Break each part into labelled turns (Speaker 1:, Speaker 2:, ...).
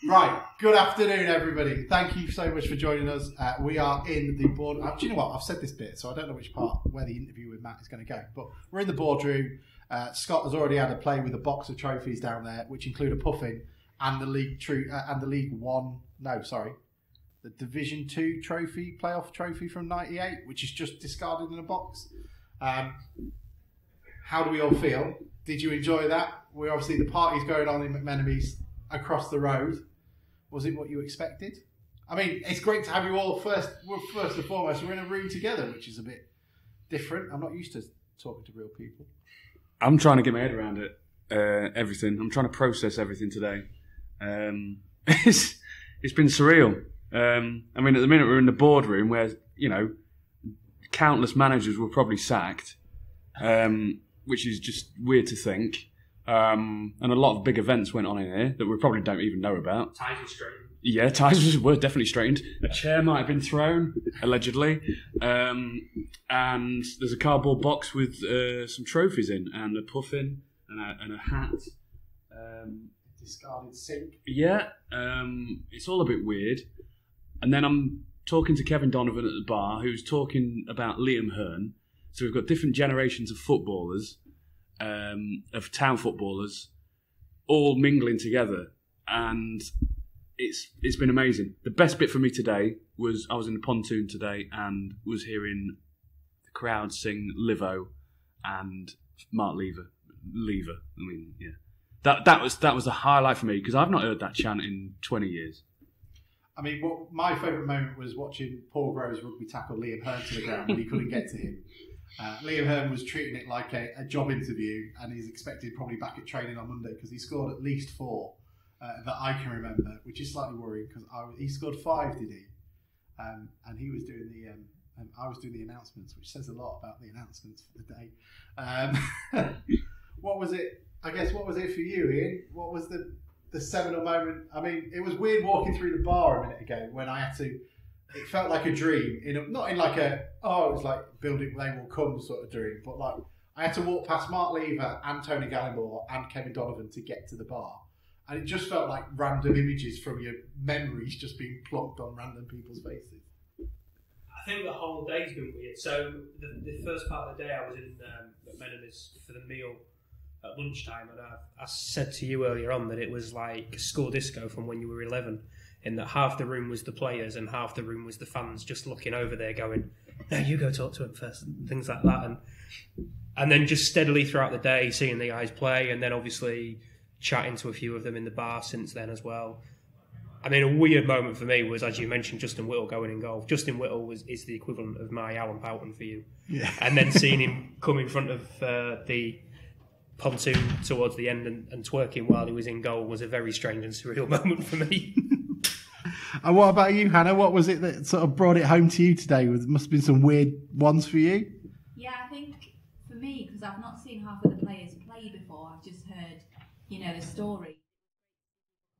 Speaker 1: Right, good afternoon, everybody. Thank you so much for joining us. We are in the board. Do you know what? I've said this bit, so I don't know which part where the interview with Matt is going to go. But we're in the boardroom. Scott has already had a play with a box of trophies down there, which include a puffin and the the Division 2 trophy, playoff trophy from '98, which is just discarded in a box. How do we all feel? Did you enjoy that? We're obviously the party's going on in McMenemy's across the road. Was it what you expected? I mean, it's great to have you all first and foremost. We're in a room together, which is a bit different. I'm not used to talking to real people.
Speaker 2: I'm trying to get my head around it. Everything. I'm trying to process everything today. It's been surreal. I mean, at the minute we're in the boardroom where, you know, countless managers were probably sacked, which is just weird to think. And a lot of big events went on in here that we probably don't even know about.
Speaker 3: Ties were straightened.
Speaker 2: Yeah, ties were definitely straightened. A chair might have been thrown, allegedly. And there's a cardboard box with some trophies in, and a puffin, and a hat.
Speaker 1: Discarded sink.
Speaker 2: Yeah, it's all a bit weird. And then I'm talking to Kevin Donovan at the bar, who's talking about Liam Hearn. So we've got different generations of footballers, of town footballers, all mingling together, and it's been amazing. The best bit for me today was I was in the Pouton today and was hearing the crowd sing Livo and Mark Lever. I mean, yeah, that was a highlight for me because I've not heard that chant in 20 years.
Speaker 1: I mean, what my favourite moment was watching Paul Groves rugby tackle Liam Hearn to the ground when he couldn't get to him. Liam Hearn was treating it like a job interview, and he's expected probably back at training on Monday because he scored at least 4 that I can remember, which is slightly worrying because he scored 5, did he? And he was doing I was doing the announcements, which says a lot about the announcements for the day. What was it? I guess what was it for you, Iain? What was the seminal moment? I mean, it was weird walking through the bar a minute ago when I had to. It felt like a dream, not in like it was like building they will come sort of dream, but like I had to walk past Mark Lever and Tony Gallimore and Kevin Donovan to get to the bar, and it just felt like random images from your memories just being plonked on random people's faces.
Speaker 3: I think the whole day's been weird. So the first part of the day I was in McMenemy's for the meal at lunchtime, and I said to you earlier on that it was like school disco from when you were 11. In that half the room was the players and half the room was the fans just looking over there going, no, you go talk to him first, and things like that. And then just steadily throughout the day seeing the guys play, and then obviously chatting to a few of them in the bar since then as well. I mean, a weird moment for me was, as you mentioned, Justin Whittle going in goal. Justin Whittle is the equivalent of my Alan Pouton for you. Yeah. And then seeing him come in front of the pontoon towards the end and twerking while he was in goal was a very strange and surreal moment for me.
Speaker 1: And what about you, Hannah? What was it that sort of brought it home to you today? Must have been some weird ones for you.
Speaker 4: Yeah, I think for me, because I've not seen half of the players play before, I've just heard, the story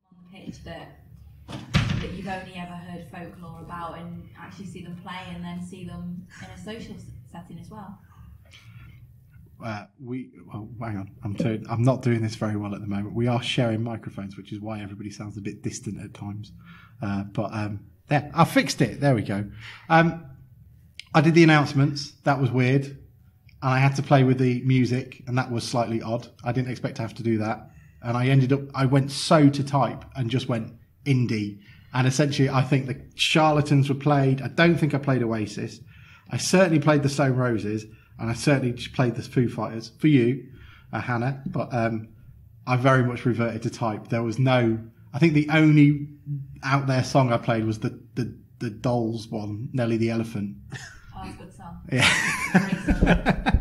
Speaker 4: on the pitch that you've only ever heard folklore about, and actually see them play and then see them in a social setting as well.
Speaker 1: Hang on. I'm not doing this very well at the moment. We are sharing microphones, which is why everybody sounds a bit distant at times. There, I fixed it. There we go. I did the announcements. That was weird. And I had to play with the music, and that was slightly odd. I didn't expect to have to do that. And I went to type and just went indie. And essentially, I think the Charlatans were played. I don't think I played Oasis. I certainly played the Stone Roses. And I certainly just played the Foo Fighters for you, Hannah. But I very much reverted to type. There was I think the only out there song I played was the Dolls one, Nelly the Elephant.
Speaker 4: Oh, that's a good song.
Speaker 1: Yeah.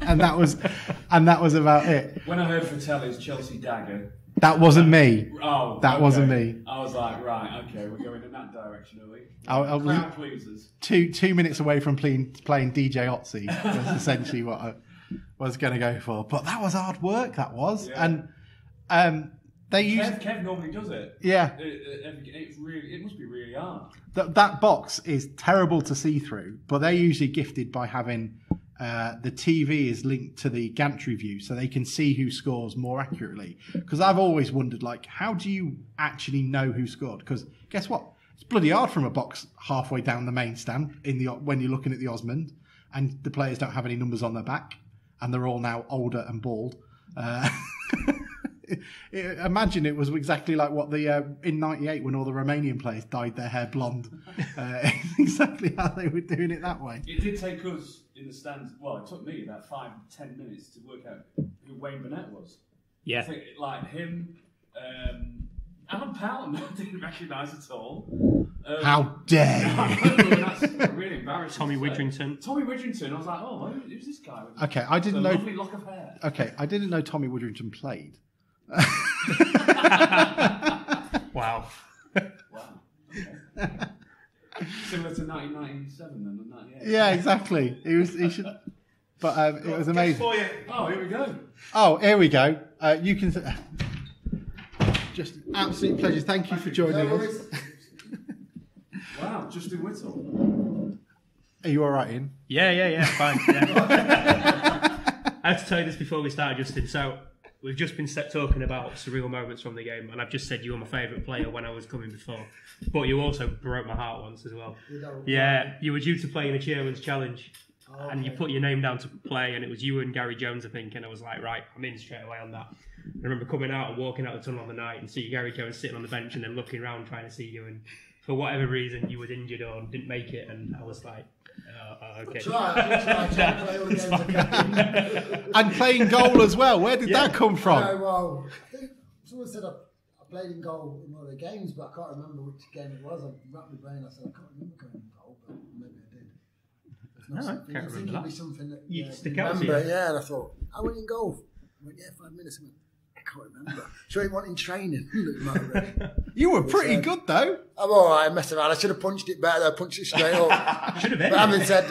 Speaker 1: and that was about it.
Speaker 2: When I heard Fratelli's Chelsea Dagger.
Speaker 1: That wasn't me.
Speaker 2: Oh,
Speaker 1: that wasn't me.
Speaker 2: I was like, right, okay, we're going in that direction, are we?
Speaker 1: I was
Speaker 2: crowd pleasers.
Speaker 1: 2 minutes away from playing DJ Otzi was essentially what I was going to go for. But that was hard work, that was. Yeah. And they use
Speaker 2: Kev normally does it.
Speaker 1: Yeah.
Speaker 2: It must be really hard.
Speaker 1: That box is terrible to see through, but they're usually gifted by having the TV is linked to the gantry view, so they can see who scores more accurately. Because I've always wondered, like, how do you actually know who scored? Because guess what? It's bloody hard from a box halfway down the main stand when you're looking at the Osmond, and the players don't have any numbers on their back, and they're all now older and bald. Imagine it was exactly like what in '98 when all the Romanian players dyed their hair blonde. Exactly how they were doing it that way.
Speaker 2: It did take us in the stands. Well, it took me about 5-10 minutes to work out who Wayne Burnett was.
Speaker 3: Yeah,
Speaker 2: I think, like him. Alan Pouton I didn't recognise at all.
Speaker 1: How dare you?
Speaker 2: That's really embarrassing.
Speaker 3: Tommy Widdrington.
Speaker 2: Tommy Widdrington. I was like, oh, who's this guy?
Speaker 1: Okay, I didn't know.
Speaker 2: Lovely lock of hair.
Speaker 1: Okay, I didn't know Tommy Widdrington played.
Speaker 3: Wow.
Speaker 2: Wow. Okay. Similar to 1997 then, or 98.
Speaker 1: Yeah, exactly. He should. But it was amazing.
Speaker 3: For you.
Speaker 2: Oh, here we go.
Speaker 1: Oh, here we go. You can. Just absolute pleasure. Thank you for joining us.
Speaker 2: Wow, Justin Whittle.
Speaker 1: Are you all right, Ian?
Speaker 3: Yeah, fine. Yeah. I have to tell you this before we start, Justin. So we've just been talking about surreal moments from the game, and I've just said you were my favourite player when I was coming before. But you also broke my heart once as well. Yeah, you were due to play in a Chairman's Challenge, and you put your name down to play, and it was you and Gary Jones, I think, and I was like, right, I'm in straight away on that. I remember coming out and walking out the tunnel on the night and see Gary Jones sitting on the bench and then looking around trying to see you, and for whatever reason you were injured or didn't make it, and I was like, okay.
Speaker 1: And playing goal as well. Where did that come from?
Speaker 5: Well, I think someone said I played in goal in one of the games, but I can't remember which game it was. I wrapped my brain. I said I can't remember going in goal, but maybe I did.
Speaker 3: I can't remember that.
Speaker 5: It'd be something that
Speaker 3: You'd
Speaker 5: you
Speaker 3: stick out to
Speaker 5: remember.
Speaker 3: you.
Speaker 5: Yeah, and I thought I went in goal. I went 5 minutes. I can't remember. Sure, he went in training.
Speaker 1: You were pretty good though.
Speaker 5: I'm all right. I messed around. I should have punched it better. I punched it straight up.
Speaker 3: Should have been.
Speaker 5: But having said,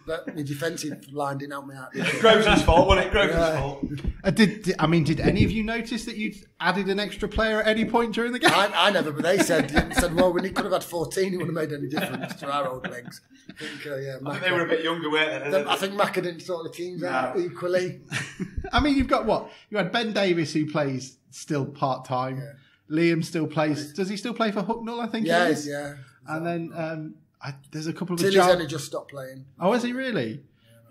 Speaker 5: but the defensive line didn't help me out.
Speaker 6: Groves' fault, wasn't it? Groves' fault.
Speaker 1: Did any of you notice that you'd added an extra player at any point during the game?
Speaker 5: I never, but they said, well, when he could have had 14, it wouldn't have made any difference to our old legs. I think
Speaker 6: they were a bit younger, weren't they?
Speaker 5: I think Macca didn't sort the teams out equally.
Speaker 1: I mean, you've got what? You had Ben Davis, who plays still part-time. Yeah. Liam still plays. Does he still play for Hucknall, I think?
Speaker 5: Yes, yeah.
Speaker 1: Exactly. And then there's a couple of...
Speaker 5: Tilly's only just stopped playing.
Speaker 1: Oh, is he really?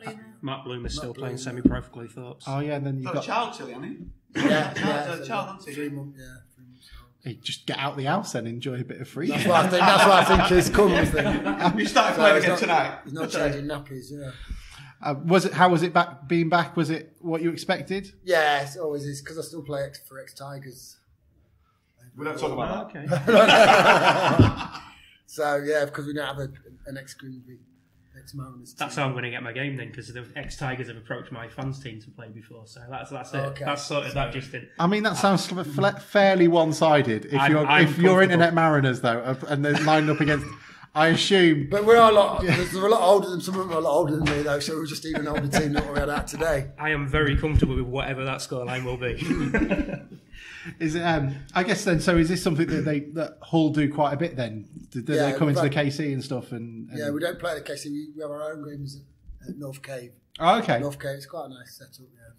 Speaker 5: Yeah.
Speaker 3: Matt Bloom is still playing semi-pro for Cleethorpes.
Speaker 1: Oh, yeah, and then you've got...
Speaker 6: a child, Tilly, hasn't he?
Speaker 5: Yeah.
Speaker 6: A child, hasn't he?
Speaker 5: 3 months, yeah.
Speaker 1: Hey, just get out the house and enjoy a bit of freedom.
Speaker 5: That's what I think his comes thing.
Speaker 6: You started playing again tonight.
Speaker 5: He's not changing nappies, yeah.
Speaker 1: How was it being back? Was it what you expected?
Speaker 5: Yeah, it always is, because I still play for ex-Tigers.
Speaker 6: We don't talk about
Speaker 3: that.
Speaker 5: Okay. So, yeah, because we don't have an ex-Grimsby, ex-Mariners team.
Speaker 3: That's how I'm going to get my game then, because the ex-Tigers have approached my fans team to play before, so that's it.
Speaker 5: Okay.
Speaker 3: That's sorted that just in.
Speaker 1: I mean, that sounds fairly one-sided. If you're Internet Mariners, though, and they're lined up against... I assume...
Speaker 5: But we're a lot older than some of them are a lot older than me, though, so we're just even an older team than what we had out today.
Speaker 3: I am very comfortable with whatever that scoreline will be.
Speaker 1: Is it? I guess then. So is this something that Hull do quite a bit then? Do they come into the KC and stuff? And
Speaker 5: yeah, we don't play at the KC. We have our own games at North Cave.
Speaker 1: Oh, okay.
Speaker 5: North Cave. It's quite a nice setup. Yeah.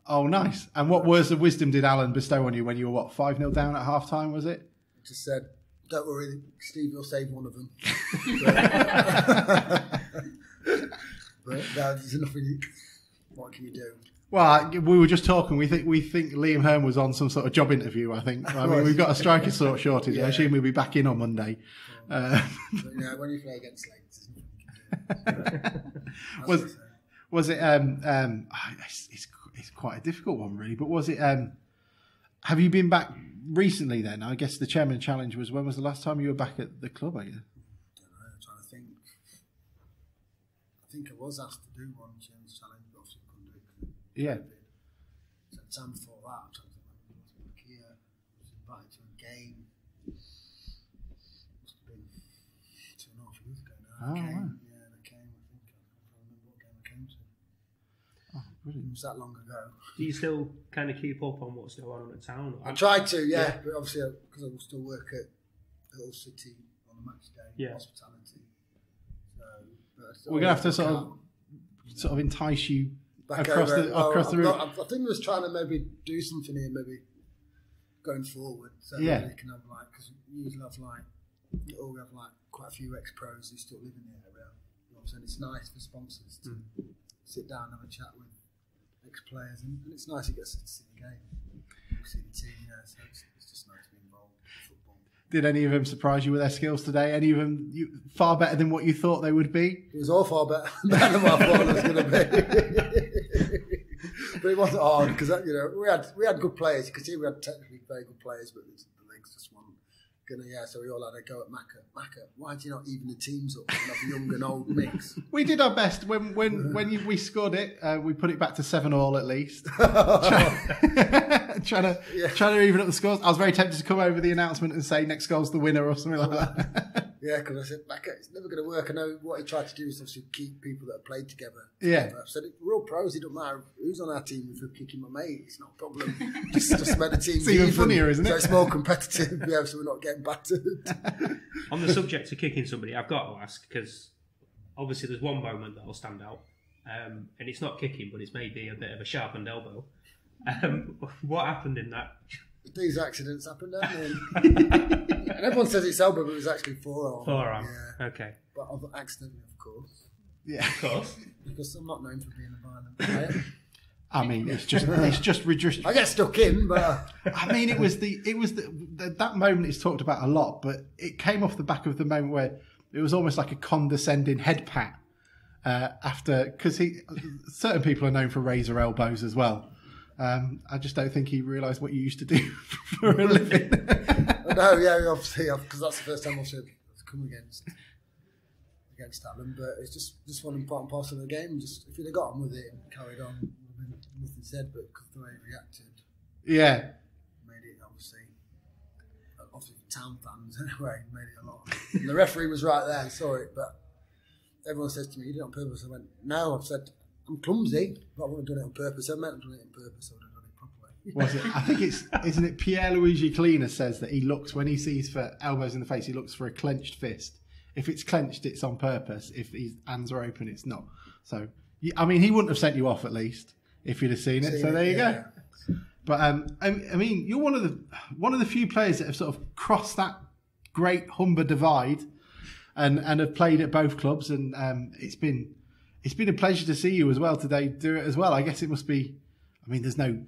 Speaker 1: Oh, nice. And what words of wisdom did Alan bestow on you when you were 5-0 down at half time? Was it?
Speaker 5: Just said, "Don't worry, Steve will save one of them." But there's nothing. What can you do?
Speaker 1: Well, we were just talking. We think Liam Hearn was on some sort of job interview. I think. I mean, we've got a striker shortage. Yeah. I assume we'll be back in on Monday.
Speaker 5: But, when you play against Leeds,
Speaker 1: was it? It's quite a difficult one, really. But was it? Have you been back recently? Then I guess the Chairman Challenge was. When was the last time you were back at the club? I guess.
Speaker 5: I don't know. I'm trying to think. I think I was asked to do one Chairman's Challenge, but obviously couldn't do it.
Speaker 1: Yeah.
Speaker 5: So the time before that, I'm trying to think when I was back here, I was invited to a game. Must have been 2.5 years ago now.
Speaker 1: Oh, wow.
Speaker 5: Yeah, and I came. I think I can't remember what game I came to.
Speaker 1: Oh, brilliant.
Speaker 5: It was that long ago.
Speaker 3: Do you still kind of keep up on what's going on at town?
Speaker 5: I try to, yeah. But obviously, because I will still work at Hull City on a match day, hospitality. So,
Speaker 1: we're gonna have to sort of sort of entice you
Speaker 5: Back
Speaker 1: across
Speaker 5: over.
Speaker 1: the route?
Speaker 5: I think he was trying to maybe do something here, maybe going forward. So
Speaker 1: Yeah.
Speaker 5: you can have because we usually have quite a few ex-pros who still live in the area. You know what I'm saying? It's nice for sponsors to sit down and have a chat with ex-players, and it's nice you get to see the game, see the team. Yeah, so it's just nice to be involved in football.
Speaker 1: Did any of them surprise you with their skills today? Any of them far better than what you thought they would be?
Speaker 5: It was all far better than what I thought it was going to be. But it wasn't hard because we had good players. You could see we had technically very good players, but the legs just weren't gonna. Yeah, so we all had a go at Macca. Why do you not even the teams up and have a young and old mix?
Speaker 1: We did our best when we scored it. We put it back to 7-7 at least. trying to even up the scores. I was very tempted to come over the announcement and say next goal's the winner or something like that.
Speaker 5: Yeah, because I said, Macca, it's never going to work. I know what he tried to do is obviously keep people that have played together.
Speaker 1: Yeah.
Speaker 5: I said, we're all pros. It don't matter who's on our team. If we're kicking my mate, it's not a problem. just make the team
Speaker 1: It's even funnier, isn't it?
Speaker 5: So it's more competitive, yeah, so we're not getting battered.
Speaker 3: On the subject of kicking somebody, I've got to ask, because obviously there's one moment that will stand out, and it's not kicking, but it's maybe a bit of a sharpened elbow. What happened in that?
Speaker 5: These accidents happen, don't they? And everyone says it's elbow, but it was actually forearm.
Speaker 3: Forearm.
Speaker 5: Yeah.
Speaker 3: Okay.
Speaker 5: But accidentally, of course.
Speaker 1: Yeah,
Speaker 3: of course.
Speaker 5: Because I'm not known for being a violent player.
Speaker 1: I mean, it's just reduced.
Speaker 5: I get stuck in, but
Speaker 1: I mean, it was that moment is talked about a lot, but it came off the back of the moment where it was almost like a condescending head pat after, because certain people are known for razor elbows as well. I just don't think he realised what you used to do for a living.
Speaker 5: No, yeah, obviously, because that's the first time I've come against Alan, but it's just one important part of the game. Just if you'd have got on with it and carried on, nothing said, but because the way he reacted, made it obviously town fans anyway, made it a lot. And the referee was right there and saw it, but everyone says to me, "You did it on purpose." I went, "No," I've said, "I'm clumsy, but I wouldn't have done it on purpose. I meant to do it on purpose, I would have done it properly."
Speaker 1: Was it? I think isn't it Pierre-Luigi Collina says that he looks, when he sees for elbows in the face, he looks for a clenched fist. If it's clenched, it's on purpose. If his hands are open, it's not. So, I mean, he wouldn't have sent you off at least if you'd have seen it. So there you go. But I mean, you're one of the few players that have sort of crossed that great Humber divide and have played at both clubs, and it's been a pleasure to see you as well today do it as well. I guess it must be. I mean, there's no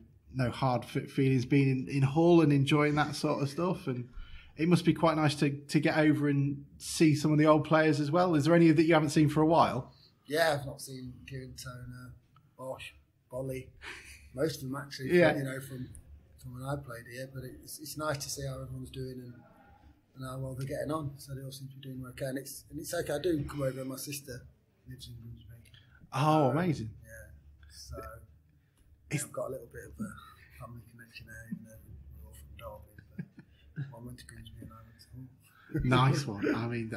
Speaker 1: hard feelings being in Hull and enjoying that sort of stuff, and it must be quite nice to get over and see some of the old players as well. Is there any that you haven't seen for a while?
Speaker 5: Yeah, I've not seen Kieran Toner, Bosch, Bolly, most of them actually.
Speaker 1: Yeah.
Speaker 5: From when I played here, but it's nice to see how everyone's doing and how well they're getting on. So they all seem to be doing okay, and it's okay. I do come over, and my sister lives in Grimsby.
Speaker 1: Oh, amazing!
Speaker 5: Yeah, so I've got a little bit of a family connection there. We're all from Derby, but I went to Grimsby and I went to Hull.
Speaker 1: Nice one. I mean,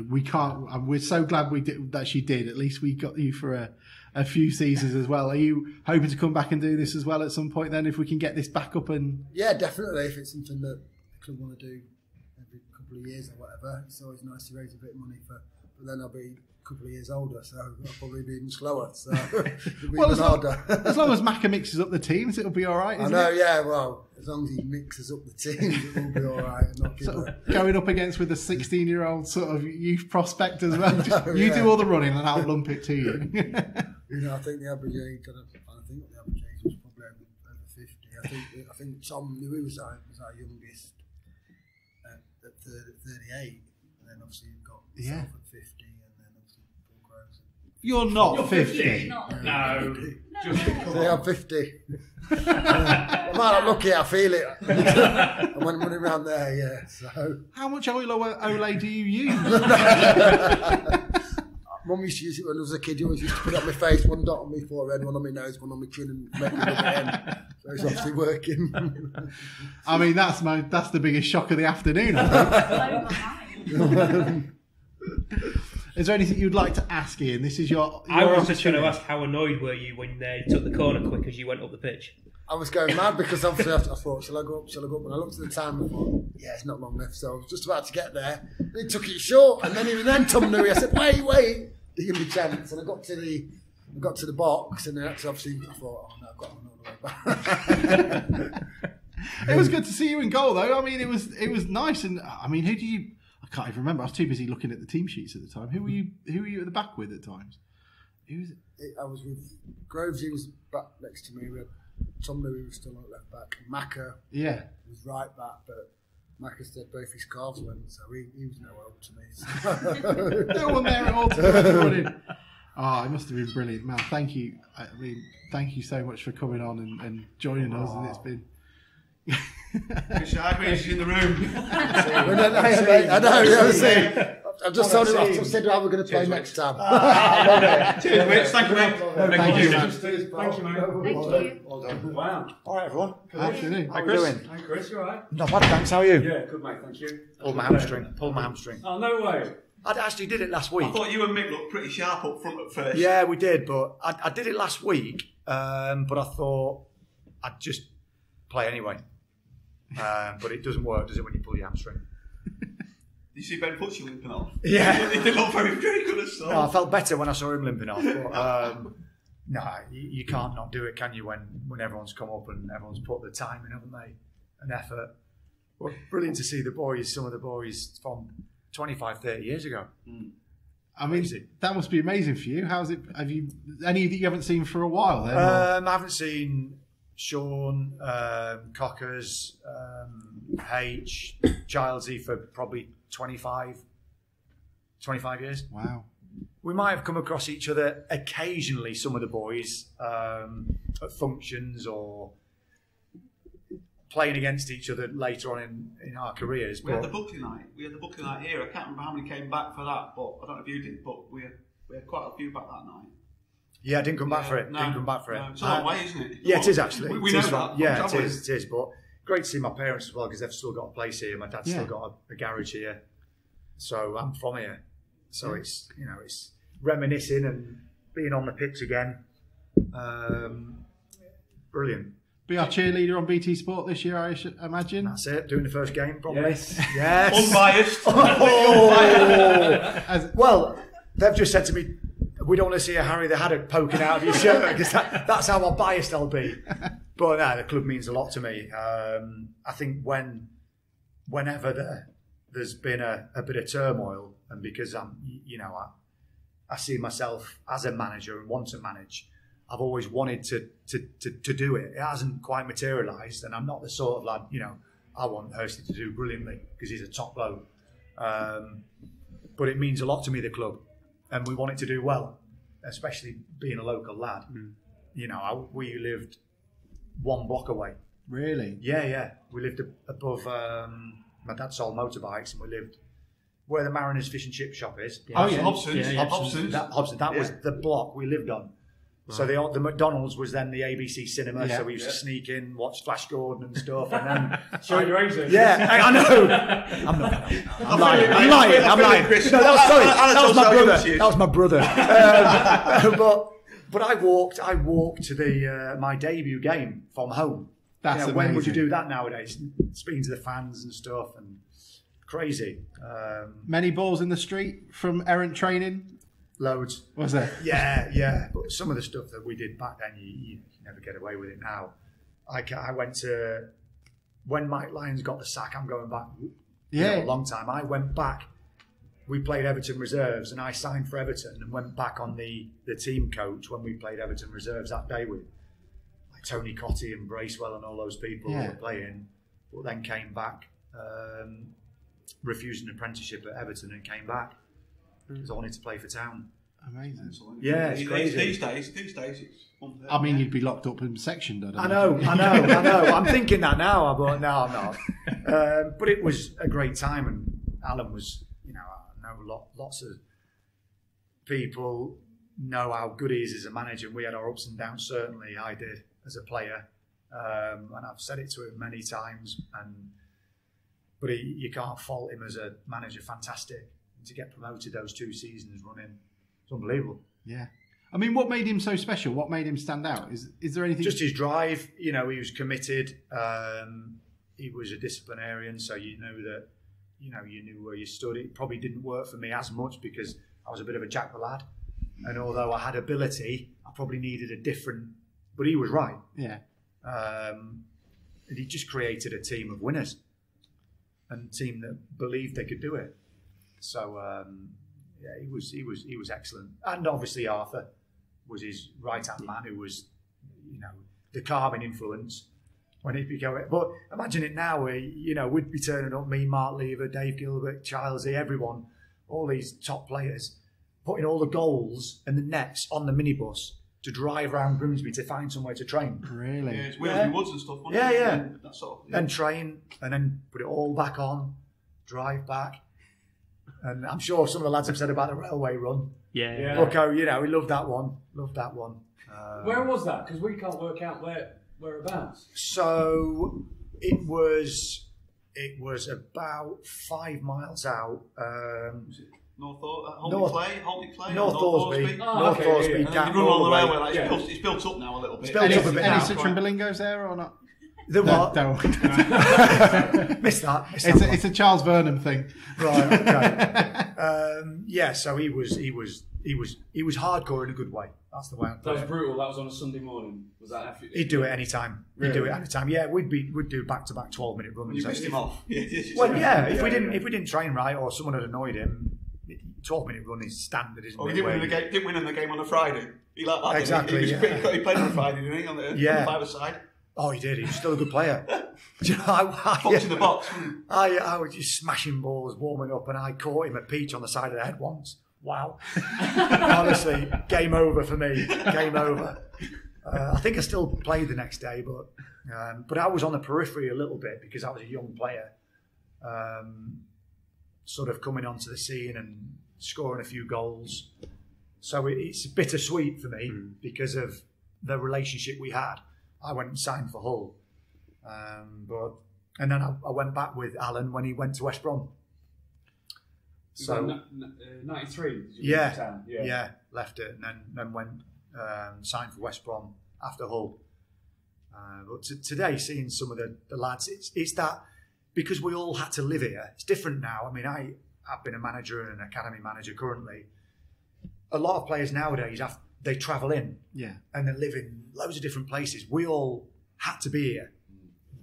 Speaker 1: we can't. We're so glad that she did. At least we got you for a few seasons as well. Are you hoping to come back and do this as well at some point? Then, if we can get this back up and
Speaker 5: yeah, definitely. If it's something that the club want to do every couple of years or whatever, it's always nice to raise a bit of money for. But then I'll be a couple of years older, so I'll probably be even slower. So it'll be even harder.
Speaker 1: As long as Macca mixes up the teams, it'll be all right. Isn't
Speaker 5: I know,
Speaker 1: it?
Speaker 5: Yeah. Well, as long as he mixes up the teams, it will be all right. And not
Speaker 1: sort of going up against with a 16-year-old sort of youth prospect as well.
Speaker 5: know,
Speaker 1: You
Speaker 5: yeah.
Speaker 1: do all the running, and I'll lump it to you.
Speaker 5: I think the average age. I think the average age was probably over 50. I think Tom Newey was our youngest at 38, and then obviously you've got yourself at 50, and then obviously Paul Groves.
Speaker 1: You're not 50.
Speaker 3: No.
Speaker 5: Say I'm 50. I might not look it, I feel it. I'm running around there, yeah. So
Speaker 1: How much Olay do you use?
Speaker 5: Mum used to use it when I was a kid. He always used to put it on my face, one dot on my forehead, one on my nose, one on my chin, and make it look at him. So it's obviously working.
Speaker 1: I mean, that's the biggest shock of the afternoon, I think. Is there anything you'd like to ask, Ian? This is your
Speaker 3: I was just
Speaker 1: opportunity.
Speaker 3: going to ask, how annoyed were you when they took the corner quick as you went up the pitch?
Speaker 5: I was going mad because obviously I thought, shall I go up? And I looked at the time and I thought, yeah, it's not long left. So I was just about to get there. And he took it short. And then even then, Tom Newey, I said, wait, give me a chance. And I got to the I got to the box, and then obviously I thought, oh no, I've got another way back.
Speaker 1: It was good to see you in goal, though. I mean, it was nice, and I mean, who do you? I can't even remember. I was too busy looking at the team sheets at the time. Who were you at the back with at times? Who was it?
Speaker 5: I was with Groves. He was back next to me. We had Tom Louis was still on left back. Macca was right back, but Macca said both his calves went, so he was no help to me. So.
Speaker 1: No one there at all to run in. Oh, it must have been brilliant, man. Thank you. I mean, thank you so much for coming on and joining us, and it's been.
Speaker 6: Hargreaves in the room.
Speaker 5: I know. I've just told him. I said how we're going to play next time.
Speaker 6: Cheers, Rich. Thank you, mate.
Speaker 1: Thank you.
Speaker 3: Thank you, mate.
Speaker 4: Thank you.
Speaker 7: Well done. Wow. All right, everyone.
Speaker 1: Absolutely.
Speaker 7: How are we doing?
Speaker 3: Hi, Chris. You all right?
Speaker 7: Not bad, thanks. How are you?
Speaker 3: Yeah, good, mate. Thank you.
Speaker 7: Pulled my hamstring.
Speaker 3: Oh, no way.
Speaker 7: I actually did it last week.
Speaker 6: I thought you and Mick looked pretty sharp up front at first.
Speaker 7: Yeah, we did, but I did it last week. But I thought I'd just play anyway. But it doesn't work, does it, when you pull your hamstring?
Speaker 6: You see Ben Putchie limping off?
Speaker 7: Yeah.
Speaker 6: He didn't look very good at all.
Speaker 7: No, I felt better when I saw him limping off. But, no, you can't not do it, can you, when everyone's come up and everyone's put the time in, haven't they? An effort. Well, brilliant to see some of the boys from 25, 30 years ago.
Speaker 1: I mean, that must be amazing for you. How's it? Have you any that you haven't seen for a while? Then,
Speaker 7: I haven't seen Sean, Cockers, H, Gilesy for probably 25 years.
Speaker 1: Wow.
Speaker 7: We might have come across each other occasionally, some of the boys, at functions or playing against each other later on in our careers.
Speaker 6: We had the booking night. Here. I can't remember how many came back for that, but I don't know if you did, but we had quite a few back that night.
Speaker 7: Yeah, I didn't come back for it.
Speaker 6: No,
Speaker 7: didn't come back for it.
Speaker 6: It's a long way, isn't it?
Speaker 7: Yeah, it is actually.
Speaker 6: We know that.
Speaker 7: Yeah, it is. But great to see my parents as well, because they've still got a place here. My dad's still got a garage here, so I'm from here. So it's it's reminiscing and being on the pitch again. Brilliant.
Speaker 1: Be our cheerleader on BT Sport this year, I should imagine.
Speaker 7: That's it. Doing the first game, probably.
Speaker 3: Yes.
Speaker 6: Unbiased.
Speaker 7: Well, they've just said to me, we don't want to see a Harry the Haddock poking out of your shirt, because that's how unbiased I'll be. But no, the club means a lot to me. I think whenever there's been a bit of turmoil, and because I see myself as a manager and want to manage, I've always wanted to do it. It hasn't quite materialised, and I'm not the sort of lad, I want Hursty to do brilliantly because he's a top bloke. But it means a lot to me, the club, and we want it to do well, especially being a local lad. We lived one block away.
Speaker 1: Really?
Speaker 7: Yeah. We lived above. My dad sold motorbikes, and we lived where the Mariners Fish and Chip shop is.
Speaker 1: Oh yeah,
Speaker 6: Hobson's.
Speaker 7: That was the block we lived on. Right. So the McDonald's was then the ABC cinema, so we used to sneak in, watch Flash Gordon and stuff, and then
Speaker 3: Showing your age then.
Speaker 7: Yeah, I know. I'm lying. No, that was my brother. That was my brother. But I walked to the my debut game from home.
Speaker 1: That's amazing.
Speaker 7: When would you do that nowadays? Speaking to the fans and stuff, and crazy.
Speaker 1: Many balls in the street from errant training.
Speaker 7: Loads.
Speaker 1: Was there?
Speaker 7: Yeah. But some of the stuff that we did back then, you never get away with it now. I went to, when Mike Lyons got the sack, I'm going back a long time. I went back, we played Everton Reserves, and I signed for Everton and went back on the team coach when we played Everton Reserves that day with like Tony Cotty and Bracewell and all those people who were playing, but then came back, refused an apprenticeship at Everton and came back. Because I wanted to play for Town.
Speaker 1: Amazing.
Speaker 7: Yeah, it's crazy.
Speaker 6: These days, it's unfair.
Speaker 1: I mean, you'd be locked up and sectioned.
Speaker 7: I know. I'm thinking that now, but no, I'm not. But it was a great time, and Alan was, I know lots of people know how good he is as a manager, and we had our ups and downs. Certainly, I did as a player, and I've said it to him many times. But you can't fault him as a manager. Fantastic. To get promoted those 2 seasons running, it's unbelievable.
Speaker 1: Yeah. I mean, what made him so special? What made him stand out? Is there anything?
Speaker 7: Just his drive. He was committed. He was a disciplinarian, so you knew that. You knew where you stood. It probably didn't work for me as much because I was a bit of a Jack the Lad. And although I had ability, I probably needed a different. But he was right.
Speaker 1: Yeah.
Speaker 7: And he just created a team of winners, and a team that believed they could do it. So he was excellent. And obviously Arthur was his right hand man, who was, the calming influence when he'd be going. But imagine it now, where we'd be turning up, me, Mark Lever, Dave Gilbert, Chilesy, everyone, all these top players, putting all the goals and the nets on the minibus to drive around Grimsby to find somewhere to train.
Speaker 1: Really?
Speaker 6: Yeah, it's Wheelsy Woods and stuff. Wasn't
Speaker 7: Yeah,
Speaker 6: it?
Speaker 7: yeah.
Speaker 6: And that sort of,
Speaker 7: Then train, and then put it all back on, drive back. And I'm sure some of the lads have said about the railway run.
Speaker 3: Yeah.
Speaker 7: Bucko, we loved that one.
Speaker 2: Where was that? Because we can't work out whereabouts.
Speaker 7: So it was about 5 miles out.
Speaker 6: North
Speaker 7: North-
Speaker 6: Holtley Clay,
Speaker 7: North Thorsby.
Speaker 2: Oh,
Speaker 7: North
Speaker 2: okay,
Speaker 7: Thorsby,
Speaker 2: yeah.
Speaker 7: down
Speaker 6: You run
Speaker 7: all
Speaker 6: on
Speaker 7: the
Speaker 6: the
Speaker 7: way.
Speaker 6: railway, like,
Speaker 7: Yeah.
Speaker 6: it's built up now a little bit.
Speaker 7: It's built
Speaker 1: Any,
Speaker 7: up a bit now.
Speaker 1: Citroen Bilingos there or not?
Speaker 7: The what?
Speaker 1: No.
Speaker 7: Missed that.
Speaker 1: It's a Charles Vernon thing.
Speaker 7: Right. Okay. So he was hardcore in a good way. That's the way I'd
Speaker 2: That
Speaker 7: put
Speaker 2: was
Speaker 7: it.
Speaker 2: brutal. That was on a Sunday morning. Was that after?
Speaker 7: He'd do it anytime.
Speaker 2: Really?
Speaker 7: He'd do it anytime. Yeah, we'd do back-to-back 12-minute runs.
Speaker 6: When you pissed him off.
Speaker 7: Well, yeah. If we didn't train right, or someone had annoyed him, 12-minute run is standard, isn't
Speaker 6: Oh,
Speaker 7: it?
Speaker 6: he didn't win in the game on a Friday. He like that.
Speaker 7: Exactly,
Speaker 6: He played on a Friday, didn't he? On the
Speaker 7: Yeah.
Speaker 6: five-a-side.
Speaker 7: Oh, he did. He was still a good player. Do you know,
Speaker 6: Box in the box.
Speaker 7: I was just smashing balls, warming up, and I caught him a peach on the side of the head once. Wow. Honestly, game over for me. Game over. I think I still played the next day, but I was on the periphery a little bit because I was a young player, sort of coming onto the scene and scoring a few goals. So it's bittersweet for me because of the relationship we had. I went and signed for Hull, and then I went back with Alan when he went to West Brom. So
Speaker 2: 93.
Speaker 7: Yeah, left it and then went signed for West Brom after Hull. But today, seeing some of the lads, it's that because we all had to live here. It's different now. I mean, I've been a manager and an academy manager currently. A lot of players nowadays they travel in, and they live in loads of different places. We all had to be here,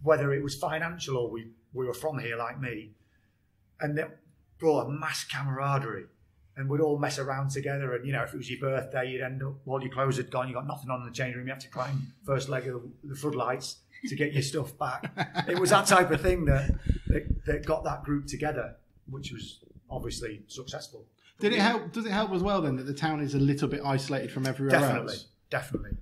Speaker 7: whether it was financial or we were from here like me, and that brought a mass camaraderie. And we'd all mess around together. And, if it was your birthday, you'd end up, all your clothes had gone, you got nothing on in the change room, you have to climb first leg of the floodlights to get your stuff back. It was that type of thing that got that group together, which was obviously successful.
Speaker 1: Did it help? Does it help as well then that the town is a little bit isolated from everywhere else?
Speaker 7: Definitely.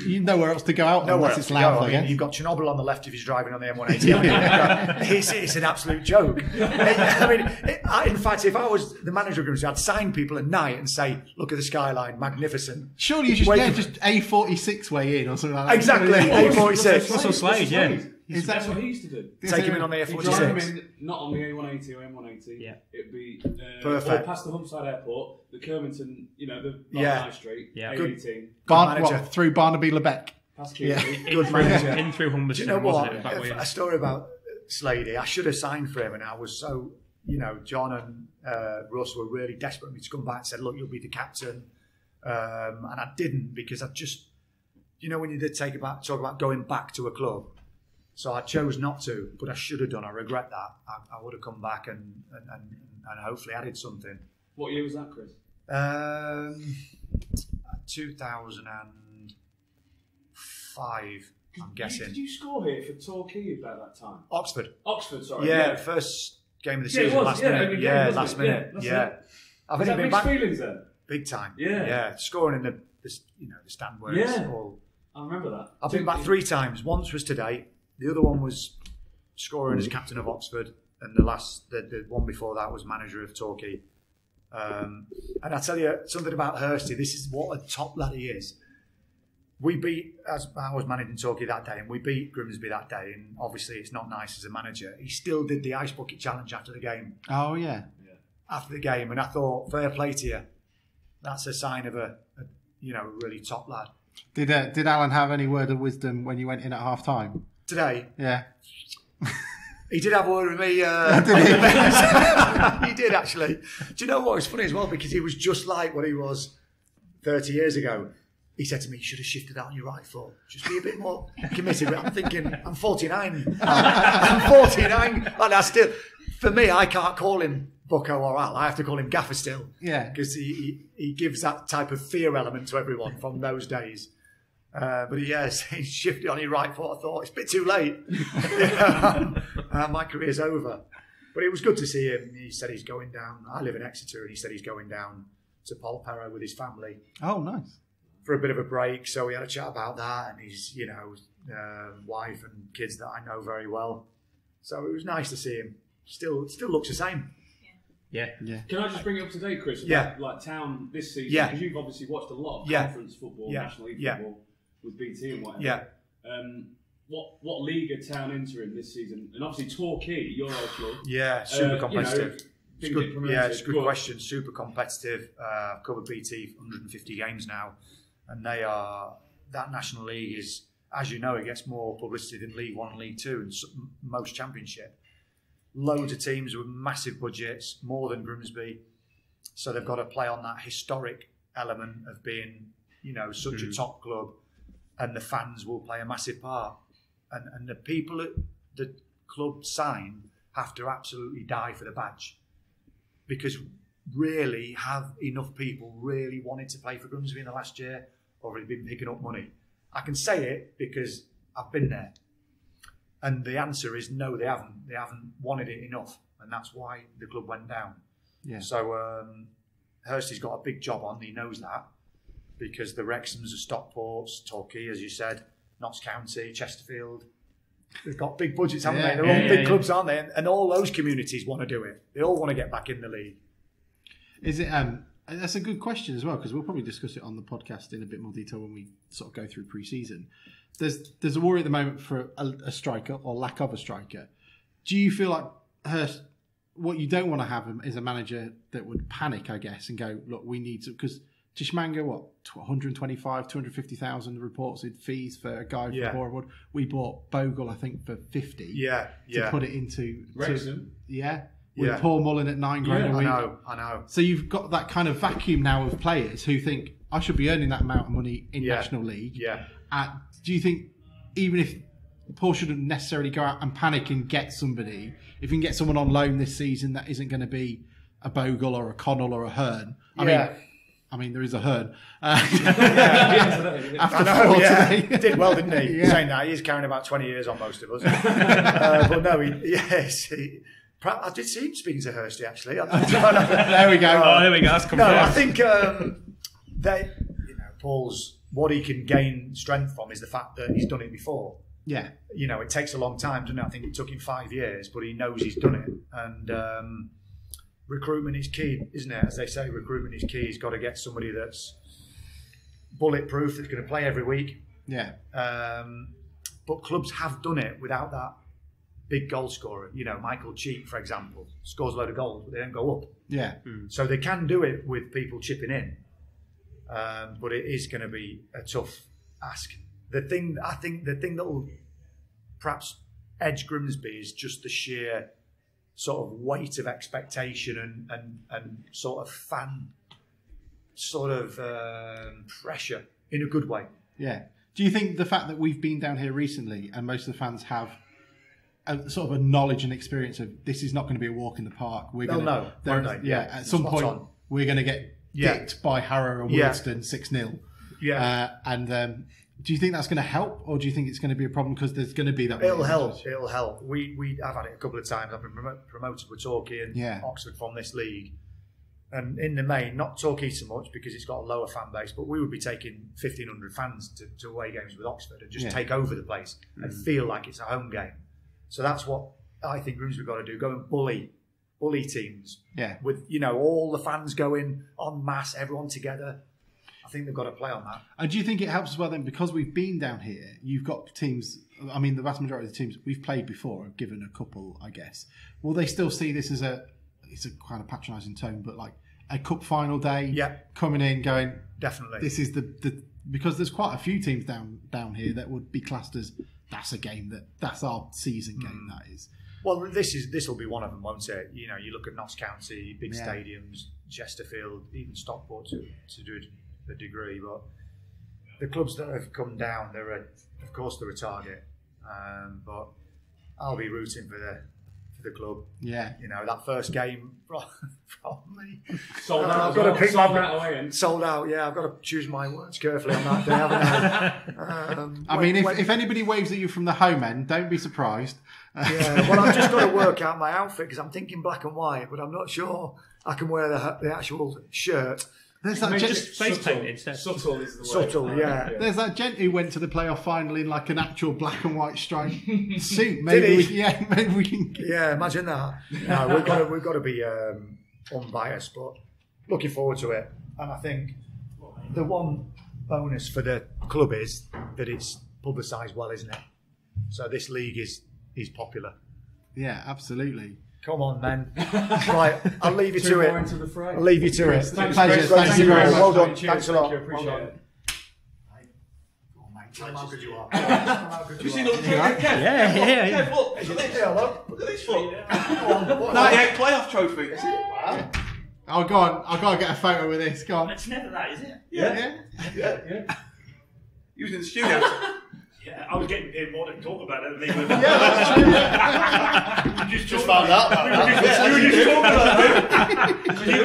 Speaker 1: You know nowhere else to go out
Speaker 7: Nowhere
Speaker 1: unless
Speaker 7: else
Speaker 1: it's
Speaker 7: to
Speaker 1: loud.
Speaker 7: go. I mean, you've got Chernobyl on the left if he's driving on the M180. It's an absolute joke. In fact, if I was the manager of Grimsby, I'd sign people at night and say, "Look at the skyline, magnificent."
Speaker 1: Surely you just just A46 way in or something like that.
Speaker 7: Exactly, A46.
Speaker 3: Russell Slade, yeah.
Speaker 2: That's what he used to do.
Speaker 7: Take him in on the
Speaker 2: He'd drive him
Speaker 7: A46.
Speaker 2: in, not on the A180 or M180.
Speaker 3: Yeah.
Speaker 2: It'd be
Speaker 7: Perfect.
Speaker 2: or past the Humpside Airport, the Kermington, the
Speaker 7: Yeah.
Speaker 2: High Street,
Speaker 3: Yeah.
Speaker 2: A18.
Speaker 7: manager.
Speaker 1: Through Barnaby Lebec.
Speaker 2: Past
Speaker 7: Yeah,
Speaker 2: Keighley.
Speaker 7: good manager.
Speaker 3: In through Humberston,
Speaker 7: Do you know
Speaker 3: wasn't
Speaker 7: what?
Speaker 3: it? Back way in.
Speaker 7: A story about Slady. I should have signed for him, and I was so, John and Russ were really desperate for me to come back and said, "Look, you'll be the captain," and I didn't because I just, when you did talk about going back to a club. So I chose not to, but I should have done. I regret that. I would have come back and hopefully added something.
Speaker 2: What year was that, Chris?
Speaker 7: 2005, I'm guessing.
Speaker 2: Did you score here for Torquay about that time?
Speaker 7: Oxford.
Speaker 2: Oxford, sorry.
Speaker 7: Yeah, first game of the
Speaker 2: Yeah, it
Speaker 7: season,
Speaker 2: was,
Speaker 7: last
Speaker 2: yeah,
Speaker 7: minute.
Speaker 2: only
Speaker 7: Yeah,
Speaker 2: game, wasn't
Speaker 7: last
Speaker 2: it?
Speaker 7: minute.
Speaker 2: Yeah, that's
Speaker 7: Yeah.
Speaker 2: it.
Speaker 7: I've
Speaker 2: Was
Speaker 7: only
Speaker 2: that
Speaker 7: been
Speaker 2: mixed
Speaker 7: back
Speaker 2: feelings then?
Speaker 7: big time.
Speaker 2: Yeah.
Speaker 7: Yeah, scoring in the stand where it's
Speaker 2: Yeah.
Speaker 7: all.
Speaker 2: I remember that.
Speaker 7: I've been back 3 times. Once was today. The other one was scoring as captain of Oxford, and the one before that was manager of Torquay. And I tell you something about Hursty. This is what a top lad he is. We beat, as I was managing Torquay that day, and we beat Grimsby that day. And obviously, it's not nice as a manager. He still did the ice bucket challenge after the game.
Speaker 1: Oh yeah.
Speaker 7: After the game, and I thought, fair play to you. That's a sign of a really top lad.
Speaker 1: Did Alan have any word of wisdom when you went in at half time?
Speaker 7: Today,
Speaker 1: Yeah.
Speaker 7: he did have a word with me. He did actually. Do you know what? It's funny as well because he was just like what he was 30 years ago, he said to me, you should have shifted that on your right foot. Just be a bit more committed. I'm thinking, I'm 49. I'm 49. And I still, for me, I can't call him Bucko or Al. I have to call him Gaffer still.
Speaker 1: Yeah.
Speaker 7: Because he gives that type of fear element to everyone from those days. But yes, he shifted on your right foot. I thought, it's a bit too late. My career's over. But it was good to see him. He said he's going down. I live in Exeter, and he said he's going down to Polperro with his family.
Speaker 1: Oh, nice.
Speaker 7: For a bit of a break. So we had a chat about that, and his, wife and kids that I know very well. So it was nice to see him. Still looks the same.
Speaker 2: Yeah. Can I just bring it up to date, Chris?
Speaker 7: Yeah.
Speaker 2: Like Town this season,
Speaker 7: Yeah.
Speaker 2: because you've obviously watched a lot of
Speaker 7: Yeah.
Speaker 2: conference football,
Speaker 7: Yeah.
Speaker 2: National League
Speaker 7: Yeah.
Speaker 2: football with BT and whatever.
Speaker 7: Yeah.
Speaker 2: What league are Town entering this season? And obviously Torquay, your old club.
Speaker 7: Yeah, super competitive.
Speaker 2: It's
Speaker 7: good,
Speaker 2: promoted,
Speaker 7: yeah, it's a good
Speaker 2: but-
Speaker 7: question. Super competitive. I've covered BT 150 games now, and that National League is, as you know, it gets more publicity than League One, League Two, and most Championship. Loads of teams with massive budgets, more than Grimsby, so they've got to play on that historic element of being, such a top club, and the fans will play a massive part, and the people at the club sign have to absolutely die for the badge. Because really have enough people really wanted to play for Grimsby in the last year, or have been picking up money? I can say it because I've been there. And the answer is no, they haven't. They haven't wanted it enough. And that's why the club went down.
Speaker 1: Yeah.
Speaker 7: So Hursty's got a big job on, he knows that. Because the Wrexhams, the Stockports, Torquay, as you said, Notts County, Chesterfield, they've got big budgets, haven't they? They're all big clubs, aren't they? And all those communities want to do it. They all want to get back in the league.
Speaker 1: Is it? That's a good question as well, because we'll probably discuss it on the podcast in a bit more detail when we sort of go through pre-season. There's a worry at the moment for a striker or lack of a striker. Do you feel like Hurst? What you don't want to have is a manager that would panic, I guess, and go, look, we need to, because Tishmanga, 125, 250,000 reports in fees for a guy from Bournemouth. We bought Bogle, I think, for 50. To put it into
Speaker 2: Wrexham.
Speaker 1: With Paul Mullen at £9,000 a week.
Speaker 7: I know.
Speaker 1: So you've got that kind of vacuum now of players who think, I should be earning that amount of money in National League.
Speaker 7: Yeah.
Speaker 1: Do you think, even if Paul shouldn't necessarily go out and panic and get somebody, if you can get someone on loan this season that isn't going to be a Bogle or a Connell or a Hearn? I mean, there is a Hearn.
Speaker 7: He did well, didn't he? Saying that, he's carrying about 20 years on most of us. But no, I did see him speaking to Hursty, actually.
Speaker 1: There we go.
Speaker 3: There we go. That's confirmed.
Speaker 7: No, I think Paul's, what he can gain strength from is the fact that he's done it before.
Speaker 1: Yeah.
Speaker 7: It takes a long time, doesn't it? I think it took him 5 years, but he knows he's done it. And recruitment is key, isn't it? As they say, recruitment is key. He's got to get somebody that's bulletproof, that's going to play every week.
Speaker 1: Yeah.
Speaker 7: But clubs have done it without that big goal scorer. Michael Cheek, for example, scores a load of goals, but they don't go up.
Speaker 1: Yeah.
Speaker 7: So they can do it with people chipping in. But it is going to be a tough ask. The thing that will perhaps edge Grimsby is just the sheer sort of weight of expectation and sort of fan pressure in a good way.
Speaker 1: Yeah. Do you think the fact that we've been down here recently and most of the fans have a sort of a knowledge and experience of this is not going to be a walk in the park? At some point we're going to get dicked by Harrow and Widdrington 6-0.
Speaker 7: Yeah.
Speaker 1: Do you think that's going to help, or do you think it's going to be a problem because there's going to be that?
Speaker 7: It'll help. I've had it a couple of times. I've been promoted with Torquay and Oxford from this league, and in the main, not Torquay so much because it's got a lower fan base, but we would be taking 1,500 fans to away games with Oxford and just take over the place and feel like it's a home game. So that's what I think Grimsby got to do: go and bully teams.
Speaker 1: Yeah. With
Speaker 7: all the fans going en masse, everyone together. I think they've got to play on that.
Speaker 1: And do you think it helps as well then, because we've been down here, you've got teams, I mean, the vast majority of the teams we've played before, have given a couple, I guess. Will they still see this as it's a kind of patronising tone, but like a cup final day, coming in, going,
Speaker 7: definitely.
Speaker 1: This is because there's quite a few teams down here that would be classed as, that's a game that's our season game, that is.
Speaker 7: Well, this will be one of them, won't it? You look at Notts County, big stadiums, Chesterfield, even Stockport to do a degree, but the clubs that have come down, of course they're a target. But I'll be rooting for the club.
Speaker 1: Yeah.
Speaker 7: You know, that first game probably
Speaker 2: Sold out.
Speaker 7: I've got to pick
Speaker 2: sold out away.
Speaker 7: sold out. Yeah, I've got to choose my words carefully on that day, haven't I?
Speaker 1: I mean, if anybody waves at you from the home end, don't be surprised.
Speaker 7: Yeah, well, I've just got to work out my outfit because I'm thinking black and white, but I'm not sure I can wear the actual shirt.
Speaker 1: There's that
Speaker 3: just face paint instead.
Speaker 2: Subtle is the word.
Speaker 7: Subtle, yeah.
Speaker 1: There's that gent who went to the playoff final in like an actual black and white striped suit.
Speaker 7: Did he?
Speaker 1: Maybe we can.
Speaker 7: Yeah, imagine that. No, we've got to be unbiased, but looking forward to it. And I think the one bonus for the club is that it's publicised well, isn't it? So this league is popular.
Speaker 1: Yeah, absolutely.
Speaker 7: Come on, man. Right, I'll leave you to
Speaker 2: More
Speaker 7: it.
Speaker 2: into the fray.
Speaker 7: I'll leave you to it.
Speaker 1: Pleasure.
Speaker 7: Thank
Speaker 1: Thank
Speaker 7: you
Speaker 1: you
Speaker 7: very
Speaker 1: very
Speaker 7: much.
Speaker 1: much.
Speaker 7: Well done.
Speaker 2: Cheers,
Speaker 7: Thanks a lot.
Speaker 2: thank you,
Speaker 7: Well
Speaker 2: appreciate
Speaker 7: done.
Speaker 2: it.
Speaker 7: Come on, mate. Tell them how good you are.
Speaker 6: Have you seen all the trophy?
Speaker 3: Yeah.
Speaker 6: Look, look at this.
Speaker 7: Yeah, look.
Speaker 6: Look at this foot. 98 playoff trophy.
Speaker 1: Oh, go on. I've got to get a photo with this. Go on.
Speaker 8: It's never that, is it?
Speaker 1: Yeah.
Speaker 6: He was in the studio.
Speaker 8: Yeah, I was getting paid more to talk about it than they were.
Speaker 1: Yeah,
Speaker 8: just
Speaker 5: found out about that.
Speaker 8: We were just talking about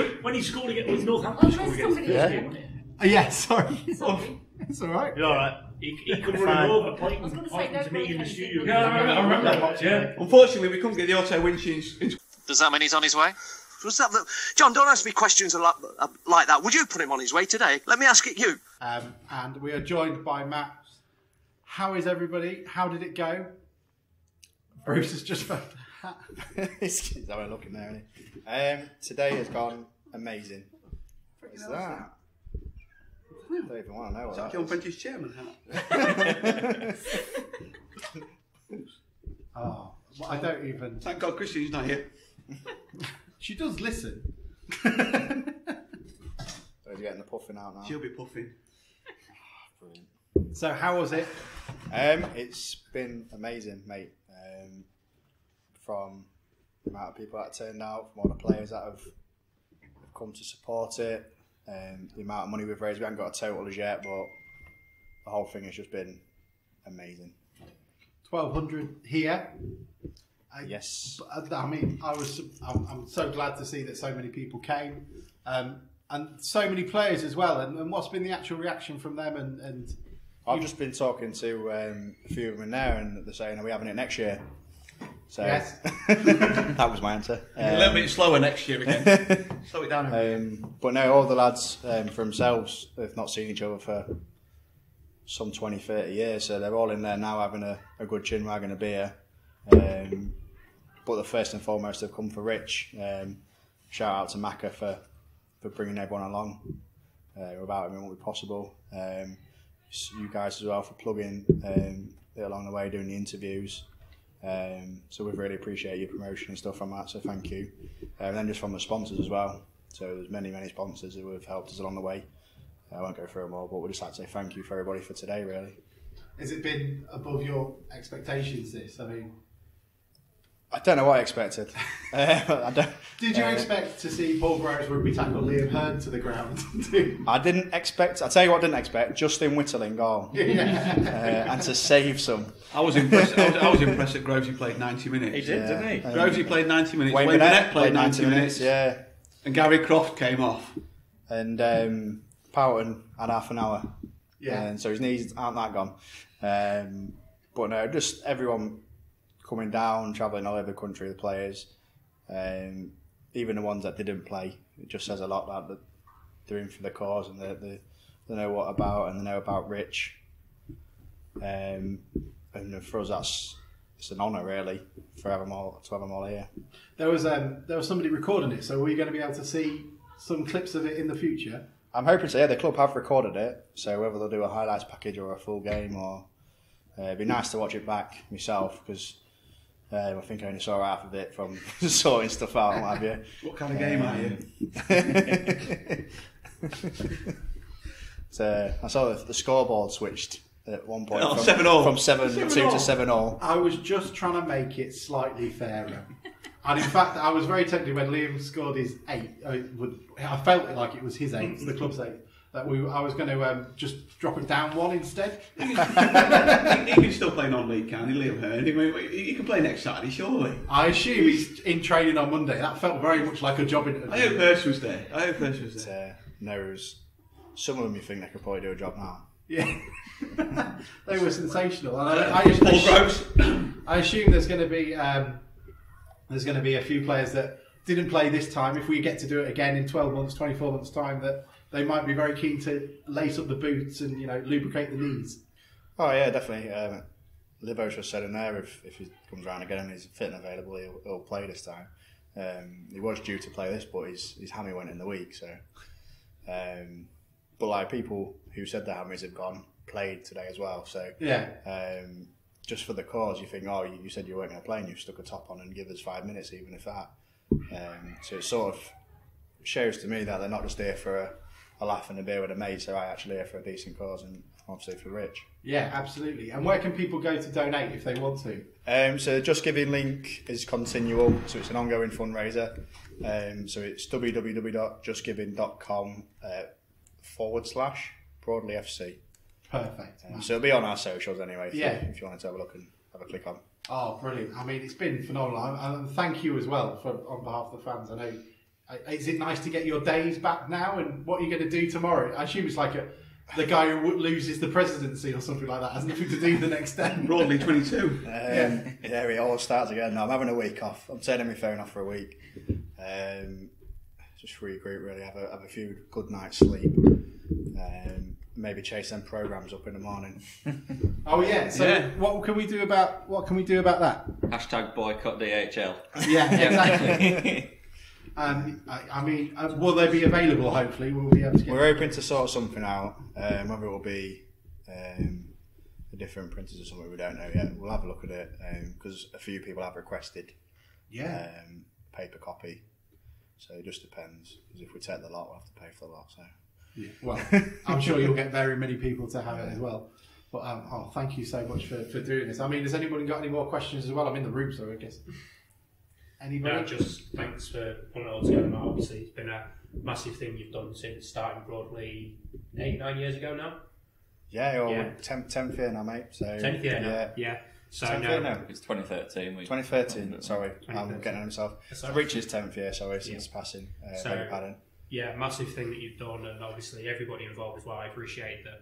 Speaker 8: it. When he scored against with Northampton, scored against
Speaker 4: somebody-
Speaker 8: the game, wasn't it?
Speaker 1: Yeah, sorry.
Speaker 4: Sorry.
Speaker 1: It's all right.
Speaker 8: You're all right. He could run him over,
Speaker 4: I was
Speaker 8: pointing
Speaker 4: gonna say,
Speaker 8: pointing
Speaker 4: don't
Speaker 8: to me in the
Speaker 4: break
Speaker 8: studio.
Speaker 4: anything.
Speaker 2: Yeah, I remember that. Yeah.
Speaker 6: Unfortunately, we couldn't get the auto winches.
Speaker 9: Does that mean he's on his way? John, don't ask me questions like that. Would you put him on his way today? Let me ask it you.
Speaker 1: And we are joined by Matt. How is everybody? How did it go? Bruce has just found
Speaker 10: He's having a look in there, isn't he? Today has gone amazing. What's that? I don't even want to know what that
Speaker 6: John
Speaker 10: is.
Speaker 6: Prentice chairman hat.
Speaker 1: Oh, well, I don't even.
Speaker 6: Thank God Christine's not here.
Speaker 1: She does listen.
Speaker 10: So he's getting the puffing out now.
Speaker 6: She'll be puffing.
Speaker 10: Brilliant.
Speaker 1: So, how was it?
Speaker 10: It's been amazing, mate. From the amount of people that turned out, from all the players that have come to support it, the amount of money we've raised. We haven't got a total as yet, but the whole thing has just been amazing.
Speaker 1: 1,200 here.
Speaker 10: Yes.
Speaker 1: I mean, I'm so glad to see that so many people came, and so many players as well. And what's been the actual reaction from them? And
Speaker 10: I've just been talking to a few of them in there, and they're saying, "Are we having it next year?" So
Speaker 1: yes,
Speaker 10: that was my answer.
Speaker 6: A little bit slower next year again. Slow it down.
Speaker 10: But no, all the lads for themselves, they've not seen each other for some 20, 30 years, so they're all in there now having a good chinwag and a beer. But the first and foremost, they've come for Rich. Shout out to Macca for bringing everyone along. Without him, it wouldn't be possible. You guys as well for plugging it along the way, doing the interviews. So we really appreciate your promotion and stuff from that, so thank you. And then just from the sponsors as well. So there's many sponsors who have helped us along the way. I won't go through them all, but we'd just like to say thank you for everybody for today, really.
Speaker 1: has it been above your expectations? This, I mean,
Speaker 10: I don't know what I expected. I don't.
Speaker 1: Did you expect to see Paul Groves rugby tackle Liam Hearn to the ground?
Speaker 10: I didn't expect. I'll tell you what I didn't expect. Justin Whittle in goal. And to save some.
Speaker 6: I was impressed. I was impressed that Grovesy played 90 minutes.
Speaker 8: He did, didn't he?
Speaker 6: Grovesy played 90 minutes.
Speaker 10: Wayne
Speaker 6: Wayne
Speaker 10: Burnett
Speaker 6: Burnett played 90 minutes.
Speaker 10: Yeah.
Speaker 6: And Gary Croft came off.
Speaker 10: And Pouton had half an hour.
Speaker 1: Yeah.
Speaker 10: And so his knees aren't that gone. But no, just everyone coming down, travelling all over the country, the players, even the ones that didn't play. It just says a lot that they're in for the cause and they know what about, and they know about Rich. And for us, it's an honour really to have them all here.
Speaker 1: There was somebody recording it, so are we going to be able to see some clips of it in the future?
Speaker 10: I'm hoping so. Yeah, the club have recorded it, so whether they'll do a highlights package or a full game, or it'd be nice to watch it back myself because I think I only saw half of it from sorting stuff out and what have you.
Speaker 6: What kind of game are you?
Speaker 10: So I saw the scoreboard switched at one point
Speaker 6: Oh,
Speaker 10: from
Speaker 6: 7-0.
Speaker 10: from 7-2 to 7-0.
Speaker 1: I was just trying to make it slightly fairer. And in fact, I was very tempted when Liam scored his 8. I felt like it was his 8, the club's 8. that I was going to just drop it down one instead.
Speaker 6: He can still play non-league, can he, Liam Hearn? He can play next Saturday, surely.
Speaker 1: I assume he's in training on Monday. That felt very much like a job interview.
Speaker 6: I hope Hirsch was there.
Speaker 10: Some of them you think they could probably do a job now.
Speaker 1: Yeah. They were sensational. And I assume there's going to be a few players that didn't play this time. If we get to do it again in 12 months, 24 months' time, that they might be very keen to lace up the boots and lubricate the knees.
Speaker 10: Oh yeah, definitely. Livo's just said in there if he comes around again and he's fit and available, he'll play this time. He was due to play this, but his hammy went in the week. So, but like people who said their hammies have gone played today as well. So
Speaker 1: yeah.
Speaker 10: Just for the cause, you think, you said you weren't going to play and you've stuck a top on and give us 5 minutes, even if that. So it sort of shows to me that they're not just here for a laugh and a beer with a mate, they're actually here for a decent cause and obviously for Rich.
Speaker 1: Yeah, absolutely. And where can people go to donate if they want to?
Speaker 10: So the Just Giving link is continual, so it's an ongoing fundraiser. So it's www.justgiving.com/Broadley FC.
Speaker 1: Perfect.
Speaker 10: So it'll be on our socials anyway if you wanted to have a look and have a click on.
Speaker 1: Oh, brilliant. I mean, it's been phenomenal. And thank you as well on behalf of the fans. I know. Is it nice to get your days back now? And what are you going to do tomorrow? I assume it's like the guy who loses the presidency or something like that has nothing to do the next day.
Speaker 6: Broadley 22.
Speaker 10: Yeah, it all starts again. No, I'm having a week off. I'm turning my phone off for a week. Just regroup, really. Have a few good nights sleep. Maybe chase them programs up in the morning.
Speaker 1: Oh yeah. So what can we do about that?
Speaker 11: # boycott DHL.
Speaker 1: Yeah, exactly. I mean, will they be available? Hopefully, we'll be able to.
Speaker 10: We're hoping to sort something out. Whether it will be a different printers or something, we don't know yet. We'll have a look at it because a few people have requested paper copy. So it just depends. Because if we take the lot, we'll have to pay for the lot. So.
Speaker 1: Yeah. Well, I'm sure you'll get very many people to have it as well. But thank you so much for doing this. I mean, has anybody got any more questions as well? I'm in the room, so I guess. Anybody?
Speaker 3: No, just thanks for putting it all together. Obviously, it's been a massive thing you've done since starting Broadley 8-9 years ago now.
Speaker 10: Yeah, 10th year now, mate. So
Speaker 3: 10th year now. Yeah. So
Speaker 10: 10th year now.
Speaker 11: It's 2013.
Speaker 10: 2013. Sorry, I'm getting on myself. Rich's 10th year. Sorry, since passing.
Speaker 3: Yeah, massive thing that you've done, and obviously everybody involved as well. I appreciate that.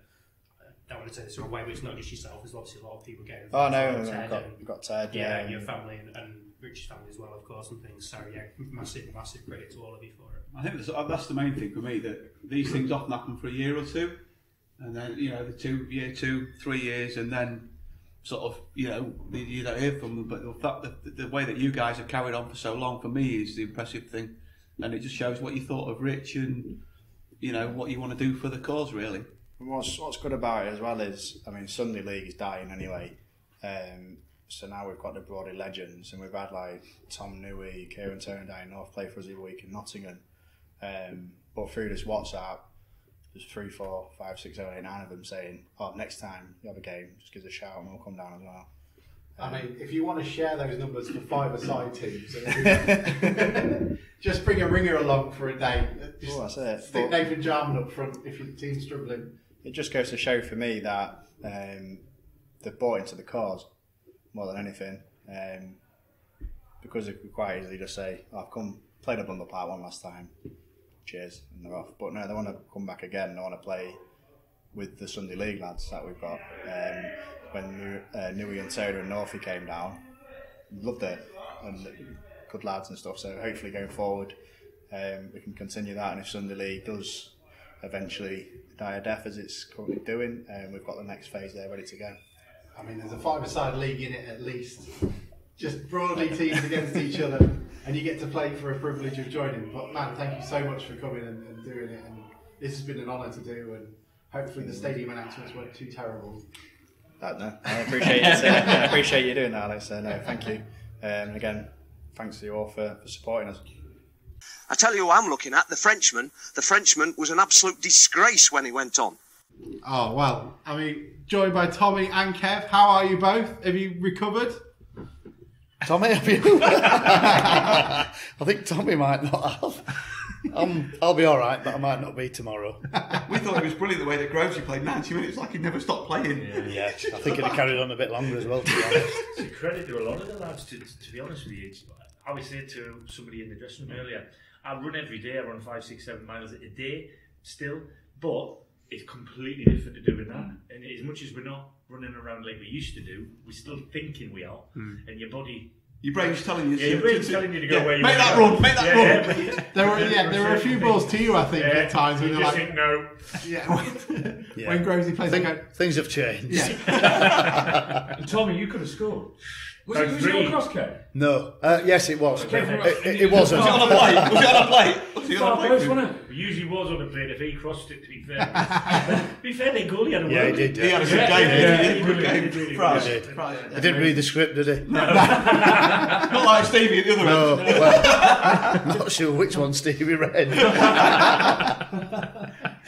Speaker 3: I don't want to say this the wrong way, but it's not just yourself. There's obviously a lot of people getting involved.
Speaker 10: Oh no, we've got Ted.
Speaker 3: Yeah, your family and Rich's family as well, of course, and things. So yeah, massive credit to all of you for it.
Speaker 6: I think that's the main thing for me, that these things often happen for a year or two, and then the 2 year, 2-3 years, and then sort of you don't hear from them. But the way that you guys have carried on for so long, for me, is the impressive thing. And it just shows what you thought of Rich and, what you want to do for the cause, really.
Speaker 10: And what's good about it as well is, I mean, Sunday League is dying anyway. So now we've got the Broadley legends, and we've had like Tom Newey, Hearn and Danny North play for us every week in Nottingham. But through this WhatsApp, there's 3, 4, 5, 6, 7, 8, 9 of them saying, next time you have a game, just give us a shout and we'll come down as well.
Speaker 1: I mean, if you want to share those numbers for 5-a-side teams, just bring a ringer along for a day.
Speaker 10: That's it.
Speaker 1: Stick Nathan Jarman up front if your team's struggling.
Speaker 10: It just goes to show for me that they've bought into the cause more than anything. Because they could quite easily just say, I've played a bundle part one last time, cheers, and they're off. But no, they want to come back again. They want to play with the Sunday League lads that we've got. When Newey and Soda and Northie came down, loved it, and good lads and stuff. So hopefully going forward, we can continue that. And if Sunday League does eventually die a death as it's currently doing, we've got the next phase there ready to go.
Speaker 1: I mean, there's a 5-a-side league in it at least. Just Broadley teams against each other, and you get to play for a privilege of joining. But man, thank you so much for coming and doing it. And this has been an honour to do, and hopefully the stadium announcements weren't too terrible.
Speaker 10: No, I appreciate it. I appreciate you doing that, Alex. So no, thank you. And again, thanks to you all for supporting us.
Speaker 9: I tell you who I'm looking at, the Frenchman. The Frenchman was an absolute disgrace when he went on.
Speaker 1: Oh, well, I mean, joined by Tommy and Kev. How are you both? Have you recovered?
Speaker 5: Tommy, have you? I think Tommy might not have.
Speaker 7: I'll be all right, but I might not be tomorrow.
Speaker 6: We thought it was brilliant the way that Groves played 90 minutes like he'd never stopped playing.
Speaker 7: Yeah, I think he'd have carried on a bit longer as well, to be honest.
Speaker 8: It's a credit to a lot of the lads, to be honest with you. I was saying to somebody in the dressing room earlier, I run every day, I run 5, 6, 7 miles a day still, but it's completely different to doing that. And as much as we're not running around like we used to do, we're still thinking we are. And your body...
Speaker 6: Your brain's telling you.
Speaker 8: Your brain's telling you to go where you
Speaker 6: make that
Speaker 8: want.
Speaker 6: run, make that run.
Speaker 1: There were a few balls to you, I think, at times.
Speaker 8: You
Speaker 1: When
Speaker 8: just
Speaker 1: like,
Speaker 8: think no.
Speaker 1: When Grovesy plays,
Speaker 7: things have changed.
Speaker 8: And Tommy, you could have scored.
Speaker 2: Was it your crosscut?
Speaker 7: No. Yes, it was.
Speaker 2: Okay,
Speaker 7: It wasn't.
Speaker 6: Was it on a plate? Was it on a plate? Was it on a plate?
Speaker 2: Wasn't it?
Speaker 8: It usually was on a plate if he crossed it, to be fair. To be fair, the goalie had a
Speaker 7: Yeah, he
Speaker 8: word.
Speaker 7: did.
Speaker 6: He had a good game. He had a good game. Prize.
Speaker 7: I didn't read the script, did he?
Speaker 6: Not like Stevie at the other
Speaker 7: No.
Speaker 6: end.
Speaker 7: Well, I'm not sure which one Stevie read.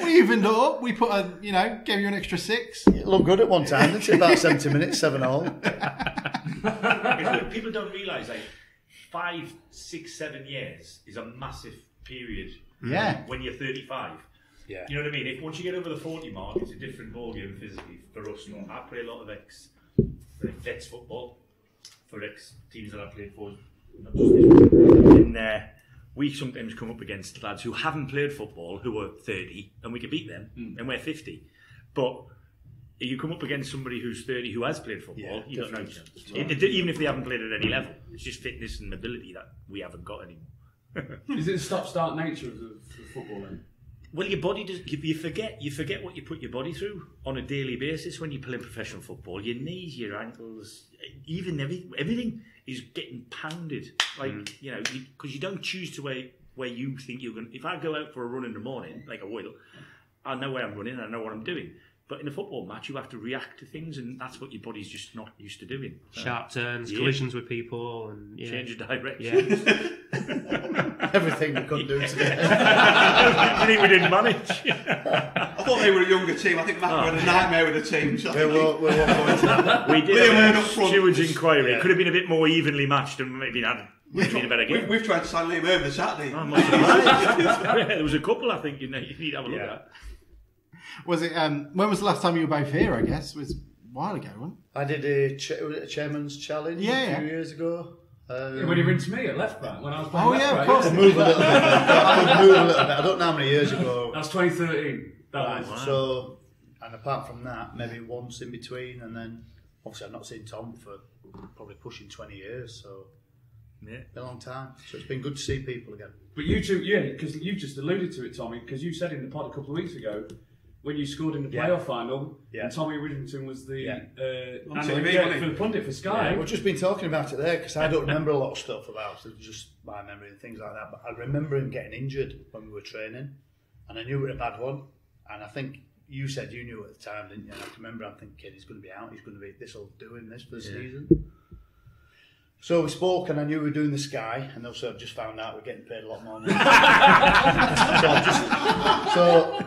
Speaker 1: we evened it up. We put gave you an extra 6.
Speaker 7: It looked good at one time, didn't it? About 70 minutes, 7-all.
Speaker 8: People don't realise, 5, 6, 7 years is a massive period.
Speaker 1: Yeah.
Speaker 8: When you're 35.
Speaker 7: Yeah.
Speaker 8: You know what I mean? If once you get over the 40 mark, it's a different ballgame physically for us. I play a lot of vets football for ex teams that I played for. Not just and we sometimes come up against lads who haven't played football who are 30, and we can beat them, and we're 50. But you come up against somebody who's 30 who has played football, you don't know. Even if they haven't played at any level, it's just fitness and ability that we haven't got anymore.
Speaker 2: Is it the stop-start nature of the football then?
Speaker 8: Well, your body does. You forget what you put your body through on a daily basis when you play professional football. Your knees, your ankles, even everything is getting pounded. Because you don't choose to where you think you're going. If I go out for a run in the morning, like a Whittle, I know where I'm running. I know what I'm doing. But in a football match, you have to react to things, and that's what your body's just not used to doing.
Speaker 3: Sharp turns, collisions with people, and
Speaker 8: change of direction.
Speaker 7: Everything we couldn't do today.
Speaker 8: Everything we didn't manage.
Speaker 6: I thought they were a younger team. I think Matt had a nightmare with the team. So
Speaker 7: we won't go into that.
Speaker 8: We did a stewards' inquiry. It could have been a bit more evenly matched and maybe had been a better game.
Speaker 6: We've tried to sign Liam Hearn this Saturday.
Speaker 8: There was a couple, I think, you need to have a look at.
Speaker 1: Was it? When was the last time you were both here? I guess it was a while ago, wasn't it?
Speaker 7: I did a chairman's challenge a few years ago.
Speaker 2: When you rinsed me at left back when I was playing left back.
Speaker 1: Of course.
Speaker 7: Move a little bit. I don't know how many years ago.
Speaker 2: That's 2013.
Speaker 7: Right. So, and apart from that, maybe once in between, and then obviously I've not seen Tom for probably pushing 20 years. So. Yeah, a long time. So it's been good to see people again.
Speaker 2: But you two, because you've just alluded to it, Tommy, because you said in the pod a couple of weeks ago when you scored in the playoff final, and Tommy Widdrington was the for the pundit for Sky.
Speaker 7: Yeah, we've just been talking about it there because I don't remember a lot of stuff about it, just my memory and things like that. But I remember him getting injured when we were training, and I knew it was a bad one. And I think you said you knew at the time, didn't you? And I can remember I'm thinking he's going to be out. He's going to be this will do him this for the season. So we spoke, and I knew we were doing the Sky, and also I've just found out we're getting paid a lot more money. so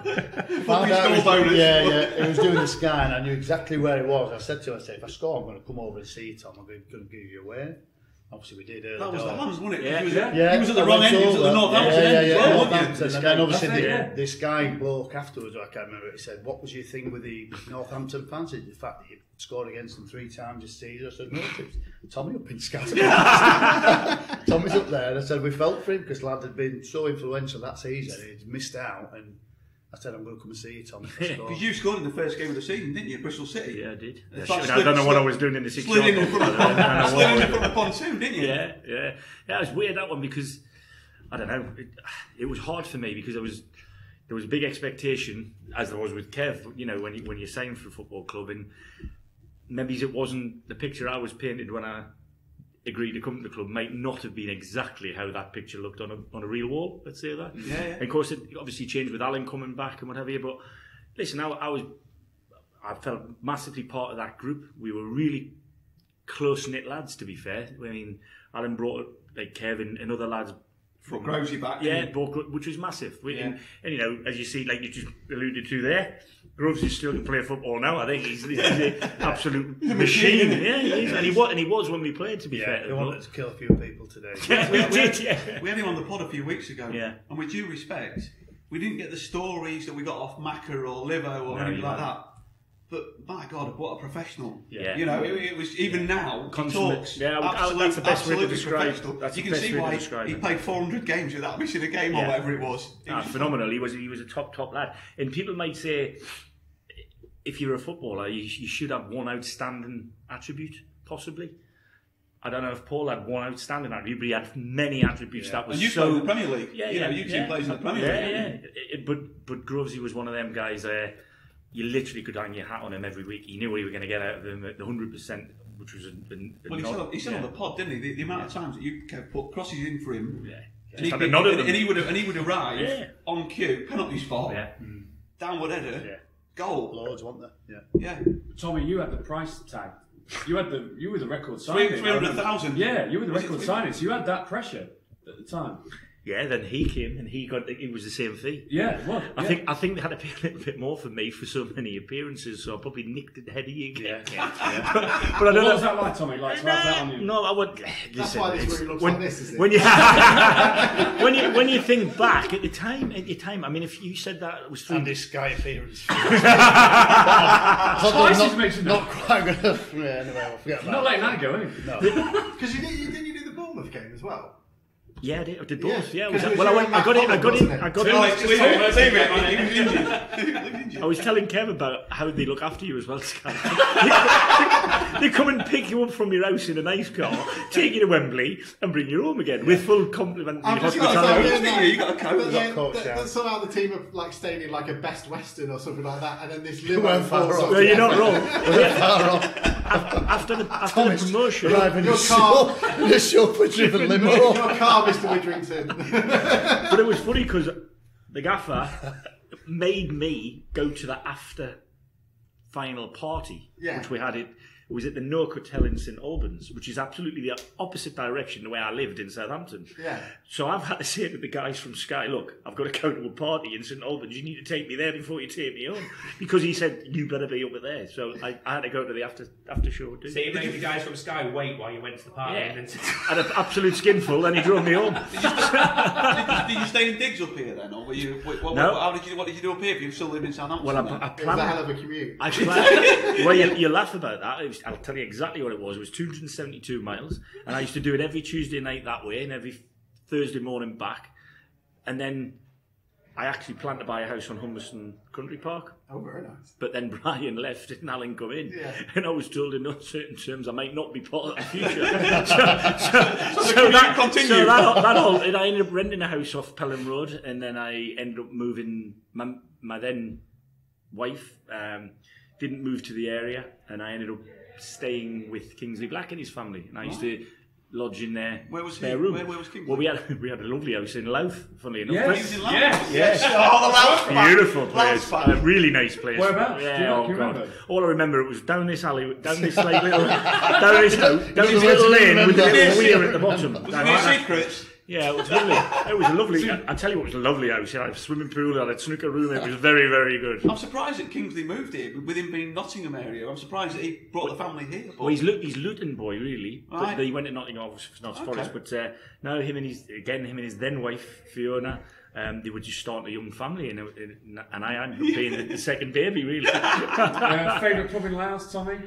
Speaker 7: found out he was doing the Sky, and I knew exactly where it was. I said to him, if I score, I'm going to come over and see you, Tom. I'm going to give you away. Obviously, we did early.
Speaker 6: That was the Lambs, wasn't it?
Speaker 3: Yeah.
Speaker 6: He was at the wrong end. He was at the Northampton end.
Speaker 7: Northampton. And then obviously the Sky bloke afterwards, I can't remember, he said, what was your thing with the Northampton fans? The fact that you scored against them 3 times this season. I said, no, it's Tommy up in Sky. Tommy's up there. And I said, we felt for him because lad had been so influential that season. He'd missed out. And I said, I'm going to come and see you, Tommy.
Speaker 6: Because you scored in the first game of the season, didn't you? Bristol City.
Speaker 8: Yeah, I did.
Speaker 6: I
Speaker 8: don't know what I was doing in the 6
Speaker 6: Slid in front of the pontoon, didn't you?
Speaker 8: Yeah. It was weird, that one, because, I don't know, it was hard for me because there was a big expectation, as there was with Kev, when you signed for a football club, and maybe it wasn't the picture I was painted when I agreed to come to the club might not have been exactly how that picture looked on a real wall, let's say that.
Speaker 6: Yeah.
Speaker 8: And of course, it obviously changed with Alan coming back and what have you, but listen, I felt massively part of that group. We were really close-knit lads, to be fair. I mean, Alan brought like Kevin and other lads
Speaker 6: Brought Grovesy back.
Speaker 8: Which was massive. And you know, as you see, like you just alluded to there, Groves is still playing football now. I think he's an absolute machine. Yeah, he is. And he was when we played, to be fair.
Speaker 12: He wanted to kill a few people today.
Speaker 6: We had him on the pod a few weeks ago. Yeah. And with due respect, we didn't get the stories that we got off Macca or Livo or anything like that. But my God, what a professional! Yeah. You know, it was even now. He talks.
Speaker 8: Yeah, that's the best way to describe.
Speaker 6: You can see why he played 400 games without missing a game or whatever it was.
Speaker 8: Phenomenal. He was a top lad. And people might say, if you're a footballer, you should have one outstanding attribute, possibly. I don't know if Paul had one outstanding attribute, but he had many attributes that was
Speaker 6: and you
Speaker 8: so.
Speaker 6: played in the Premier League. You two played in the Premier
Speaker 8: League. But Grovesy was one of them guys. You literally could hang your hat on him every week. You knew what you were going to get out of him at the 100%, which was
Speaker 6: he said on the pod, didn't he? The amount of times that you put crosses in for him, and he would arrive on cue, penalty spot, downward header, goal.
Speaker 12: Loads, weren't there?
Speaker 6: Yeah.
Speaker 2: Tommy, you had the price tag. You were the record signing.
Speaker 6: 300,000.
Speaker 2: Yeah, you were the record signing, so you had that pressure at the time.
Speaker 8: Yeah, then he came and it was the same fee.
Speaker 2: Yeah, well,
Speaker 8: I think they had to pay a little bit more for me for so many appearances, so I probably nicked it ahead of you again.
Speaker 2: But I don't know. What was that like, Tommy? Like to have that on you?
Speaker 8: No, I would.
Speaker 1: That's why this really looks like this, is it?
Speaker 8: When you think back at the time, I mean, if you said that it was through
Speaker 12: this Sky appearance,
Speaker 5: not quite good enough. Anyway, I'll forget about
Speaker 2: not letting that go, anyway.
Speaker 1: No, because you didn't do the Bournemouth game as well.
Speaker 8: Yeah, I did both. Yeah, I got it. I was telling Kev about how they look after you as well, Sky. They come and pick you up from your house in a nice car, take you to Wembley, and bring you home again with full compliment.
Speaker 1: You got a coat. That somehow the team have like staying in like a Best Western or something like that, and then this limo falls off.
Speaker 8: No, you're not wrong. After the promotion,
Speaker 5: your car, the chauffeur-driven limo.
Speaker 1: Your car, Mr. Widdrington.
Speaker 8: But it was funny because the gaffer made me go to the after final party, which we had it. It was at the Nook Hotel in St Albans, which is absolutely the opposite direction to where I lived in Southampton. Yeah. So I've had to say to the guys from Sky, look, I've got to go to a party in St Albans. You need to take me there before you take me home. Because he said, you better be over there. So I had to go to the after show too.
Speaker 3: So you made the guys from Sky wait while you went to the party?
Speaker 8: Yeah. And then had an absolute skinful, then he drove me home.
Speaker 6: Did you stay in digs up here then? Or were you, what did you do up here if you still live in Southampton?
Speaker 8: Well, I planned. It was
Speaker 1: a hell of a commute.
Speaker 8: Well, you laugh about that. I'll tell you exactly what it was. It was 272 miles, and I used to do it every Tuesday night that way, and every Thursday morning back. And then I actually planned to buy a house on Humberston Country Park.
Speaker 1: Oh, very nice.
Speaker 8: But then Brian left and Alan come in, and I was told in no certain terms I might not be part of the future. so that continued. And I ended up renting a house off Pelham Road, and then I ended up moving. My then wife didn't move to the area, and I ended up staying with Kingsley Black and his family, and I used to lodge in their spare room.
Speaker 6: Where was Kingsley?
Speaker 8: Well, we had a lovely house in Louth, funnily enough.
Speaker 6: Yes. Oh, the Louth.
Speaker 8: Beautiful place, really nice place.
Speaker 2: Whereabouts?
Speaker 8: Yeah, God. All I remember it was down this alley, down this like little, down this little lane with a little weir at the bottom.
Speaker 6: Was it near Secrets?
Speaker 8: Yeah, it was lovely. It was a lovely. I tell you what, it was a lovely house. It had a swimming pool, it had a snooker room. It was very, very good.
Speaker 6: I'm surprised that Kingsley moved here, with him being Nottingham area. I'm surprised that he brought the family here.
Speaker 8: Well, he's Luton boy, really.
Speaker 6: Right.
Speaker 8: But he went to Nottingham, obviously, for Notts Forest. But no, him and his then wife Fiona. They were just starting a young family, and I ended up being the second baby, really.
Speaker 2: Favourite club in Laos, Tommy?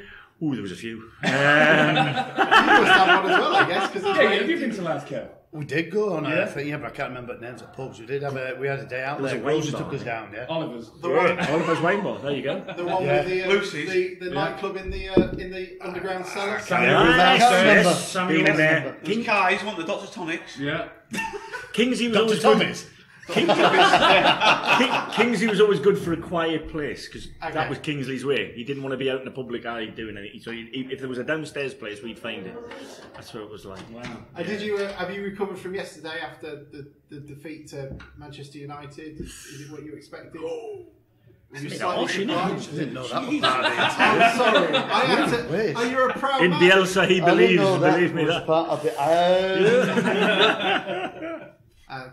Speaker 8: Ooh, there was a few.
Speaker 1: You must have one as well, I guess.
Speaker 2: Have you been to Laos, Kev?
Speaker 12: We did go on a thing, but I can't remember the names of pubs. We had a day out there. Rosie took us down,
Speaker 2: Oliver's.
Speaker 8: Oliver's Wine Bar. There you go.
Speaker 1: The one with the nightclub in the underground cellar.
Speaker 8: Yes.
Speaker 6: Been in there. King Kai's want the Dr. Tonics.
Speaker 2: Yeah.
Speaker 8: Kingsley was always
Speaker 12: Thomas.
Speaker 8: Kingsley was always good for a quiet place because that was Kingsley's way. He didn't want to be out in the public eye doing anything. So if there was a downstairs place, we'd find it. That's what it was like.
Speaker 1: Wow. Have you recovered from yesterday after the defeat to Manchester United? Is it what you expected?
Speaker 8: I didn't know that was
Speaker 1: I'm sorry. Are you a proud
Speaker 8: in
Speaker 1: man?
Speaker 8: Bielsa, he believes. Believe me, that.
Speaker 5: Part of it.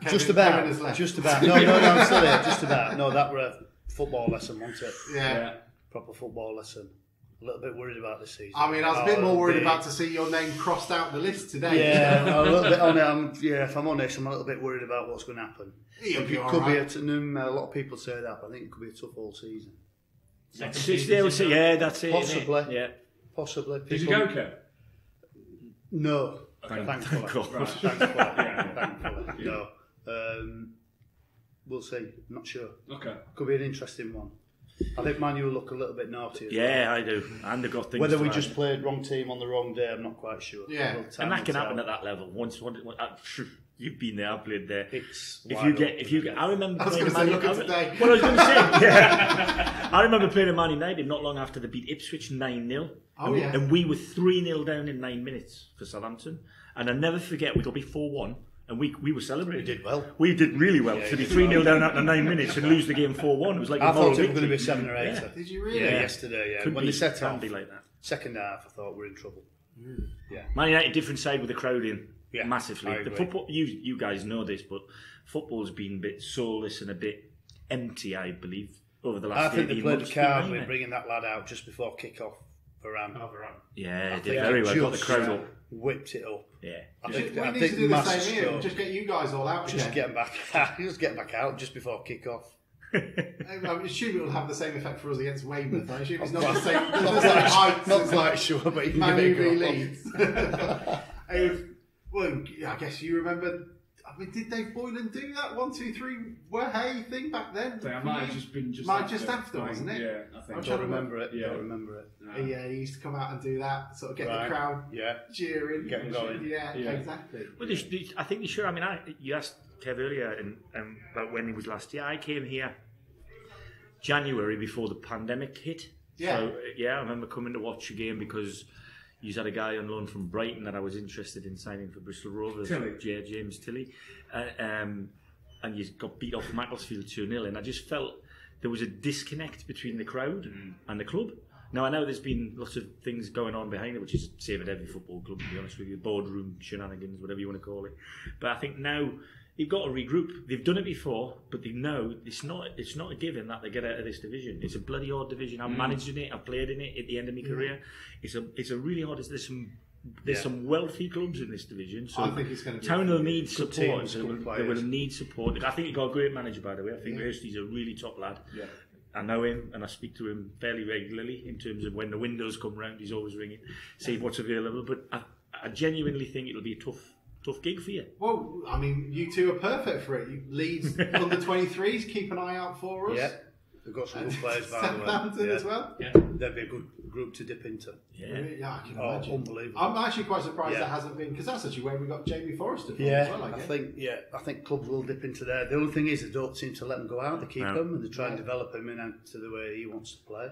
Speaker 12: Just about. No, I'm still here. Just about. No, that were a football lesson, wasn't it?
Speaker 1: Yeah.
Speaker 12: Proper football lesson. A little bit worried about this season.
Speaker 1: I mean, I was a bit more worried about to see your name crossed out the list today.
Speaker 12: Yeah, a little bit on it. If I'm honest, I'm a little bit worried about what's going to happen. It could be a lot of people say that, but I think it could be a tough all season.
Speaker 8: That's it.
Speaker 12: Possibly.
Speaker 8: Yeah.
Speaker 12: Possibly.
Speaker 2: Did you go, Kev?
Speaker 12: No. Thankfully.
Speaker 2: Thankfully.
Speaker 12: No. We'll see. I'm not sure.
Speaker 2: Okay.
Speaker 12: Could be an interesting one. I think Man U look a little bit naughty.
Speaker 8: Yeah, I do. And they've got things.
Speaker 12: Whether we just played wrong team on the wrong day, I'm not quite sure.
Speaker 1: Yeah,
Speaker 8: and that can happen at that level. Once you've been there, I've played there. I remember.
Speaker 1: I was going to say, look at today.
Speaker 8: Well, I was going to say, yeah. I remember playing at Man United not long after they beat Ipswich 9-0.
Speaker 1: Oh, yeah.
Speaker 8: And we were 3-0 down in 9 minutes for Southampton. And I never forget, we got beat 4-1. And we were celebrating.
Speaker 12: We did well.
Speaker 8: We did really well. To be 3-0 down after 9 minutes and lose the game 4-1. It was like
Speaker 12: I
Speaker 8: a moral
Speaker 12: thought it was
Speaker 8: victory.
Speaker 12: going to be 7 or 8.
Speaker 1: Yeah. Did you really?
Speaker 12: Yeah, yesterday. Yeah. When they set off,
Speaker 8: like that.
Speaker 12: Second half, I thought we're in trouble. Yeah.
Speaker 8: Man United, different side with the crowd in.
Speaker 12: Yeah,
Speaker 8: massively.
Speaker 12: I
Speaker 8: The
Speaker 12: agree.
Speaker 8: football, you guys know this, but football's been a bit soulless and a bit empty, I believe, over the last 18 months.
Speaker 12: I think they played the card
Speaker 8: hasn't
Speaker 12: with
Speaker 8: it?
Speaker 12: bringing that lad out just before kick-off for Ram.
Speaker 8: Yeah,
Speaker 12: I
Speaker 8: they did
Speaker 12: think
Speaker 8: very
Speaker 12: it
Speaker 8: well. Got the
Speaker 12: just,
Speaker 8: crowd up.
Speaker 12: Whipped it up.
Speaker 8: Yeah.
Speaker 12: I
Speaker 1: We
Speaker 12: think
Speaker 1: need to do the
Speaker 12: massive
Speaker 1: same here.
Speaker 12: stroke.
Speaker 1: Just get you guys all out
Speaker 12: Just
Speaker 1: again.
Speaker 12: get them back. Just get back out just before kick-off.
Speaker 1: I assume it will have the same effect for us against Weymouth. I assume it's not the same. Heights
Speaker 12: Not
Speaker 1: as
Speaker 12: quite sure, but you can
Speaker 1: Man
Speaker 12: give
Speaker 1: U
Speaker 12: it a
Speaker 1: v
Speaker 12: go.
Speaker 1: Leeds. Well, I guess you remember. I mean, did Dave Boylan do that 1, 2, 3 hey thing back then?
Speaker 2: It might have just been just
Speaker 1: after, wasn't it?
Speaker 2: Yeah, I think.
Speaker 12: I don't remember it.
Speaker 2: Yeah.
Speaker 12: Don't remember it.
Speaker 1: Yeah, he used to come out and do that, sort of get
Speaker 12: Right.
Speaker 1: the crowd
Speaker 12: Yeah.
Speaker 1: cheering,
Speaker 12: Get them going.
Speaker 1: Yeah,
Speaker 2: Yeah.
Speaker 1: exactly.
Speaker 8: Well, I think they should. I mean, you asked Kev earlier about when he was last year. I came here January before the pandemic hit.
Speaker 1: Yeah.
Speaker 8: So, I remember coming to watch a game because you had a guy on loan from Brighton that I was interested in signing for Bristol Rovers, James Tilley, and you got beat off Macclesfield 2-0, and I just felt there was a disconnect between the crowd and the club. Now, I know there's been lots of things going on behind it, which is the same at every football club, to be honest with you, boardroom shenanigans, whatever you want to call it. But I think now you've got to regroup. They've done it before, but they know it's not a given that they get out of this division. It's a bloody hard division. I've managed in it. I've played in it at the end of my career. It's a really hard. There's some wealthy clubs in this division. So
Speaker 1: I think it's going to be
Speaker 8: Town will need support.
Speaker 12: teams,
Speaker 8: They
Speaker 12: good
Speaker 8: will need support. I think you've got a great manager, by the way. I think Hursty's a really top lad.
Speaker 2: Yeah.
Speaker 8: I know him and I speak to him fairly regularly in terms of when the windows come round, he's always ringing, see what's available. But I genuinely think it'll be a tough gig for you.
Speaker 1: Well, I mean, you two are perfect for it. Leeds under 23s, keep an eye out for us.
Speaker 12: Yeah. They've got some good players, by the way.
Speaker 1: Southampton as well.
Speaker 12: Yeah. They'd be a good group to dip into.
Speaker 8: Yeah.
Speaker 1: I can imagine.
Speaker 12: Unbelievable.
Speaker 1: I'm actually quite surprised that hasn't been, because that's actually where we got Jamie Forrester from as well, I guess.
Speaker 12: I think clubs will dip into there. The only thing is they don't seem to let them go out. They keep them and they try and develop him into the way he wants to play.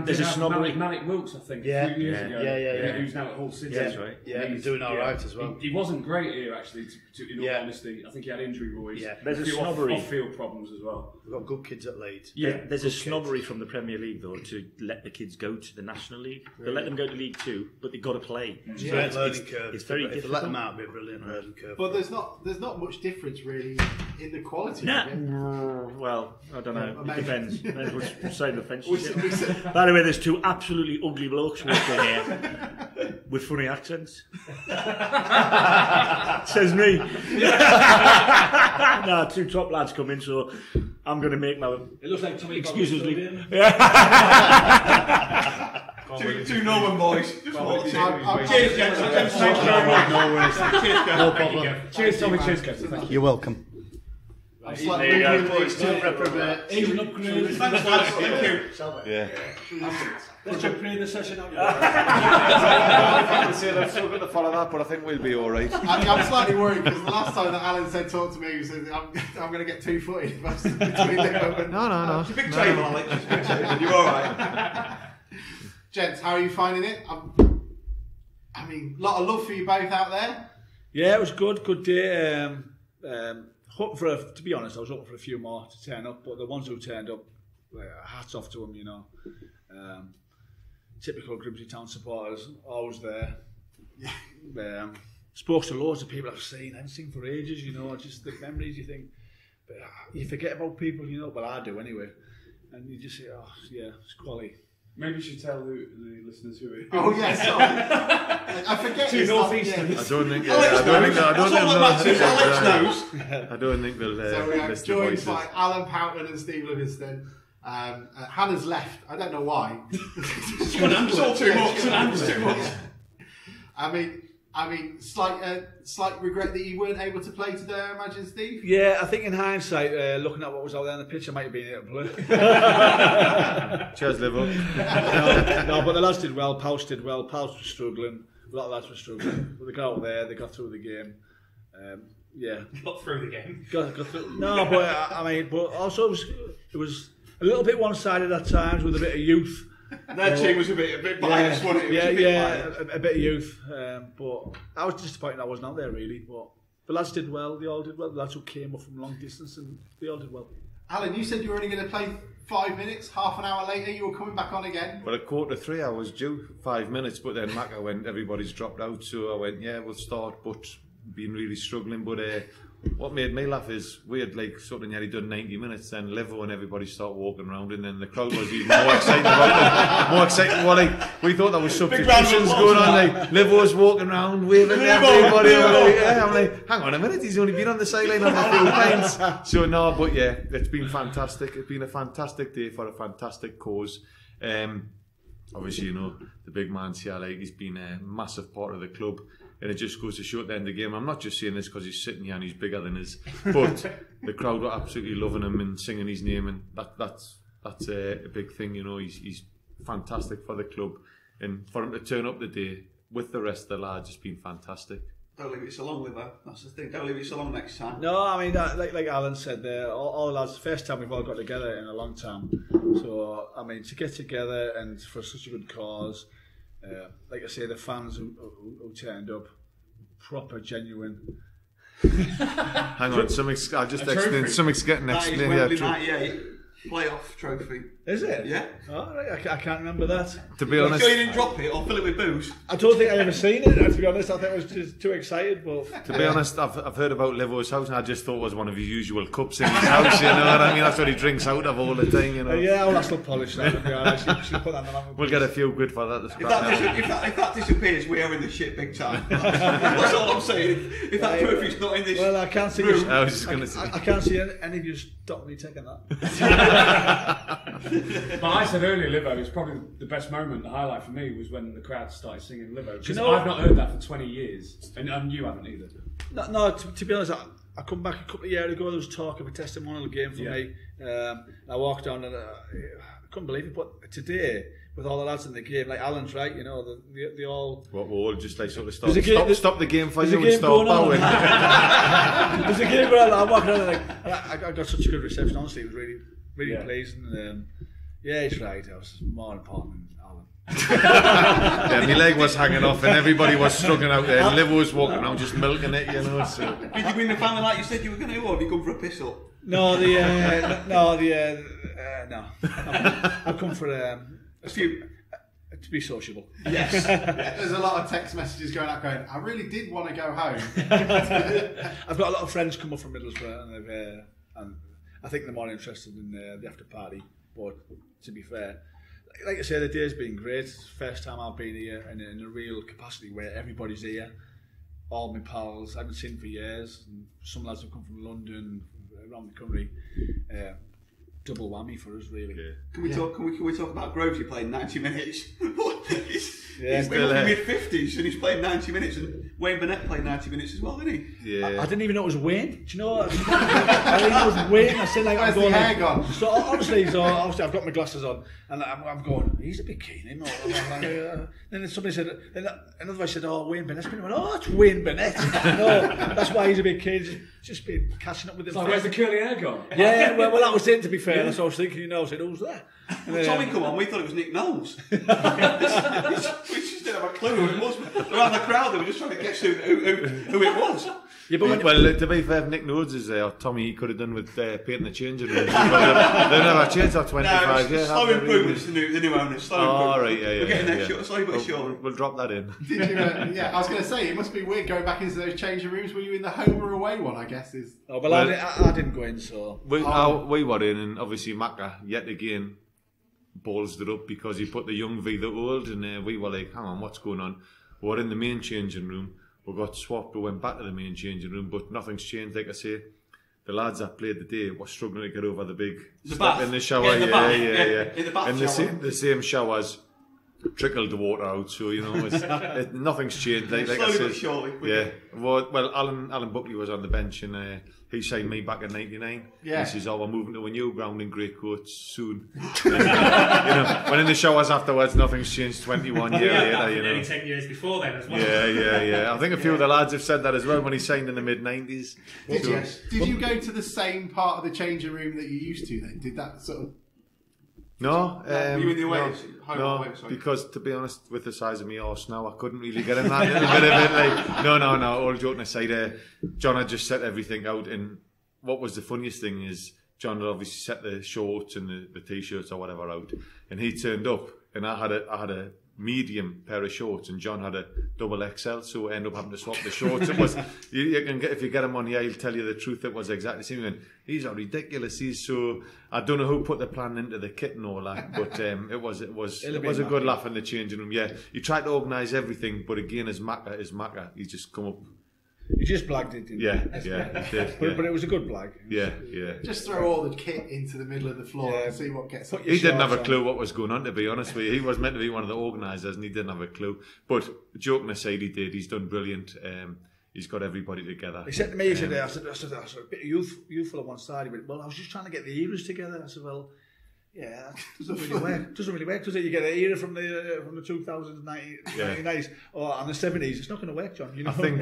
Speaker 8: There's a snobbery.
Speaker 2: Malik Wilkes, I think,
Speaker 12: Yeah.
Speaker 2: a few years ago.
Speaker 12: Yeah.
Speaker 2: Who's now at Hull City.
Speaker 12: Yeah.
Speaker 8: That's right.
Speaker 12: Yeah, he's doing all right as well.
Speaker 2: He wasn't great here, actually, in all honesty. I think he had injury worries.
Speaker 12: Yeah.
Speaker 8: There's a
Speaker 2: few
Speaker 8: snobbery.
Speaker 2: off-field problems as well.
Speaker 12: We've got good kids at Leeds.
Speaker 2: Yeah.
Speaker 8: There's a snobbery from the Premier League, though, to let the kids go to the National League. They let them go to League 2, but they've got to play.
Speaker 12: It's a great learning curve.
Speaker 8: It's very
Speaker 12: If they
Speaker 8: difficult.
Speaker 12: let them out, it'd be a brilliant learning curve.
Speaker 1: But there's not much difference really in the quality of it.
Speaker 8: Well, I don't know.
Speaker 1: Maybe.
Speaker 8: It depends. Depends which side of the fence you
Speaker 1: We
Speaker 8: sit
Speaker 1: said-
Speaker 8: on. By the way, there's two absolutely ugly blokes working here with funny accents. Says me. No, two top lads come in, so I'm going to make my
Speaker 2: It looks like Tommy
Speaker 8: excuses.
Speaker 6: Two Norman boys. Just walk in.
Speaker 1: Cheers,
Speaker 6: gents.
Speaker 12: No problem.
Speaker 2: Cheers, Tommy. Cheers, Kev. Thank you.
Speaker 12: You're welcome.
Speaker 1: I'm slightly moving to reprobate.
Speaker 2: Even upgrade.
Speaker 6: Thanks, lads. Thank you.
Speaker 10: Yeah.
Speaker 3: Let's upgrade the session up.
Speaker 13: I'm still going to follow that, but I think we'll be all right.
Speaker 1: I'm slightly worried because the last time that Alan said talk to me, he said I'm going to get 2-footed between them.
Speaker 13: No.
Speaker 6: It's a big table, Alex. It's a big table. You're all right.
Speaker 1: Gents, how are you finding it? I mean, a lot of love for you both out there.
Speaker 14: Yeah, it was good day. Hoping for to be honest, I was hoping for a few more to turn up, but the ones who turned up, hats off to them, you know. Typical Grimsby Town supporters, always there. spoke to loads of people I've haven't seen for ages, you know, just the memories you think, but you forget about people, you know, but I do anyway, and you just say, oh yeah, it's quality.
Speaker 2: Maybe you should tell the listeners who it is.
Speaker 1: Oh yes, sorry. I forget.
Speaker 2: Two northeasterners.
Speaker 13: I don't think. I don't think they'll.
Speaker 1: So we are
Speaker 13: list the
Speaker 1: joined
Speaker 13: voices.
Speaker 1: by Alan Pouton and Steve Livingstone. Hannah's left. I don't know why.
Speaker 6: It's all too much.
Speaker 1: I mean, slight regret that you weren't able to play today. I imagine, Steve.
Speaker 14: Yeah, I think in hindsight, looking at what was out there on the pitch, I might have been able to play.
Speaker 13: Cheers, Liverpool.
Speaker 14: No, but the lads did well. Pouch did well. Pouch was struggling. A lot of lads were struggling, but they got out there. They got through the game. Yeah,
Speaker 3: Got through the game.
Speaker 14: got through. No, but but also it was a little bit one-sided at times with a bit of youth.
Speaker 6: Their team was a bit biased, wasn't it?
Speaker 14: A bit of youth. But I was disappointed I wasn't out there really. But the lads did well. They all did well. The lads who came up from long distance, and they all did well.
Speaker 1: Alan, you said you were only going to play 5 minutes. Half an hour later, you were coming back on again.
Speaker 13: Well, at 2:45, I was due 5 minutes, but then Macca went, everybody's dropped out, so I went, yeah, we'll start, but been really struggling. But what made me laugh is we had sort of nearly done 90 minutes, then Livo and everybody started walking around, and then the crowd was even more excited about them. More excited. Well, we thought there was substitutions going on. Livo was walking around, waving at everybody. I'm like, hang on a minute, he's only been on the sideline on a few pints. So no, but yeah, it's been fantastic. It's been a fantastic day for a fantastic cause. Obviously, you know, the big man's here, he's been a massive part of the club. And it just goes to show at the end of the game. I'm not just saying this because he's sitting here and he's bigger than us, but the crowd were absolutely loving him and singing his name, and that's a big thing. You know, he's fantastic for the club, and for him to turn up the day with the rest of the lads has been fantastic.
Speaker 6: Don't leave it so long, Liver. That's the thing. Don't leave it so long next time.
Speaker 14: No, I mean, like Alan said there, all the lads, the first time we've all got together in a long time. So, I mean, to get together and for such a good cause, like I say, the fans who turned up, proper, genuine.
Speaker 13: Hang on, something's getting explained.
Speaker 6: 98 playoff trophy.
Speaker 14: Is it?
Speaker 6: Yeah.
Speaker 14: Oh, I can't remember that.
Speaker 13: To be honest,
Speaker 6: you didn't drop it or fill it with booze.
Speaker 14: I don't think I ever seen it. To be honest, I think I was just too excited. But
Speaker 13: to be honest, I've heard about Livo's house, and I just thought it was one of his usual cups in his house. You know what I mean? That's what he drinks out of all the time. You know.
Speaker 14: Yeah, well, that's still polished now. To be honest, you should put that on.
Speaker 13: We'll get a few quid for that.
Speaker 6: If that disappears, we are in the shit big time. That's all I'm saying. If that trophy's not in this,
Speaker 14: well, I can't see.
Speaker 6: Room,
Speaker 13: I was just going to say.
Speaker 14: I can't see any of you stop me taking that.
Speaker 2: But I said earlier, Livo, it's probably the best moment, the highlight for me was when the crowd started singing Livo. Because I've not heard that for 20 years, and you haven't either.
Speaker 14: No, to be honest, I come back a couple of years ago, there was talk of a testimonial game for me. I walked down and I couldn't believe it, but today, with all the lads in the game, like Alan's right, you know, they all...
Speaker 13: What, we'll all just sort of stop the game for you and start bowing.
Speaker 14: There's a game where I'm walking around and I got such a good reception, honestly, it was really pleasing. Yeah, he's right. I was more important than Alan.
Speaker 13: Yeah, my leg was hanging off and everybody was struggling out there. And Liv was walking around just milking it, you know. So.
Speaker 6: Did you win the family like you said you were going to, or have you come for a pistol?
Speaker 14: No. I've come for a few. To be sociable.
Speaker 1: Yes. There's a lot of text messages going out going, I really did want to go home.
Speaker 14: I've got a lot of friends come up from Middlesbrough and I think they're more interested in the after party. But to be fair, like I say, the day's been great. It's the first time I've been here in a real capacity where everybody's here. All my pals I haven't seen for years. And some lads have come from London, around the country. Double whammy for us, really. Yeah.
Speaker 6: Can we talk about Groves? You played 90 minutes. He's
Speaker 14: still
Speaker 6: in his mid-50s and he's played 90 minutes. And Wayne Burnett played 90 minutes as well, didn't
Speaker 13: he? Yeah.
Speaker 14: I didn't even know it was Wayne. Do you know what? I didn't know it was Wayne. I said like,
Speaker 1: where's the hair gone?
Speaker 14: So obviously I've got my glasses on and I'm going, he's a bit keen, him. Then somebody said, another voice said, oh, Wayne Burnett's been. I went, oh, it's Wayne Burnett. No, that's why he's a bit keen. Just been catching up with him.
Speaker 2: So where's the curly hair gone?
Speaker 14: Yeah, well, that was it, to be fair. That's what I was thinking, you know. I said, who's that?
Speaker 6: Tommy come on, we thought it was Nick Knowles. We just didn't have a clue who it was. Around the crowd, they were just trying to guess who it was.
Speaker 14: Yeah, but
Speaker 13: well, to be fair, if Nick Nodes is there, Tommy, he could have done with painting the changing room. They've never changed that 25 years.
Speaker 6: Slow improvements, the new owners. Slow improvements.
Speaker 13: Right, yeah.
Speaker 6: We're getting there slowly but surely.
Speaker 13: We'll drop that in.
Speaker 1: Did you? Yeah, I was going to say, it must be weird going back into those changing rooms. Were you in the home or away one, I guess?
Speaker 14: Oh, well, I didn't go in, so...
Speaker 13: We were in, and obviously Macca, yet again, ballsed it up because he put the young v the old, and we were like, hang on, what's going on? We were in the main changing room. We got swapped, we went back to the main changing room, but nothing's changed. Like I say, the lads that played the day were struggling to get over the big step in the shower.
Speaker 6: In the bath
Speaker 13: and the same showers trickled the water out, so you know nothing's changed. Like I said,
Speaker 6: surely.
Speaker 13: Yeah. Well, Alan Buckley was on the bench, and he signed me back in '99.
Speaker 1: Yeah.
Speaker 13: He says, "Oh, we're moving to a new ground in Greycoats soon." And, you know, when in the showers afterwards, nothing's changed. 21 years later, you know.
Speaker 3: Nearly 10 years before then as well.
Speaker 13: Yeah. I think a few of the lads have said that as well when he signed in the mid '90s.
Speaker 1: Did you go to the same part of the changing room that you used to then? Did that sort of...
Speaker 13: No,
Speaker 6: were you in the away?
Speaker 13: No, because to be honest, with the size of my arse now, I couldn't really get in that little bit of it. Like, no. All joking aside, John had just set everything out, and what was the funniest thing is John had obviously set the shorts and the t-shirts or whatever out, and he turned up, and I had a medium pair of shorts, and John had a double XL, so we ended up having to swap the shorts. It was you can get, if you get him on here, he'll tell you the truth. It was exactly the same. And these are ridiculous. So I don't know who put the plan into the kit and all that, but it was a good laugh in the changing room. Yeah, he tried to organise everything, but again, as Macca, he just come up.
Speaker 14: He just blagged it, didn't he?
Speaker 13: Yeah, he did.
Speaker 14: But it was a good blag.
Speaker 13: Yeah.
Speaker 1: Just throw all the kit into the middle of the floor and see what gets up.
Speaker 13: He didn't have a clue what was going on, to be honest with you. He was meant to be one of the organisers, and he didn't have a clue. But joking aside, he did. He's done brilliant. He's got everybody together.
Speaker 14: He said to me today, I said, a bit youthful on one side. He went, well, I was just trying to get the eras together. I said, well, yeah, that doesn't really work. Doesn't really work, does it? You get an era from the 2000s, 1990s, or on the 70s. It's not going to work, John. You know?
Speaker 13: I think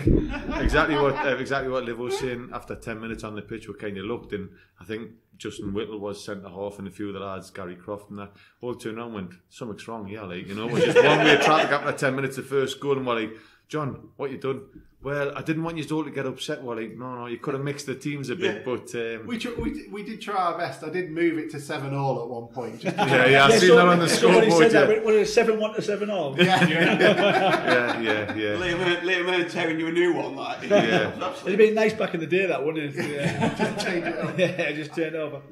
Speaker 13: exactly what Liv was saying. After 10 minutes on the pitch, we kind of looked, and I think Justin Whittle was centre half, and a few of the lads, Gary Croft and that, all turned around and went, something's wrong, yeah, like, you know, we're just one way traffic after 10 minutes of first goal, and we're like, John, what you done? Well, I didn't want you all to get upset. Well, like, no, you could have mixed the teams a bit, but
Speaker 1: we did try our best. I did move it to 7-7 at one point. Just
Speaker 13: I seen that on the scoreboard.
Speaker 14: What is it, 7-1 to 7-0?
Speaker 13: Yeah.
Speaker 6: Liam Hearn tearing you a new one, like.
Speaker 14: It'd have been nice back in the day, that, wouldn't it? Yeah.
Speaker 1: Just change it up.
Speaker 14: Yeah, just turn over.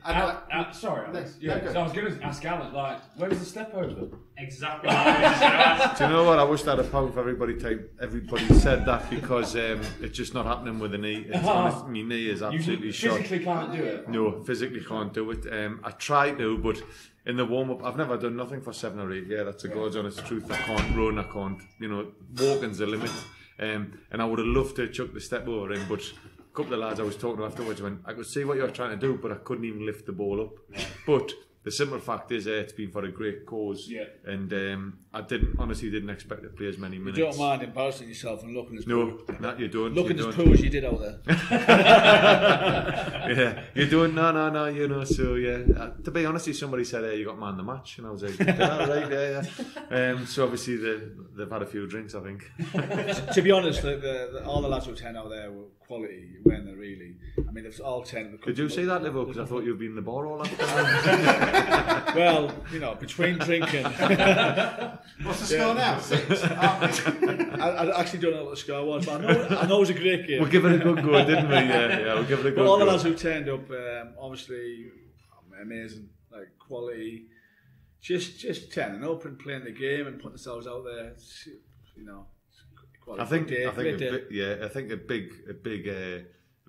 Speaker 2: Sorry, Alex. So I was going to ask Alan, like, where was the step over?
Speaker 3: Exactly.
Speaker 13: Do you know what? I wish that had pound for everybody said that, because it's just not happening with the knee. My knee is absolutely shot.
Speaker 2: You physically can't do it?
Speaker 13: No, physically can't do it. I try to, but in the warm-up, I've never done nothing for 7 or 8 years. That's a God's honest truth. I can't run, I can't, walking's the limit. And I would have loved to chuck the step over in, but a couple of lads I was talking to afterwards went, I could see what you're trying to do, but I couldn't even lift the ball up. But the simple fact is, it's been for a great cause, and I honestly didn't expect to play as many minutes.
Speaker 14: You don't mind embarrassing yourself and looking as
Speaker 13: you don't.
Speaker 14: Looking as poor as you did out there.
Speaker 13: Yeah, you don't. No. So yeah, to be honest, if somebody said, "Hey, you got man the match," and I was like, "Right, yeah." So obviously they've had a few drinks, I think.
Speaker 14: To be honest, all the lads who turned out there were quality, weren't they? Really, I mean, all 10.
Speaker 13: Did you see that, Livo? Because I thought you'd been in the bar all afternoon.
Speaker 14: Well, between drinking.
Speaker 1: What's the score now? 6.
Speaker 14: I actually don't know what the score was, but I know it was a great game.
Speaker 13: We'll give it a good go, didn't we? Yeah, we'll give it a good go.
Speaker 14: All the lads who turned up, obviously, amazing, like quality. Just turning up and playing the game and putting themselves out there.
Speaker 13: I think a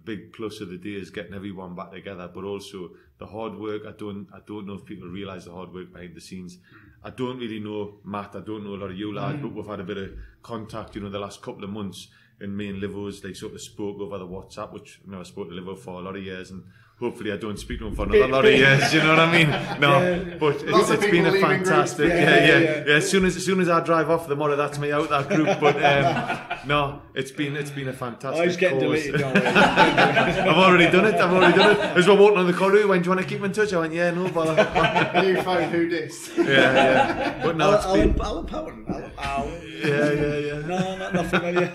Speaker 13: big plus of the day is getting everyone back together, but also the hard work. I don't know if people realise the hard work behind the scenes. I don't really know Matt. I don't know a lot of you lads, but we've had a bit of contact, the last couple of months. And me and Livo's sort of spoke over the WhatsApp, which I spoke to Livo for a lot of years, and hopefully I don't speak to him for another lot of years. You know what I mean? No, but it's been a fantastic. Yeah. As soon as I drive off tomorrow, that's me out that group. But no, it's been a fantastic.
Speaker 14: Oh, he's getting deleted.
Speaker 13: I've already done it. As we're walking on the corridor, went, "Do you want to keep in touch?" I went, "Yeah, no bother."
Speaker 1: New phone, who dis?
Speaker 13: Yeah. But no, it's been.
Speaker 14: Alan Pouton.
Speaker 13: Yeah.
Speaker 14: No, not familiar.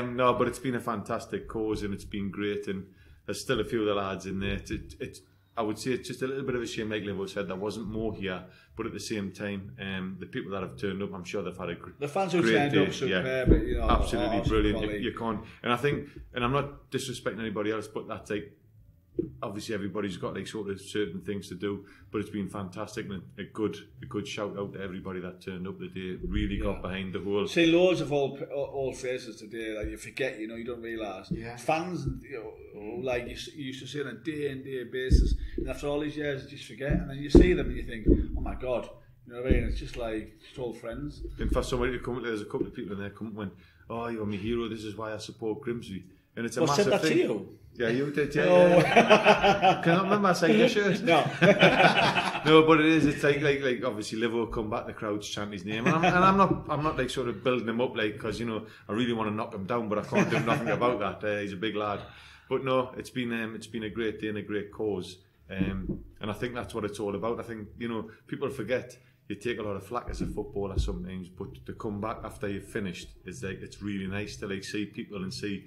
Speaker 13: No, but it's been a fantastic cause and it's been great, and there's still a few of the lads in there. I would say it's just a little bit of a shame, like Livo said, there wasn't more here, but at the same time, the people that have turned up, I'm sure they've had a great day.
Speaker 14: The fans who turned up, superb, you know,
Speaker 13: absolutely brilliant. You can't, and I think, and I'm not disrespecting anybody else, but that's like, obviously everybody's got like sort of certain things to do, but it's been fantastic and a good shout out to everybody that turned up today. Really got behind the whole.
Speaker 14: See loads of old faces today. Like you forget, you know, you don't realise. Yeah. Fans, you know, like you used to see on a day in day basis, and after all these years, you just forget, and then you see them and you think, oh my God, you know what I mean? It's just like just old friends.
Speaker 13: And for somebody to come, there's a couple of people in there come and went, oh, you're my hero. This is why I support Grimsby. And it's a massive
Speaker 14: said that
Speaker 13: thing.
Speaker 14: To you?
Speaker 13: Yeah, you did. Yeah. Can I remember saying your shirt?
Speaker 14: No.
Speaker 13: No, but it is. It's like obviously Livo come back, the crowd's chant his name, and I'm not like sort of building him up like because you know I really want to knock him down, but I can't do nothing about that. He's a big lad. But no, it's been a great day and a great cause, and I think that's what it's all about. I think you know people forget. You take a lot of flack as a footballer sometimes, but to come back after you've finished is like it's really nice to like see people and see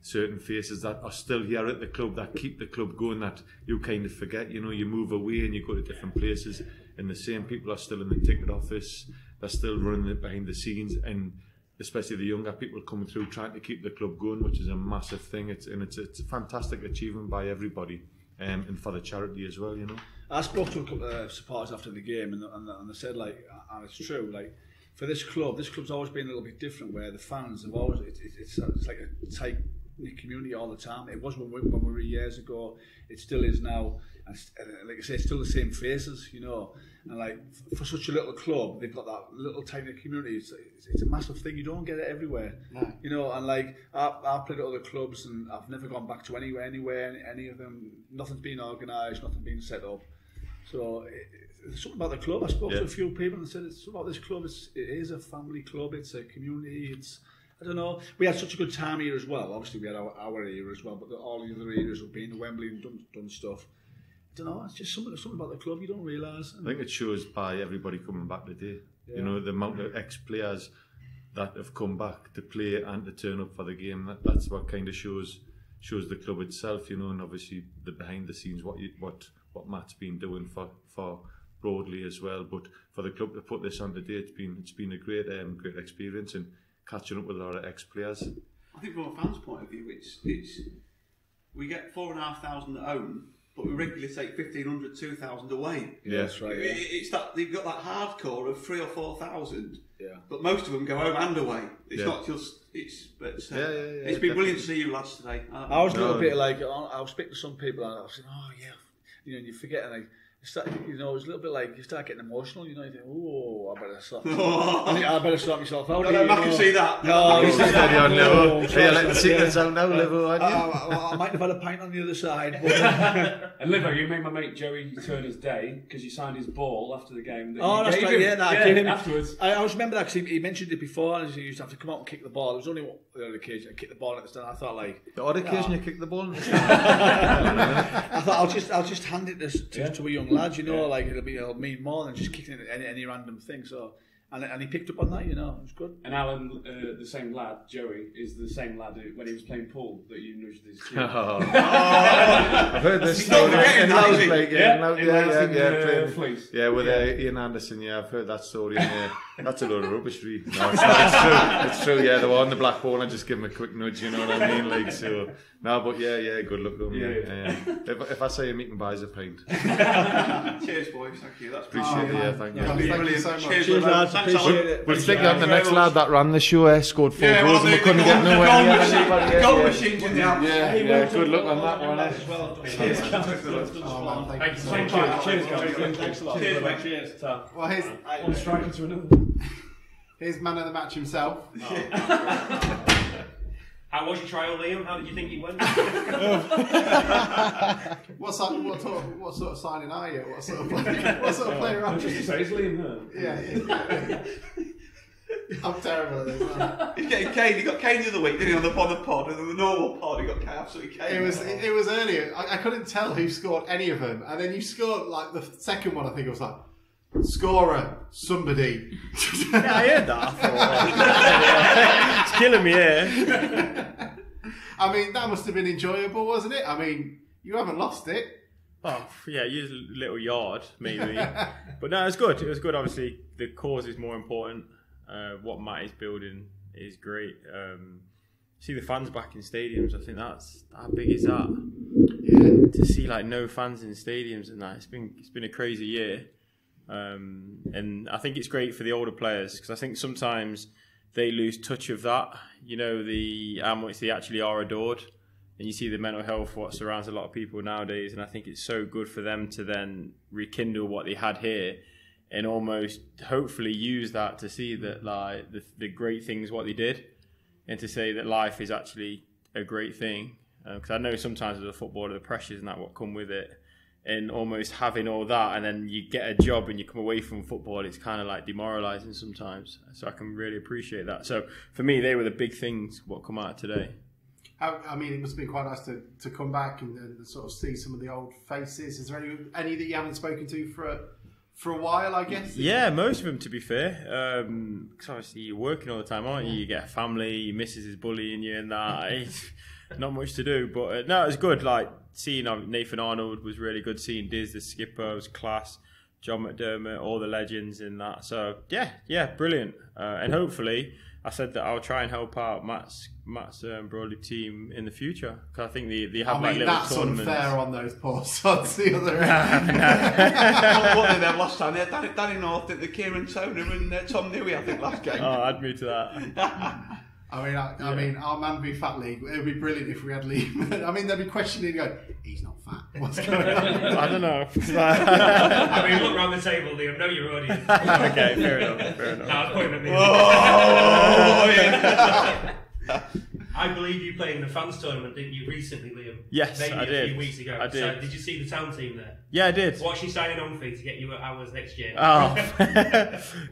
Speaker 13: certain faces that are still here at the club that keep the club going that you kind of forget. You know, you move away and you go to different places, and the same people are still in the ticket office. They're still running it behind the scenes, and especially the younger people coming through trying to keep the club going, which is a massive thing. It's a fantastic achievement by everybody, and for the charity as well. You know.
Speaker 14: I spoke to a couple of supporters after the game, and they said, like, and it's true, like, for this club's always been a little bit different, where the fans have always, it's like a tight community all the time. It was when we were years ago, it still is now, and like I say, it's still the same faces, you know, and like, for such a little club, they've got that little tiny community. It's a massive thing. You don't get it everywhere, no. You know, and like, I've played at other clubs, and I've never gone back to anywhere, any of them, nothing's been organised, nothing been set up. So there's something about the club. I spoke to a few people and said it's about this club. It is a family club. It's a community. I don't know. We had such a good time here as well. Obviously, we had our era as well, but all the other areas have been to Wembley and done stuff. I don't know. It's just something about the club you don't realise.
Speaker 13: I think it shows by everybody coming back today. Yeah. You know, the amount of ex-players that have come back to play and to turn up for the game. That's what kind of shows the club itself. You know, and obviously the behind the scenes what Matt's been doing for Broadley as well, but for the club to put this on today, it's been a great experience and catching up with a lot of ex-players.
Speaker 6: I think from a fan's point of view, it's we get 4,500 at home, but we regularly take 1,500, 2,000 away.
Speaker 13: Yeah, that's right. Yeah.
Speaker 6: It's that they've got that hardcore of 3,000 or 4,000. Yeah. But most of them go home and away. It's not just. It's been brilliant to see you lads today.
Speaker 14: I was a little bit like I was speaking to some people and I was saying, oh yeah. You know, and you forget, and you know, it's a little bit like you start getting emotional. You know, you think, oh, I better sort myself out.
Speaker 6: No, I can see that.
Speaker 14: No,
Speaker 13: you're letting the secrets out now, Livo, aren't you?
Speaker 14: I might have had a pint on the other side.
Speaker 2: And Livo, you made my mate Joey turn his day because you signed his ball after the game.
Speaker 14: That's right. Yeah,
Speaker 2: afterwards.
Speaker 14: I always remember that because he mentioned it before, and he used to have to come out and kick the ball. There was only the other occasion I kicked the ball at the stand. I thought like
Speaker 13: the odd occasion you kicked the ball.
Speaker 14: I thought I'll just hand it to a young lad, you know, like it'll mean more than just kicking it any random thing. So, and he picked up on that, you know, it was good.
Speaker 2: And Alan, the same lad, Joey, is the same lad when he was playing pool that you nudged his kid.
Speaker 13: I've heard this story. Yeah, with Iain Anderson. Yeah, I've heard that story. That's a load of rubbish, really. No, it's true. Yeah, they were on the black ball and I just give him a quick nudge. You know what I mean? Like so. No, but yeah, good luck to him. Yeah. If I say a meeting buys a pint.
Speaker 6: Cheers, boys. Thank you. That's
Speaker 13: appreciate it. Yeah, thank you.
Speaker 6: Thank you so much.
Speaker 14: Cheers, lads. Appreciate it.
Speaker 13: We'll stick on the next lad that ran the show. Scored 4 goals and we couldn't get nowhere near.
Speaker 6: Goal machine in the house.
Speaker 13: Yeah. Good luck on that one.
Speaker 14: Cheers.
Speaker 2: Thank you. Cheers, guys.
Speaker 14: Thanks a lot. Cheers.
Speaker 1: Well, here's
Speaker 2: one striker to another.
Speaker 1: Here's man of the match himself.
Speaker 3: How was your trial, Liam? How did you think it went?
Speaker 1: What sort of signing are you? What sort of player are you?
Speaker 2: Just to say, it's Liam Hearn.
Speaker 1: Yeah. I'm terrible at this.
Speaker 6: He's getting Kane. He got Kane the other week, didn't he, on the pod, and then the normal pod, he got Kane, absolutely Kane.
Speaker 1: It was earlier. I couldn't tell who scored any of them, and then you scored like the second one. I think it was like scorer, somebody.
Speaker 15: Yeah, I heard that. I thought, it's killing me here.
Speaker 1: I mean, that must have been enjoyable, wasn't it? I mean, you haven't lost it.
Speaker 15: Oh, yeah, you used a little yard, maybe. But no, it was good. It was good. Obviously, the cause is more important. What Matt is building is great. See the fans back in stadiums. I think that's how big is that? Yeah. To see like no fans in stadiums and that, it's been a crazy year. And I think it's great for the older players because I think sometimes they lose touch of that. You know, how much they actually are adored, and you see the mental health what surrounds a lot of people nowadays. And I think it's so good for them to then rekindle what they had here. And almost hopefully use that to see that like the great things what they did, and to say that life is actually a great thing. Because I know sometimes as a footballer the pressures and that what come with it, and almost having all that, and then you get a job and you come away from football, it's kind of like demoralising sometimes. So I can really appreciate that. So for me, they were the big things what come out of today.
Speaker 1: I mean, it must have been quite nice to come back and sort of see some of the old faces. Is there any that you haven't spoken to for a while, I guess?
Speaker 15: Yeah, most of them, to be fair. Because obviously you're working all the time, aren't you? You get a family, your missus is bullying you and that. It's not much to do. But no, it was good. Like, seeing Nathan Arnold was really good. Seeing Diz, the skipper, was class. John McDermott, all the legends in that. So, yeah, brilliant. And hopefully, I said that I'll try and help out Matt's Broadley team in the future, because I think they have like little
Speaker 1: that's
Speaker 15: tournaments.
Speaker 1: Unfair on those poor sods the other end.
Speaker 6: What did they have last time? They had Danny North, the Kieran Toner and Tom Newey, I think, last game.
Speaker 15: Oh, add me to that.
Speaker 1: I mean, our Man v Fat League, it would be brilliant if we had Liam. I mean, they'd be questioning, going, he's not fat. What's going on?
Speaker 15: I don't know.
Speaker 3: I mean, look round the table, Liam. Know your audience.
Speaker 15: Okay, fair enough.
Speaker 3: Now, I'm pointing at me. I believe you played in the fans tournament, didn't you, recently, Liam?
Speaker 15: Yes,
Speaker 3: maybe
Speaker 15: I
Speaker 3: a
Speaker 15: did.
Speaker 3: few weeks ago.
Speaker 15: I did.
Speaker 3: So, did you see the town team there?
Speaker 15: Yeah, I did.
Speaker 3: What's she signing on for to get you at ours next year?
Speaker 15: Oh,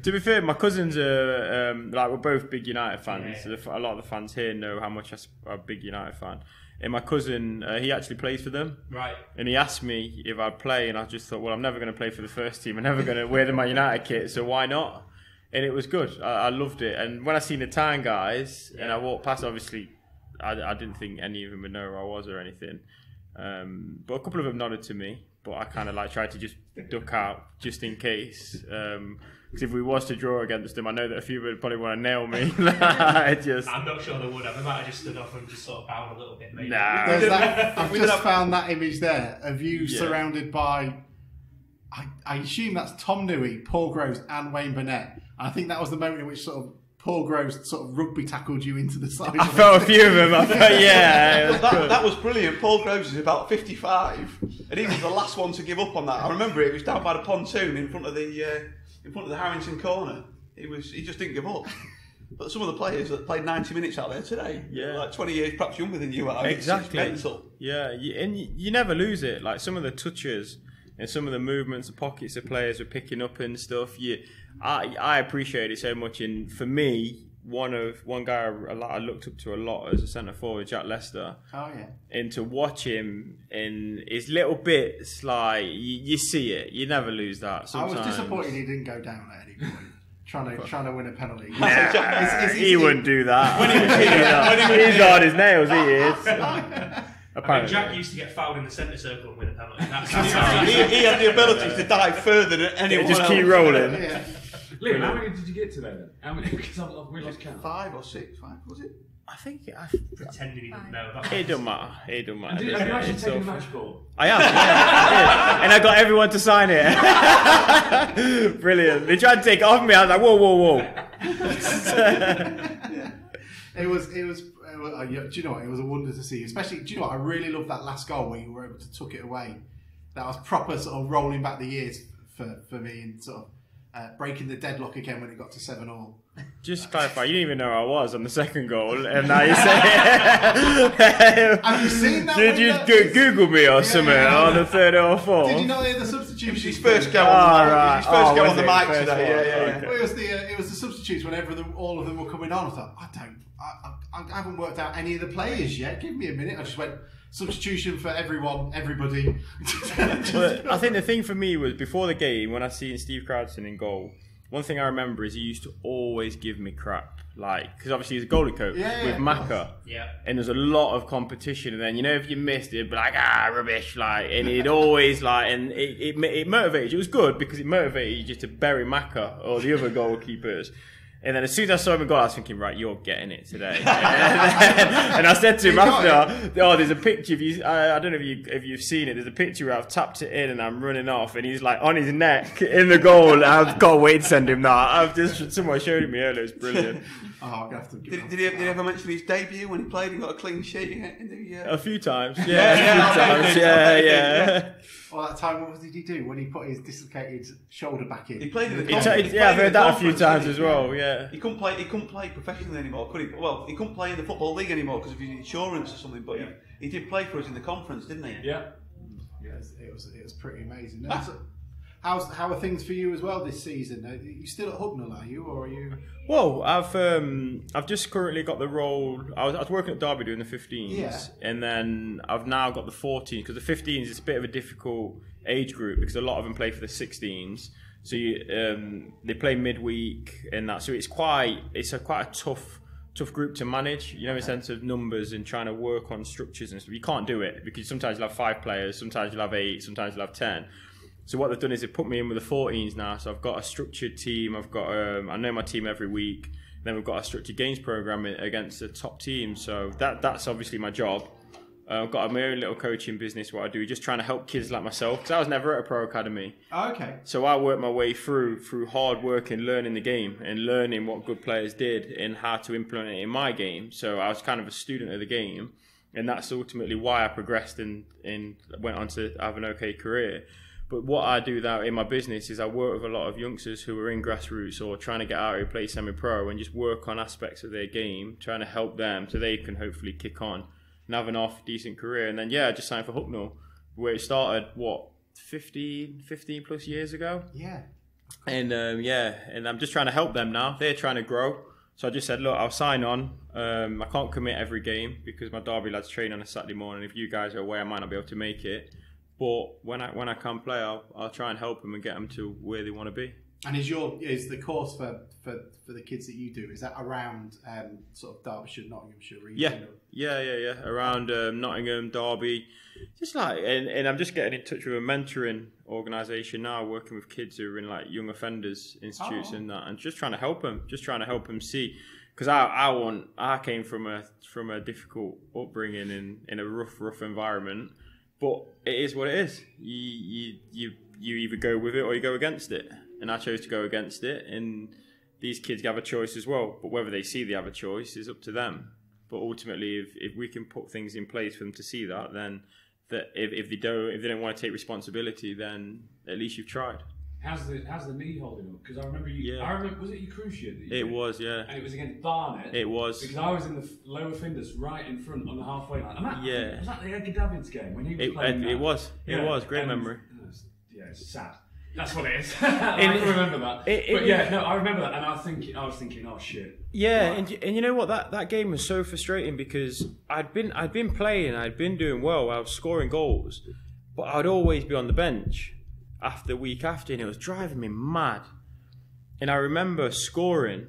Speaker 15: to be fair, my cousins are we're both big United fans.
Speaker 3: Yeah.
Speaker 15: So a lot of the fans here know how much I'm a big United fan. And my cousin, he actually plays for them.
Speaker 3: Right.
Speaker 15: And he asked me if I'd play, and I just thought, well, I'm never going to play for the first team. I'm never going to wear my United kit, so why not? And it was good. I loved it. And when I seen the town guys, and I walked past, obviously, I didn't think any of them would know who I was or anything. But a couple of them nodded to me, but I kind of like tried to just duck out just in case. Because if we was to draw against them, I know that a few would probably want to nail me.
Speaker 3: I'm not sure they would have. They might have just stood off and just sort of bowed a little bit, maybe.
Speaker 15: Nah.
Speaker 1: I've just found that image there of you surrounded by, I assume that's Tom Newey, Paul Groves and Wayne Burnett. And I think that was the moment in which sort of Paul Groves sort of rugby tackled you into the side.
Speaker 15: I felt a few of them.
Speaker 6: That was brilliant. Paul Groves is about 55, and he was the last one to give up on that. I remember it was down by the pontoon in front of the Harrington corner. He just didn't give up. But some of the players that played 90 minutes out there today, like 20 years perhaps younger than you are.
Speaker 15: Exactly.
Speaker 6: It's mental.
Speaker 15: Yeah, and you never lose it. Like some of the touches and some of the movements, the pockets the players were picking up and stuff. I appreciate it so much. And for me, one guy I looked up to a lot as a centre forward, Jack Lester.
Speaker 1: Oh yeah.
Speaker 15: And to watch him in his little bits, like you see it, you never lose that. Sometimes.
Speaker 1: I was disappointed he didn't go down at any point. Trying to win a penalty.
Speaker 15: Nah, he wouldn't do that. He's hard as nails. He is.
Speaker 3: I mean, Jack used to get fouled in the centre circle and win a penalty.
Speaker 6: He had the ability to dive further than anyone else.
Speaker 15: Just keep rolling.
Speaker 2: Yeah. Liam, how many did you get today then? How many? Because we lost count.
Speaker 6: 5 or 6, was it?
Speaker 15: I think
Speaker 3: pretending he didn't know.
Speaker 15: It don't matter. It don't matter.
Speaker 2: Have you actually taken a match ball?
Speaker 15: I have. Yeah, and I got everyone to sign it. Brilliant. They tried to take it off me. I was like, whoa.
Speaker 1: It was. Do you know what? It was a wonder to see. Especially, do you know what? I really loved that last goal where you were able to tuck it away. That was proper sort of rolling back the years for me, and sort of breaking the deadlock again when it got to 7-7.
Speaker 15: Just to clarify, you didn't even know who I was on the second goal, and now you say...
Speaker 1: Have you seen that?
Speaker 15: Did you Google me or something on the third or fourth?
Speaker 1: Did you not hear the substitution?
Speaker 6: It was his first go on the mic today. Yeah.
Speaker 1: Well, it was the substitutes whenever all of them were coming on. I thought, I haven't worked out any of the players yet. Give me a minute. I just went, substitution for everybody.
Speaker 15: Well, I think the thing for me was, before the game, when I seen Steve Crowdson in goal, one thing I remember is he used to always give me crap, because obviously he's a goalie coach with Macca, and there's a lot of competition, and then if you missed, it'd be like rubbish, and he'd always and it motivated you. It was good because it motivated you just to bury Macca or the other goalkeepers. And then as soon as I saw him in goal, I was thinking, right, you're getting it today. And I said to him after, there's a picture of you. I don't know if you've seen it. There's a picture where I've tapped it in and I'm running off, and he's on his neck in the goal. I've got to wait to send him that. Someone showed it me earlier. It's brilliant.
Speaker 6: I'm gonna have to did he ever mention his debut when he played and got a clean sheet?
Speaker 15: A few times. Yeah.
Speaker 1: Well, that time, what did he do when he put his dislocated shoulder back in?
Speaker 6: He played in the
Speaker 15: conference. I've heard that a few times as well. Yeah.
Speaker 6: He couldn't play professionally anymore, could he? Well, he couldn't play in the football league anymore because of his insurance or something. But he did play for us in the conference, didn't he?
Speaker 1: Yeah. Yes, it was pretty amazing. How are things for you as well this season? Are you still at Hucknall, are you, or are you?
Speaker 15: Well, I've just currently got the role. I was working at Derby doing the 15s, and then I've now got the 14s, because the 15s is a bit of a difficult age group because a lot of them play for the 16s. So they play midweek and that. So it's quite a tough group to manage. In a sense of numbers and trying to work on structures and stuff. You can't do it because sometimes you'll have 5 players, sometimes you'll have 8, sometimes you'll have 10. So what they've done is they've put me in with the 14s now. So I've got a structured team. I've got I know my team every week. Then we've got a structured games program against the top team. So that's obviously my job. I've got my own little coaching business. What I do, just trying to help kids like myself, because I was never at a pro academy.
Speaker 1: Oh, okay.
Speaker 15: So I worked my way through hard work and learning the game and learning what good players did and how to implement it in my game. So I was kind of a student of the game, and that's ultimately why I progressed and went on to have an okay career. But what I do now in my business is I work with a lot of youngsters who are in grassroots or trying to get out and play semi-pro, and just work on aspects of their game, trying to help them so they can hopefully kick on and have an decent career. And then, I just signed for Hucknall, where it started, 15 plus years ago?
Speaker 1: Yeah.
Speaker 15: And and I'm just trying to help them now. They're trying to grow. So I just said, look, I'll sign on. I can't commit every game because my Derby lads train on a Saturday morning. If you guys are away, I might not be able to make it. But when I can play, I'll try and help them and get them to where they want to be.
Speaker 1: And is the course for the kids that you do, is that around sort of Derbyshire, Nottinghamshire region?
Speaker 15: Yeah. Around Nottingham, Derby, just and I'm just getting in touch with a mentoring organisation now, working with kids who are in young offenders institutes and that, and just trying to help them see, because I came from a difficult upbringing in a rough environment. But it is what it is. You either go with it or you go against it. And I chose to go against it. And these kids have a choice as well. But whether they see they have a choice is up to them. But ultimately, if we can put things in place for them to see that, then if they don't want to take responsibility, then at least you've tried.
Speaker 2: How's the knee holding up? Because I remember I remember, was it your cruciate?
Speaker 15: It was, yeah.
Speaker 2: And it was against Barnet.
Speaker 15: It was.
Speaker 2: Because I was in the lower Findus, right in front on the halfway line. Was that the Edgar Davids game when he was playing?
Speaker 15: It was. It was. Great memory.
Speaker 2: It's sad. That's what it is. I remember that. I remember that, and I was thinking, oh shit.
Speaker 15: Yeah, right. and you know what? That game was so frustrating because I'd been playing, I'd been doing well, I was scoring goals, but I'd always be on the bench after week after, and it was driving me mad. And I remember scoring,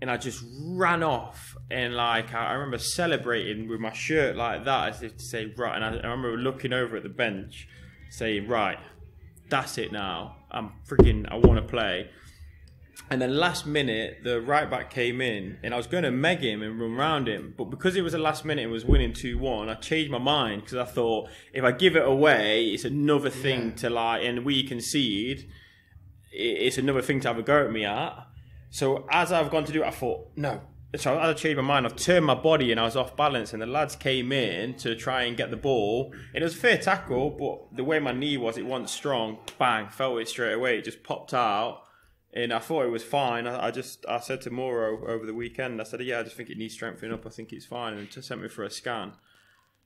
Speaker 15: and I just ran off, and I remember celebrating with my shirt like that, as if to say, right. And I remember looking over at the bench, saying, right, that's it now. I want to play. And then last minute, the right back came in, and I was going to meg him and run round him. But because it was the last minute and was winning 2-1, I changed my mind because I thought, if I give it away, it's another thing and we concede, it's another thing to have a go at me at. So as I've gone to do it, I thought, no. So as I changed my mind, I've turned my body and I was off balance, and the lads came in to try and get the ball. It was a fair tackle, but the way my knee was, it wasn't strong. Bang, felt it straight away. It just popped out. And I thought it was fine. I said to Mauro over the weekend, I said, yeah, I just think it needs strengthening up. I think it's fine. And just sent me for a scan.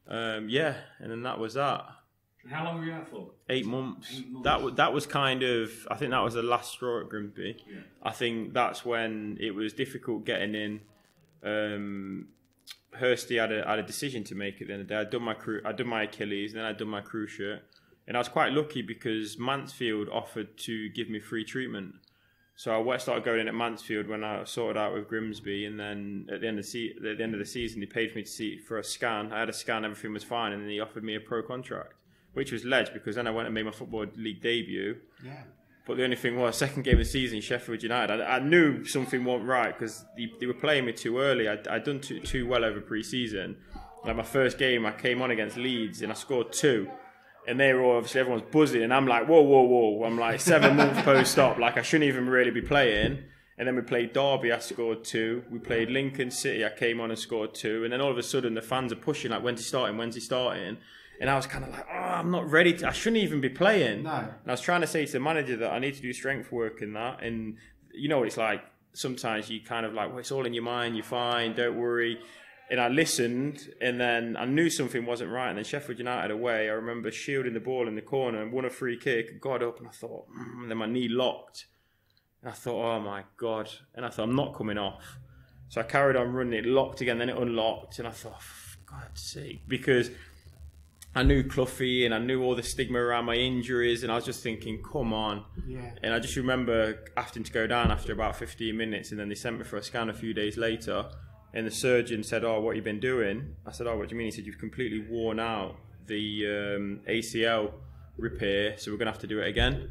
Speaker 15: And then that was that.
Speaker 2: How long were you out for?
Speaker 15: 8 months. 8 months. That was kind of, I think that was the last straw at Grimsby. Yeah. I think that's when it was difficult getting in. Hursty had a decision to make at the end of the day. I'd done my Achilles, then I'd done my cruciate. And I was quite lucky because Mansfield offered to give me free treatment. So I started going in at Mansfield when I sorted out with Grimsby, and then at the end of the season, they paid for me for a scan. I had a scan, everything was fine, and then he offered me a pro contract, which was ledge because then I went and made my Football League debut. Yeah. But the only thing was, second game of the season, Sheffield United, I knew something wasn't right because they were playing me too early. I'd done too well over pre-season. Like my first game, I came on against Leeds and I scored 2. And they were all, obviously everyone's buzzing, and I'm like, whoa. I'm like 7 months post-op, like I shouldn't even really be playing. And then we played Derby, I scored 2. We played Lincoln City, I came on and scored 2. And then all of a sudden the fans are pushing, like, when's he starting? And I was kind of like, I'm not ready I shouldn't even be playing. No. And I was trying to say to the manager that I need to do strength work and that. And you know what it's like, sometimes you kind of like, well, it's all in your mind, you're fine, don't worry. And I listened, and then I knew something wasn't right. And then Sheffield United away, I remember shielding the ball in the corner and won a free kick, got up, and I thought, and then my knee locked. And I thought, oh my God. And I thought, I'm not coming off. So I carried on running, it locked again, then it unlocked. And I thought, for God's sake, because I knew Cloughie and I knew all the stigma around my injuries, and I was just thinking, come on. Yeah. And I just remember having to go down after about 15 minutes, and then they sent me for a scan a few days later. And the surgeon said, what have you been doing? I said, what do you mean? He said, you've completely worn out the ACL repair, so we're going to have to do it again.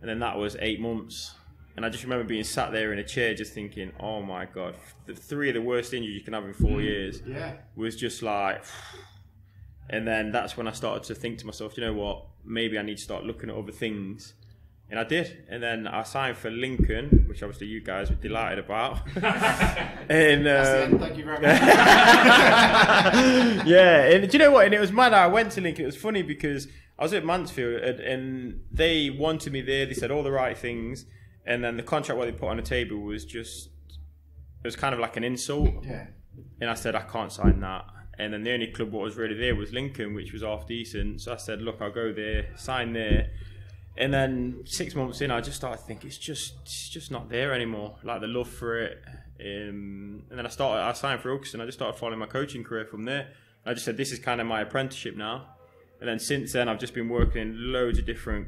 Speaker 15: And then that was 8 months. And I just remember being sat there in a chair just thinking, oh my God, the 3 of the worst injuries you can have in 4 years was just like... And then that's when I started to think to myself, you know what, maybe I need to start looking at other things. And I did. And then I signed for Lincoln, which obviously you guys were delighted about. And
Speaker 1: thank you very much.
Speaker 15: Yeah, and do you know what? And it was mad. I went to Lincoln. It was funny because I was at Mansfield and they wanted me there. They said all the right things. And then the contract what they put on the table was just, it was kind of like an insult. Yeah. And I said, I can't sign that. And then the only club what was really there was Lincoln, which was half decent. So I said, look, I'll go there, sign there. And then 6 months in, I just started thinking it's just not there anymore. Like the love for it. And then I signed for Hooks, and I just started following my coaching career from there. I just said this is kind of my apprenticeship now. And then since then, I've just been working in loads of different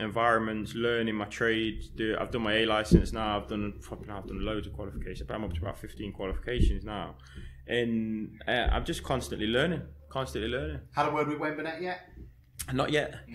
Speaker 15: environments, learning my trade. I've done my A license now. I've done loads of qualifications. But I'm up to about 15 qualifications now, and I'm just constantly learning.
Speaker 1: Had a word with Wayne Burnett yet?
Speaker 15: Not yet.
Speaker 1: I'm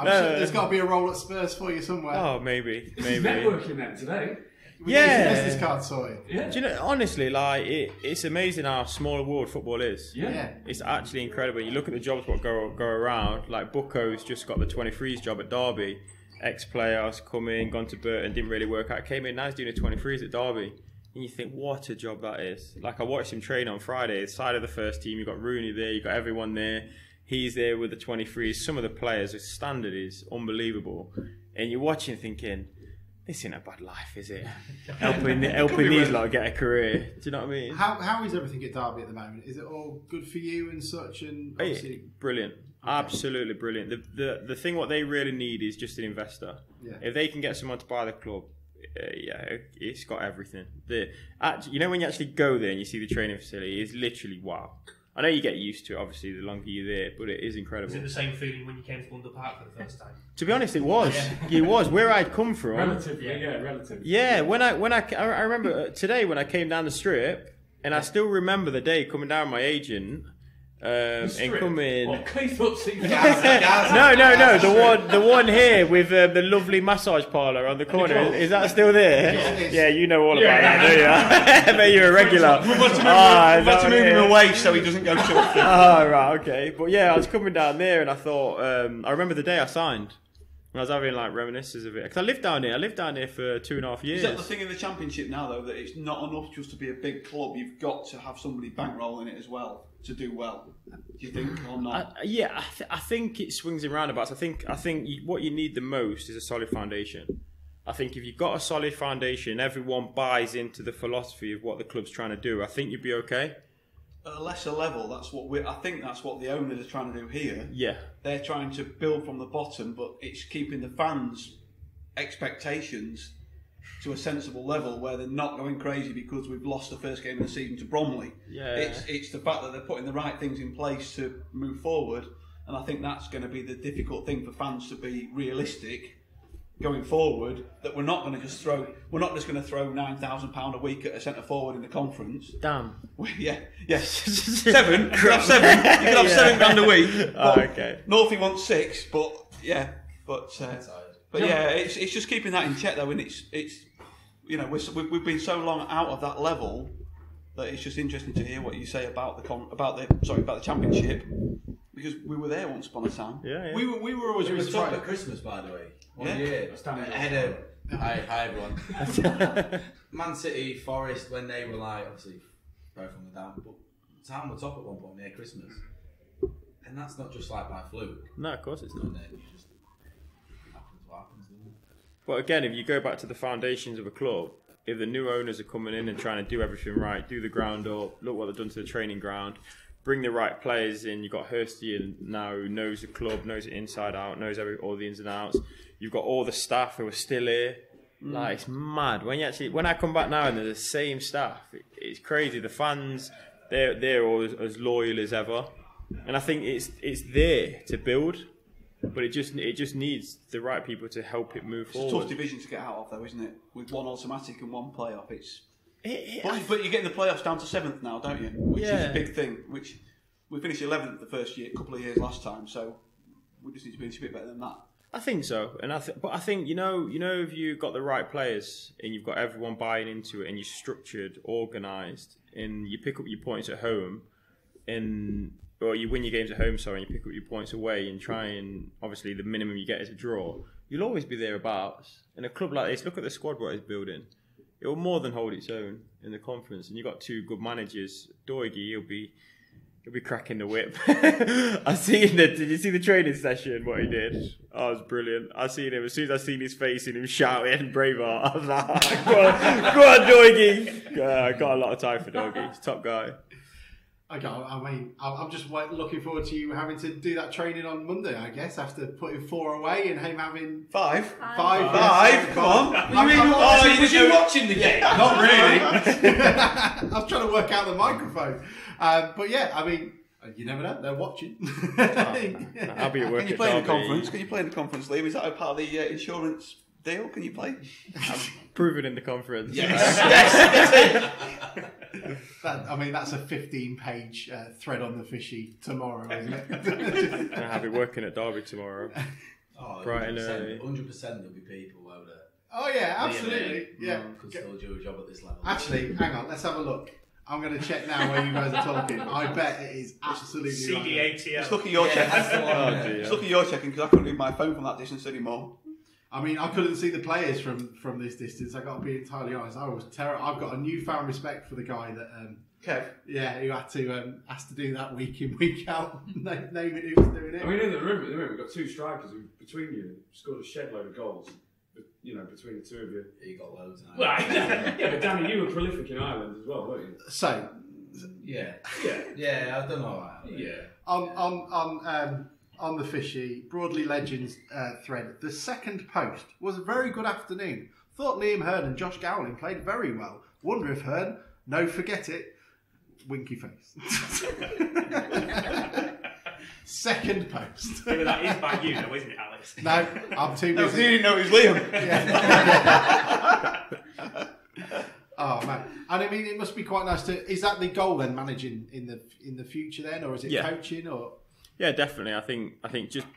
Speaker 1: sure there's got to be a role at Spurs for you somewhere.
Speaker 15: Oh, maybe.
Speaker 2: He's networking that today.
Speaker 1: We get his business card sorted.
Speaker 15: Yeah. Do you know, honestly, like it's amazing how small a world football is.
Speaker 2: Yeah.
Speaker 15: It's actually incredible. You look at the jobs what go around. Like Bucco's just got the 23s job at Derby. Ex-players come in, gone to Burton, didn't really work out. Came in, now he's doing the 23s at Derby. And you think, what a job that is. Like I watched him train on Friday. The side of the first team, you got Rooney there, you got everyone there. He's there with the 23s. Some of the players, the standard is unbelievable. And you're watching thinking, this ain't a bad life, is it? helping these lot get a career. Do you know what I mean?
Speaker 1: How is everything at Derby at the moment? Is it all good for you and such? And obviously...
Speaker 15: Brilliant. Okay. Absolutely brilliant. The thing what they really need is just an investor. Yeah. If they can get someone to buy the club, it's got everything. You know when you actually go there and you see the training facility, it's literally wow. I know you get used to it, obviously, the longer you're there, but it is incredible.
Speaker 3: Was it the same feeling when you came to Wonder Park for the first time?
Speaker 15: To be honest, it was. It was. Where I'd come from.
Speaker 2: Relatively, relatively.
Speaker 15: Yeah, I remember today when I came down the strip, and I still remember the day coming down with my agent, and coming...
Speaker 2: What, Cleethorpes?
Speaker 15: No, the one here with the lovely massage parlour on the corner. Is that still there? Yeah, you know all about that, do you? I bet you're a regular.
Speaker 6: We've got to move him away so he doesn't go short.
Speaker 15: Oh, right, okay. But yeah, I was coming down there and I thought, I remember the day I signed. And I was having like reminiscences of it. Because I lived down here. For 2.5 years.
Speaker 6: Is that the thing in the Championship now, though, that it's not enough just to be a big club? You've got to have somebody bankrolling it as well. to do well? Do you think or not?
Speaker 15: I think it swings in roundabouts. I think what you need the most is a solid foundation. I think if you've got a solid foundation, everyone buys into the philosophy of what the club's trying to do. I think you'd be okay.
Speaker 6: At a lesser level, I think that's what the owners are trying to do here.
Speaker 15: Yeah.
Speaker 6: They're trying to build from the bottom, but it's keeping the fans' expectations to a sensible level where they're not going crazy because we've lost the first game of the season to Bromley.
Speaker 15: Yeah.
Speaker 6: It's the fact that they're putting the right things in place to move forward, and I think that's going to be the difficult thing for fans to be realistic going forward, that we're not going to just throw £9,000 a week at a centre forward in the conference.
Speaker 15: Damn.
Speaker 6: Yeah. 7. You could have 7. You could have £7 a week.
Speaker 15: Okay.
Speaker 6: Northie wants 6, but yeah, it's just keeping that in check though, and it's we've been so long out of that level that it's just interesting to hear what you say about the championship, because we were there once upon a time.
Speaker 15: Yeah.
Speaker 16: We were always really top at Christmas, by the way. One year. Hi everyone. Man City, Forest, when they were like, obviously, both on the down, but Town were top at one point near Christmas. And that's not just like by fluke.
Speaker 15: No, of course it's not.
Speaker 16: And then you just happens what happens, doesn't it?
Speaker 15: But again, if you go back to the foundations of a club, if the new owners are coming in and trying to do everything right, do the ground up, look what they've done to the training ground, bring the right players in. You've got Hursty in now who knows the club, knows it inside out, knows all the ins and outs. You've got all the staff who are still here. Like, it's mad. When I come back now and they're the same staff, it's crazy. The fans, they're all as loyal as ever. And I think it's there to build, but it just needs the right people to help it move forward.
Speaker 6: It's a tough division to get out of though, isn't it? With one automatic and one playoff, but you're getting the playoffs down to 7th now, don't you? Which is a big thing. Which we finished 11th the first year, couple of years last time, so we just need to be a bit better than that.
Speaker 15: I think so, but I think you know if you've got the right players and you've got everyone buying into it and you're structured, organised, and you pick up your points at home, or you win your games at home, and you pick up your points away and try and obviously the minimum you get is a draw. You'll always be thereabouts. In a club like this, look at the squad what it's building. It will more than hold its own in the conference, and you've got 2 good managers. Doigy, he'll be cracking the whip. Did you see the training session? What he did? Oh, it was brilliant. I seen him as soon as I seen his face and him shouting Braveheart. I was like, go on, Doigy. I got a lot of time for Doigy. He's a top guy.
Speaker 1: Okay, I mean, I'm just looking forward to you having to do that training on Monday, I guess, after putting 4 away and him having
Speaker 6: 5.
Speaker 1: 5.
Speaker 6: Come on.
Speaker 16: Was you watching the game?
Speaker 1: Not really. I was trying to work out the microphone. But yeah, I mean, you never know. They're watching.
Speaker 15: I'll be at work.
Speaker 6: Can you play in the conference? Can you play in the conference, Liam? Is that a part of the insurance deal? Can you play?
Speaker 15: Prove it in the conference.
Speaker 6: Yes.
Speaker 1: That's a 15-page thread on the fishy tomorrow, isn't it?
Speaker 15: I'll be working at Derby tomorrow.
Speaker 16: Oh,
Speaker 15: bright and
Speaker 16: 100% there'll be people over there.
Speaker 1: Oh yeah, absolutely. Yeah,
Speaker 16: could still do a job at this level.
Speaker 1: Actually, hang on. Let's have a look. I'm going to check now where you guys are talking. I bet it is absolutely
Speaker 3: CDATL.
Speaker 6: Just look at your checking. Just look at your checking because I couldn't read my phone from that distance anymore.
Speaker 1: I mean, I couldn't see the players from this distance. I got to be entirely honest. I was terrible. I've got a newfound respect for the guy that
Speaker 6: Kev.
Speaker 1: Yeah, who had to do that week in week out, naming who was doing it.
Speaker 2: I mean, in the room we've got 2 strikers who, between you, scored a shed load of goals. Between the 2 of you.
Speaker 16: You got loads.
Speaker 2: Well, yeah, but Danny, you were prolific in Ireland as well, weren't you?
Speaker 1: So,
Speaker 16: yeah, I've done all right.
Speaker 2: Yeah.
Speaker 1: On the fishy Broadley Legends thread, the second post was a very good afternoon. Thought Liam Hearn and Josh Gowling played very well. Wonder if Hearn, no, forget it. Winky face. Second post.
Speaker 3: Yeah, but that is by you, though, isn't it, Alex?
Speaker 1: No, I'm too busy.
Speaker 6: You didn't know it was Liam.
Speaker 1: Yeah. Oh man, and I mean, it must be quite nice to. Is that the goal then, managing in the future then, or is it coaching or?
Speaker 15: Yeah, definitely. I think just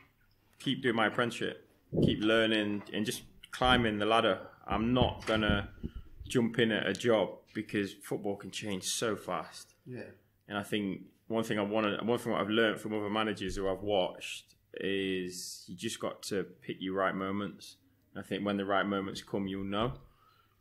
Speaker 15: keep doing my apprenticeship, keep learning, and just climbing the ladder. I'm not gonna jump in at a job because football can change so fast.
Speaker 1: Yeah.
Speaker 15: And I think one thing what I've learned from other managers who I've watched is you just got to pick your right moments. I think when the right moments come, you'll know.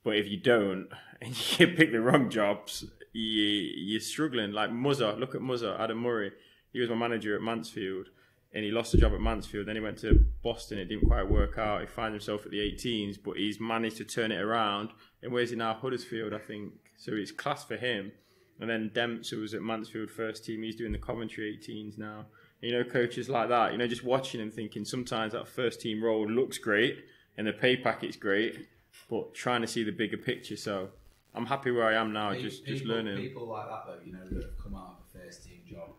Speaker 15: But if you don't and you pick the wrong jobs, you're struggling. Like look at Muzza, Adam Murray. He was my manager at Mansfield, and he lost the job at Mansfield. Then he went to Boston. It didn't quite work out. He finds himself at the 18s, but he's managed to turn it around. And where's he now? Huddersfield, I think. So it's class for him. And then Dempsey was at Mansfield first team. He's doing the Coventry 18s now. You know, coaches like that. You know, just watching and thinking sometimes that first team role looks great and the pay packet's great, but trying to see the bigger picture. So I'm happy where I am now, just learning.
Speaker 16: People like that, though, you know, that have come out of a first team job.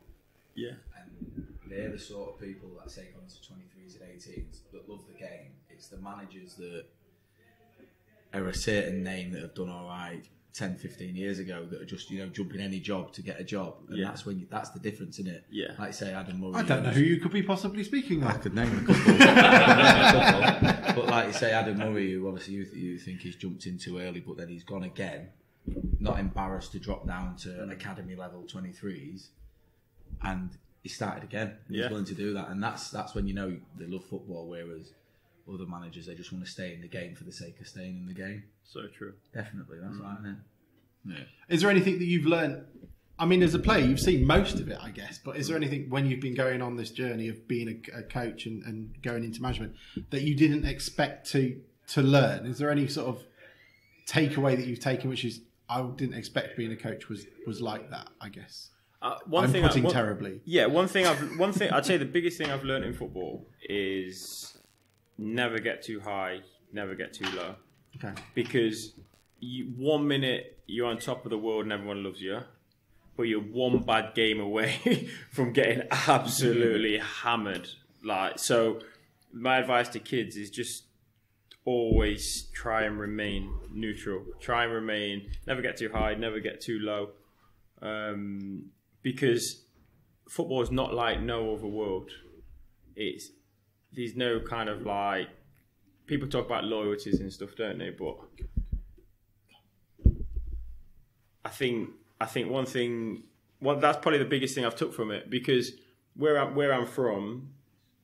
Speaker 15: Yeah.
Speaker 16: And they're the sort of people that say going to 23s and 18s that love the game. It's the managers that are a certain name that have done all right 10, 15 years ago that are just, you know, jumping any job to get a job. And that's when that's the difference, isn't it?
Speaker 15: Yeah.
Speaker 16: Like say Adam Murray.
Speaker 1: I don't know who you could be possibly speaking of.
Speaker 16: I could name a couple. But like you say, Adam Murray, who obviously you think he's jumped in too early, but then he's gone again, not embarrassed to drop down to academy level 23s, and he started again. He's willing to do that, and that's when you know they love football, whereas other managers, they just want to stay in the game for the sake of staying in the game.
Speaker 15: So true.
Speaker 16: Definitely, that's right, isn't it? Yeah.
Speaker 1: Is there anything that you've learned? I mean, as a player, you've seen most of it, I guess. But is there anything when you've been going on this journey of being a coach and going into management that you didn't expect to learn? Is there any sort of takeaway that you've taken, which is I didn't expect being a coach was like that? I guess. One thing terribly.
Speaker 15: Yeah, one thing I'd say the biggest thing I've learned in football is never get too high, never get too low.
Speaker 1: Okay.
Speaker 15: Because 1 minute you're on top of the world and everyone loves you, but you're one bad game away from getting absolutely hammered. Like, so my advice to kids is just always try and remain neutral. Try and remain, never get too high, never get too low. Because football is not like no other world. There's no kind of like, people talk about loyalties and stuff, don't they? But I think that's probably the biggest thing I've took from it, because where I'm from,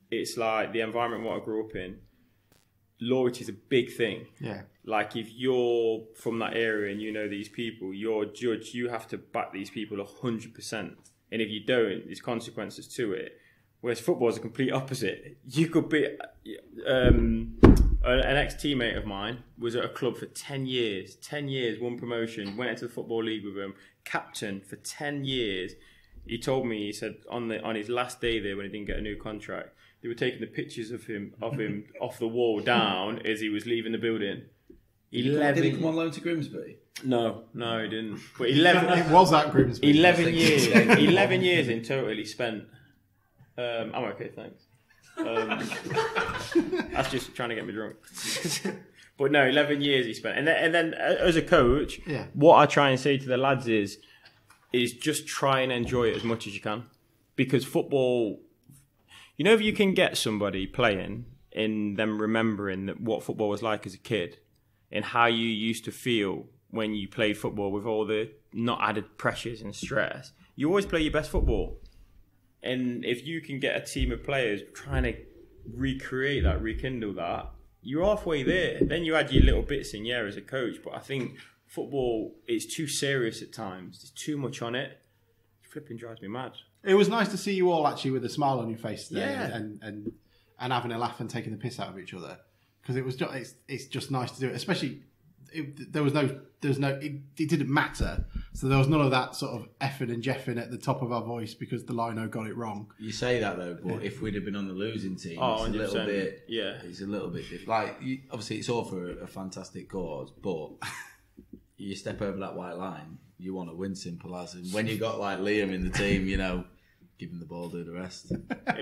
Speaker 15: it's like the environment what I grew up in. Loyalty is a big thing.
Speaker 1: Yeah.
Speaker 15: Like if you're from that area and you know these people, you're judged. You have to back these people 100%, and if you don't, there's consequences to it. Whereas football is the complete opposite. You could be an ex-teammate of mine was at a club for 10 years, won promotion, went into the Football League with him, captain for 10 years. He told me, he said on his last day there when he didn't get a new contract, they were taking the pictures of him off the wall down as he was leaving the building.
Speaker 16: Did he come on loan to Grimsby?
Speaker 15: No, he didn't. But 11.
Speaker 1: It was at Grimsby.
Speaker 15: 11 years. 11 years in total he spent. I'm okay, thanks. That's just trying to get me drunk. But no, 11 years he spent. And then as a coach, what I try and say to the lads is just try and enjoy it as much as you can. Because football, you know, if you can get somebody playing and them remembering that what football was like as a kid and how you used to feel when you played football with all the not added pressures and stress, you always play your best football. And if you can get a team of players trying to recreate that, rekindle that, you're halfway there. Then you add your little bits in, as a coach. But I think football is too serious at times. There's too much on it. It flipping drives me mad.
Speaker 1: It was nice to see you all actually with a smile on your face today,
Speaker 15: Yeah.
Speaker 1: and having a laugh and taking the piss out of each other, because it was just it's just nice to do it. Especially it didn't matter, so there was none of that sort of effing and jeffing at the top of our voice because the lino got it wrong.
Speaker 16: You say that though, but if we'd have been on the losing team,
Speaker 15: Oh,
Speaker 16: it's a little
Speaker 15: 100%.
Speaker 16: bit.
Speaker 15: Yeah.
Speaker 16: It's a little bit different. Like obviously, it's all for a fantastic cause, but you step over that white line, you want to win, simple as. And when you got like Liam in the team, you know, give him the ball, do the rest.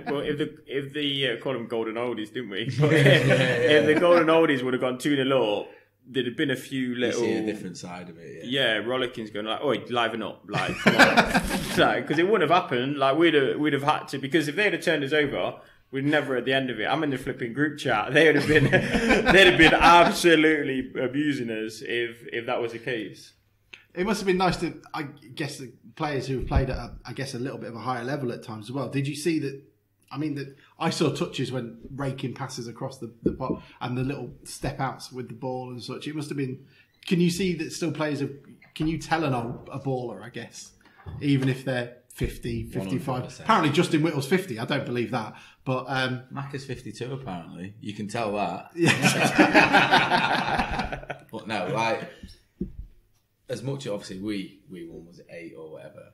Speaker 15: Well, if the call them golden oldies, didn't we? But if the golden oldies would have gone 2-0 up, there'd have been a few little.
Speaker 16: You see a different side of it.
Speaker 15: Yeah, Rollickins going like, "Oi, liven up!" Like, come on, because it wouldn't have happened. Like we'd have had to, because if they'd have turned us over, we'd never at the end of it. I'm in the flipping group chat. They'd have been absolutely abusing us if that was the case.
Speaker 1: It must have been nice to, I guess, the players who have played at, a little bit of a higher level at times as well. Did you see that? I mean, that I saw touches when raking passes across the pot and the little step outs with the ball and such. It must have been can you see that still players are? Can you tell a baller? I guess even if they're 50, 55.
Speaker 16: 100%.
Speaker 1: Apparently, Justin Whittle's 50. I don't believe that, but
Speaker 16: Macca's 52. Apparently, you can tell that. But no, like as much obviously we won was 8 or whatever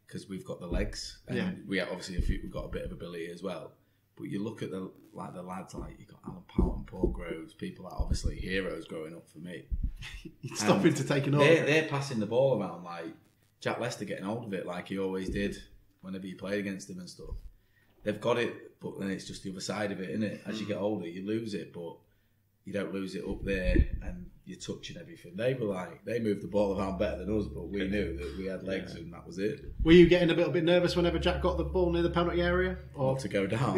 Speaker 16: because we've got the legs and we obviously we've got a bit of ability as well. But you look at the lads like you got Alan Pouton, Paul Groves, people that are obviously heroes growing up for me.
Speaker 1: Stopping to take an order.
Speaker 16: They're passing the ball around like Jack Lester getting hold of it like he always did whenever you played against him and stuff. They've got it, but then it's just the other side of it, isn't it? As you get older, you lose it, but you don't lose it up there and you're touching everything. They were like, they moved the ball around better than us, but we knew that we had legs and that was it.
Speaker 1: Were you getting a little bit nervous whenever Jack got the ball near the penalty area? Or
Speaker 16: to go down?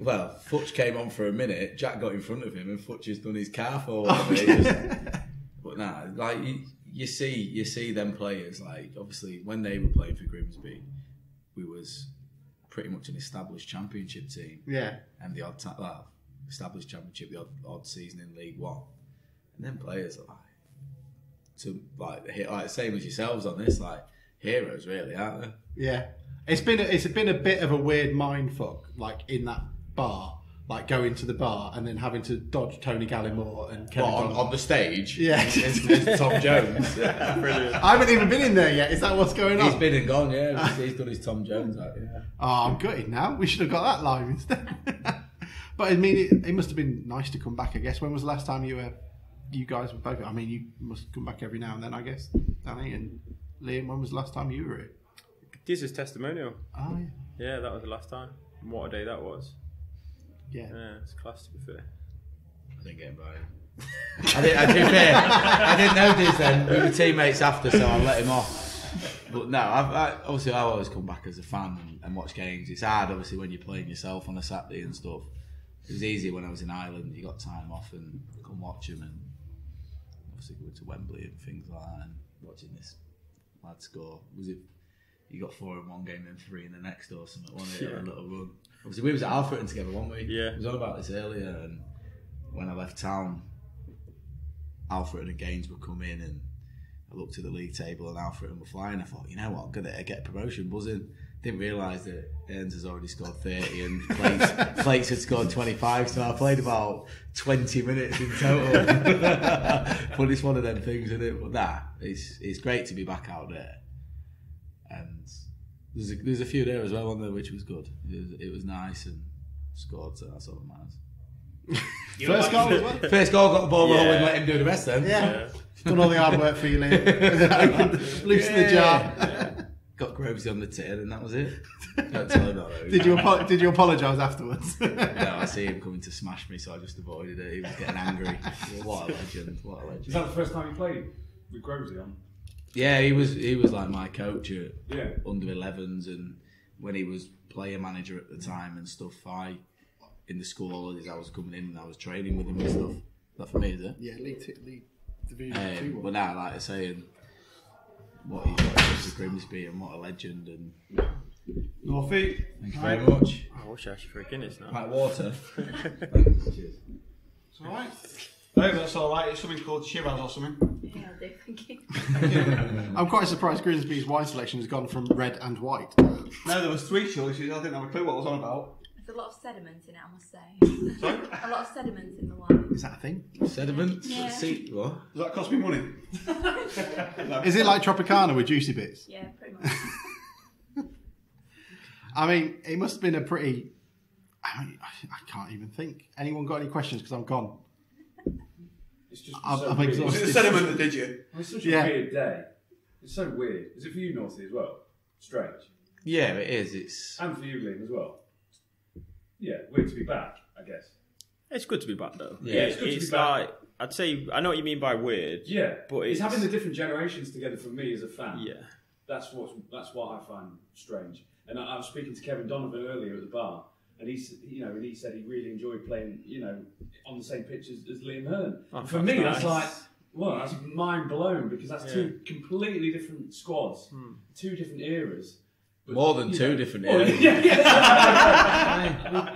Speaker 16: Well, Futch came on for a minute, Jack got in front of him and Futch has done his calf or whatever. But nah, like you see them players, like obviously when they were playing for Grimsby, we was pretty much an established championship team.
Speaker 1: Yeah.
Speaker 16: And the odd established championship, the odd season in League One. And then players are like same as yourselves on this, like heroes really, aren't they?
Speaker 1: Yeah. It's been a bit of a weird mindfuck, like in that bar, like going to the bar and then having to dodge Tony Gallimore and Kevin
Speaker 16: on the stage.
Speaker 1: Yeah,
Speaker 16: it's Tom Jones.
Speaker 1: Brilliant. I haven't even been in there yet. Is that what's going on?
Speaker 16: He's been and gone. Yeah, he's done his Tom Jones out. Yeah.
Speaker 1: Oh, I'm gutted now. We should have got that live instead. But I mean, it must have been nice to come back. I guess when was the last time you guys were both? I mean, you must come back every now and then. I guess Danny and Liam. When was the last time you were here?
Speaker 15: This is testimonial.
Speaker 1: Oh yeah.
Speaker 15: Yeah, that was the last time. And what a day that was.
Speaker 1: Yeah.
Speaker 15: Yeah, it's class to be fair.
Speaker 16: I didn't get invited. I didn't know this then. We were teammates after, so I let him off. But no, I always come back as a fan and watch games. It's hard, obviously, when you're playing yourself on a Saturday and stuff. It was easy when I was in Ireland. You got time off and come watch them, and obviously go to Wembley and things like that, and watching this lad score. Was it? You got 4 in one game, then 3 in the next, or something. Wasn't it? A little run. Obviously, we was at Alfreton together, weren't we?
Speaker 15: Yeah.
Speaker 16: We was on about this earlier, and when I left town, Alfreton and Gaines would come in, and I looked at the league table, and Alfreton were flying. I thought, you know what, I'm gonna get a promotion buzzing. Didn't realise that Ernst has already scored 30 and Flakes had scored 25, so I played about 20 minutes in total. But it's one of them things, isn't it? But it's great to be back out there. And there's a few there as well on there, which was good. It was nice and scored, so that's all that matters.
Speaker 1: First goal as well.
Speaker 16: First goal, got the ball rolling, let him do the rest then.
Speaker 1: Yeah. Done all the hard work for you, Liam. Loosen the jar.
Speaker 16: Yeah. Got Groves on the tin, and that was it. Don't tell him that.
Speaker 1: Did you apologise afterwards?
Speaker 16: No, I see him coming to smash me, so I just avoided it. He was getting angry. What a legend! What a legend!
Speaker 2: Is that the first time you played with Grovesy on?
Speaker 16: Yeah, he was like my coach at under 11s, and when he was player manager at the time and stuff, in the school holidays I was coming in and I was training with him and stuff. That for me, is it?
Speaker 1: Yeah, League Division 2.
Speaker 16: But now, like I say, what he got to Grimsby and what a legend. And
Speaker 6: Northie,
Speaker 16: thank you very much.
Speaker 15: I wish I asked you for a Guinness now.
Speaker 16: Like water.
Speaker 6: Cheers. It's alright. No, that's alright. It's something called Shiraz or something.
Speaker 4: Yeah, I'll do, thank you.
Speaker 1: I'm quite surprised Grimsby's wine selection has gone from red and white.
Speaker 6: No, there was 3 choices. I didn't have a clue what I was on about.
Speaker 4: There's a lot of sediment in it, I must say.
Speaker 6: Sorry?
Speaker 4: A lot of sediment in the wine.
Speaker 1: Is that a thing?
Speaker 16: Sediment?
Speaker 4: Yeah.
Speaker 16: What?
Speaker 6: Does that cost me money? No.
Speaker 1: Is it like Tropicana with juicy bits?
Speaker 4: Yeah, pretty much.
Speaker 1: I mean, it must have been a pretty... I can't even think. Anyone got any questions? Because I'm gone.
Speaker 2: It's just
Speaker 1: I'm exhausted.
Speaker 6: Was it the sediment that did you?
Speaker 2: It's such a weird day. It's so weird. Is it for you, Northie, as well? Strange.
Speaker 16: Yeah, it is.
Speaker 2: And for you, Liam, as well. Yeah, weird to be back, I guess.
Speaker 15: It's good to be back, though.
Speaker 2: Yeah, it's good to be back.
Speaker 15: Like, I'd say, I know what you mean by weird.
Speaker 2: Yeah,
Speaker 15: but
Speaker 2: it's having the different generations together for me as a fan.
Speaker 15: Yeah.
Speaker 2: That's what I find strange. And I was speaking to Kevin Donovan earlier at the bar, and he said he really enjoyed playing, on the same pitch as Liam Hearn.
Speaker 15: Oh,
Speaker 2: for me,
Speaker 15: nice.
Speaker 2: that's like, well, that's mind blown because that's 2 completely different squads, 2 different eras. But,
Speaker 16: more than 2 different
Speaker 2: well,
Speaker 16: areas.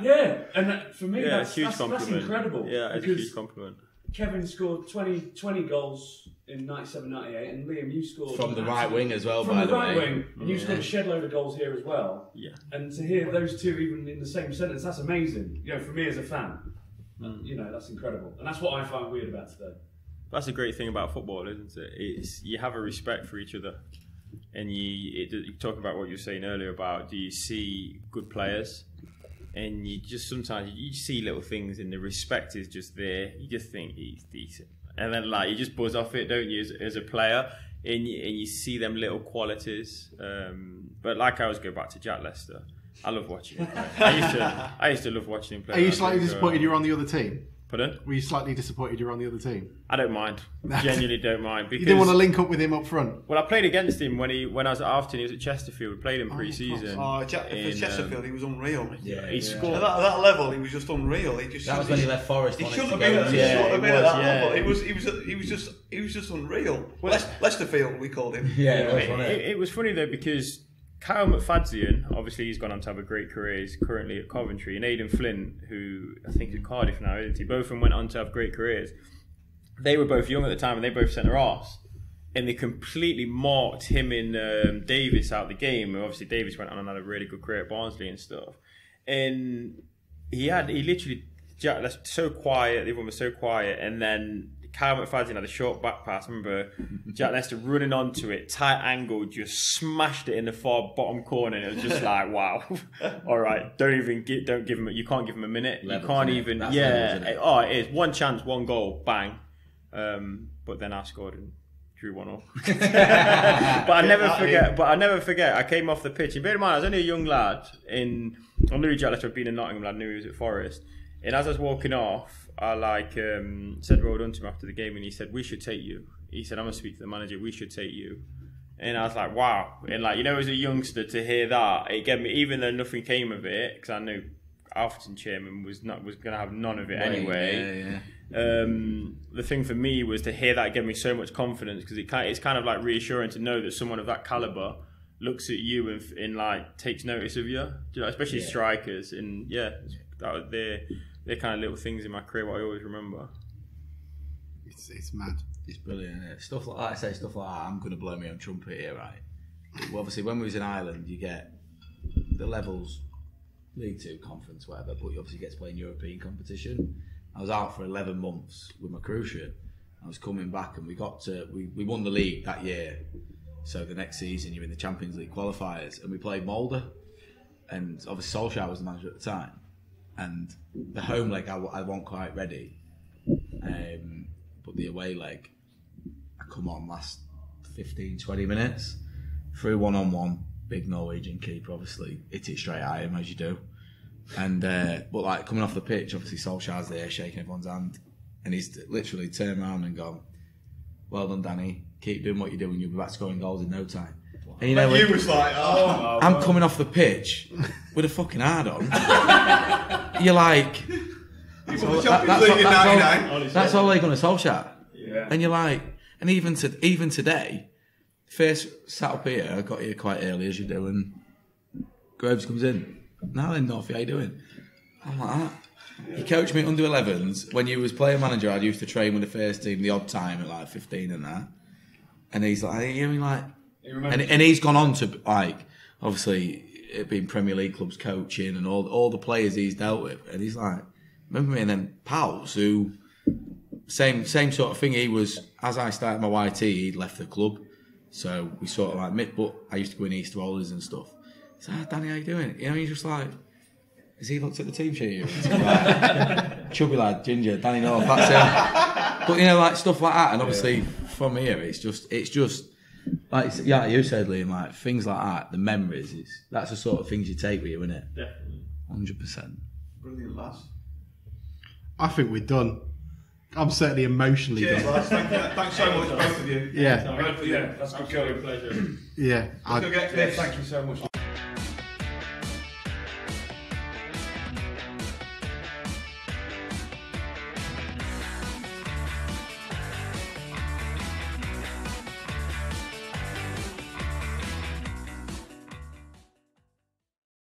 Speaker 2: Yeah, and for me, that's
Speaker 15: huge compliment.
Speaker 2: incredible.
Speaker 15: Yeah, it's a huge compliment.
Speaker 2: Kevin scored 20 goals in 97-98, and Liam, you scored
Speaker 16: From the right wing as well,
Speaker 2: from
Speaker 16: by
Speaker 2: the
Speaker 16: the
Speaker 2: right
Speaker 16: way.
Speaker 2: wing, and you scored a shed load of goals here as well.
Speaker 15: Yeah.
Speaker 2: And to hear those two even in the same sentence, that's amazing. You know, for me as a fan, you know, that's incredible, and that's what I find weird about today.
Speaker 15: That's the great thing about football, isn't it? It's you have a respect for each other, and you talk about what you were saying earlier about do you see good players, and you just sometimes you see little things, and the respect is just there. You just think he's decent, and then like you just buzz off it, don't you, as a player, and you see them little qualities. But like I always go back to Jack Lester. I love watching him play. I used to love watching him play.
Speaker 1: Are you slightly disappointed you're on the other team?
Speaker 15: Pardon?
Speaker 1: Were you slightly disappointed you're on the other team?
Speaker 15: I don't mind. Genuinely don't mind. Because
Speaker 1: you didn't want to link up with him up front?
Speaker 15: Well, I played against him when I was at Afton. He was at Chesterfield. We played him pre-season.
Speaker 6: For Chesterfield, he was unreal.
Speaker 15: Yeah, he scored.
Speaker 6: At that level, he was just unreal.
Speaker 16: That was when he left Forest.
Speaker 6: He shouldn't have been at that level. He was just unreal. Lesterfield, we called him.
Speaker 15: Yeah, it was funny though because Kyle McFadzean, obviously he's gone on to have a great career. He's currently at Coventry, and Aidan Flint, who I think is at Cardiff now, isn't he? Both of them went on to have great careers. They were both young at the time, and they both centre arse, and they completely marked him and Davis out of the game. And obviously, Davis went on and had a really good career at Barnsley and stuff. And he literally Jack Lester so quiet. Everyone was so quiet, and then Kyle McFadzean had a short back pass. I remember Jack Lester running onto it, tight angle, just smashed it in the far bottom corner, and it was just like, wow. All right, don't give him. You can't give him a minute.
Speaker 16: Levels,
Speaker 15: you can't
Speaker 16: isn't
Speaker 15: even.
Speaker 16: it? That's
Speaker 15: Yeah.
Speaker 16: levels, isn't it?
Speaker 15: Oh, it is one chance, one goal, bang. But then I scored and drew 1-1. But I never forget. I came off the pitch. And bear in mind, I was only a young lad. I knew Jack Lester had been in Nottingham. I knew he was at Forest. And as I was walking off, I said well done to him after the game, and he said, "We should take you." He said, "I'm gonna speak to the manager. We should take you." And I was like, "Wow!" And as a youngster to hear that, it gave me, even though nothing came of it, because I knew Alfreton chairman was gonna have none of it anyway. The thing for me was to hear that. It gave me so much confidence because it's kind of like reassuring to know that someone of that caliber looks at you and like takes notice of you. Especially strikers. And that was they're kind of little things in my career what I always remember.
Speaker 1: It's mad.
Speaker 16: It's brilliant, isn't it? Stuff like that, I'm going to blow my own trumpet here, right? Well, obviously, when we was in Ireland, you get the levels, League 2, Conference, whatever, but you obviously get to play in European competition. I was out for 11 months with my cruise ship. I was coming back, and we won the league that year. So the next season, you're in the Champions League qualifiers, and we played Molde. And obviously, Solskjaer was the manager at the time. And the home leg I wasn't quite ready, but the away leg I come on last 15-20 minutes through 1-on-1, big Norwegian keeper obviously hit it straight at him as you do, and but like coming off the pitch, obviously Solskjaer's there shaking everyone's hand, and he's literally turned around and gone, "Well done, Danny, keep doing what you're doing, you'll be back scoring goals in no time." And
Speaker 6: you was like, oh.
Speaker 16: I'm coming off the pitch with a fucking hard on. You're like, that's all they're going to Solskjaer. Yeah. And you're like, and even today, first sat up here, I got here quite early as you do, and Graves comes in. Now then, North, how you doing? I'm like that. Yeah. He coached me at under 11s. When you was player manager, I used to train with the first team the odd time at like 15 and that. And he's like, and he's gone on to like, obviously, it being Premier League clubs coaching and all the players he's dealt with, and he's like, remember me? And then Pals, who same sort of thing. He was, as I started my YT, he'd left the club, so we sort of like met. But I used to go in Easter holidays and stuff. He's like, Danny, how you doing? He's just like, has he looked at the team sheet? Like, chubby lad, ginger, Danny North. That's it. But like stuff like that, and obviously from here, it's just. Like you said, Liam, like things like that, the memories, that's the sort of things you take with you, isn't it?
Speaker 15: Definitely.
Speaker 16: 100%.
Speaker 6: Brilliant, lads.
Speaker 1: I think we're done. I'm certainly emotionally
Speaker 6: Cheers,
Speaker 1: done.
Speaker 6: lads. Thanks so much, both of you.
Speaker 1: Yeah.
Speaker 15: That's a good pleasure.
Speaker 1: Yeah.
Speaker 6: Let's go get this.
Speaker 15: Thank you so much.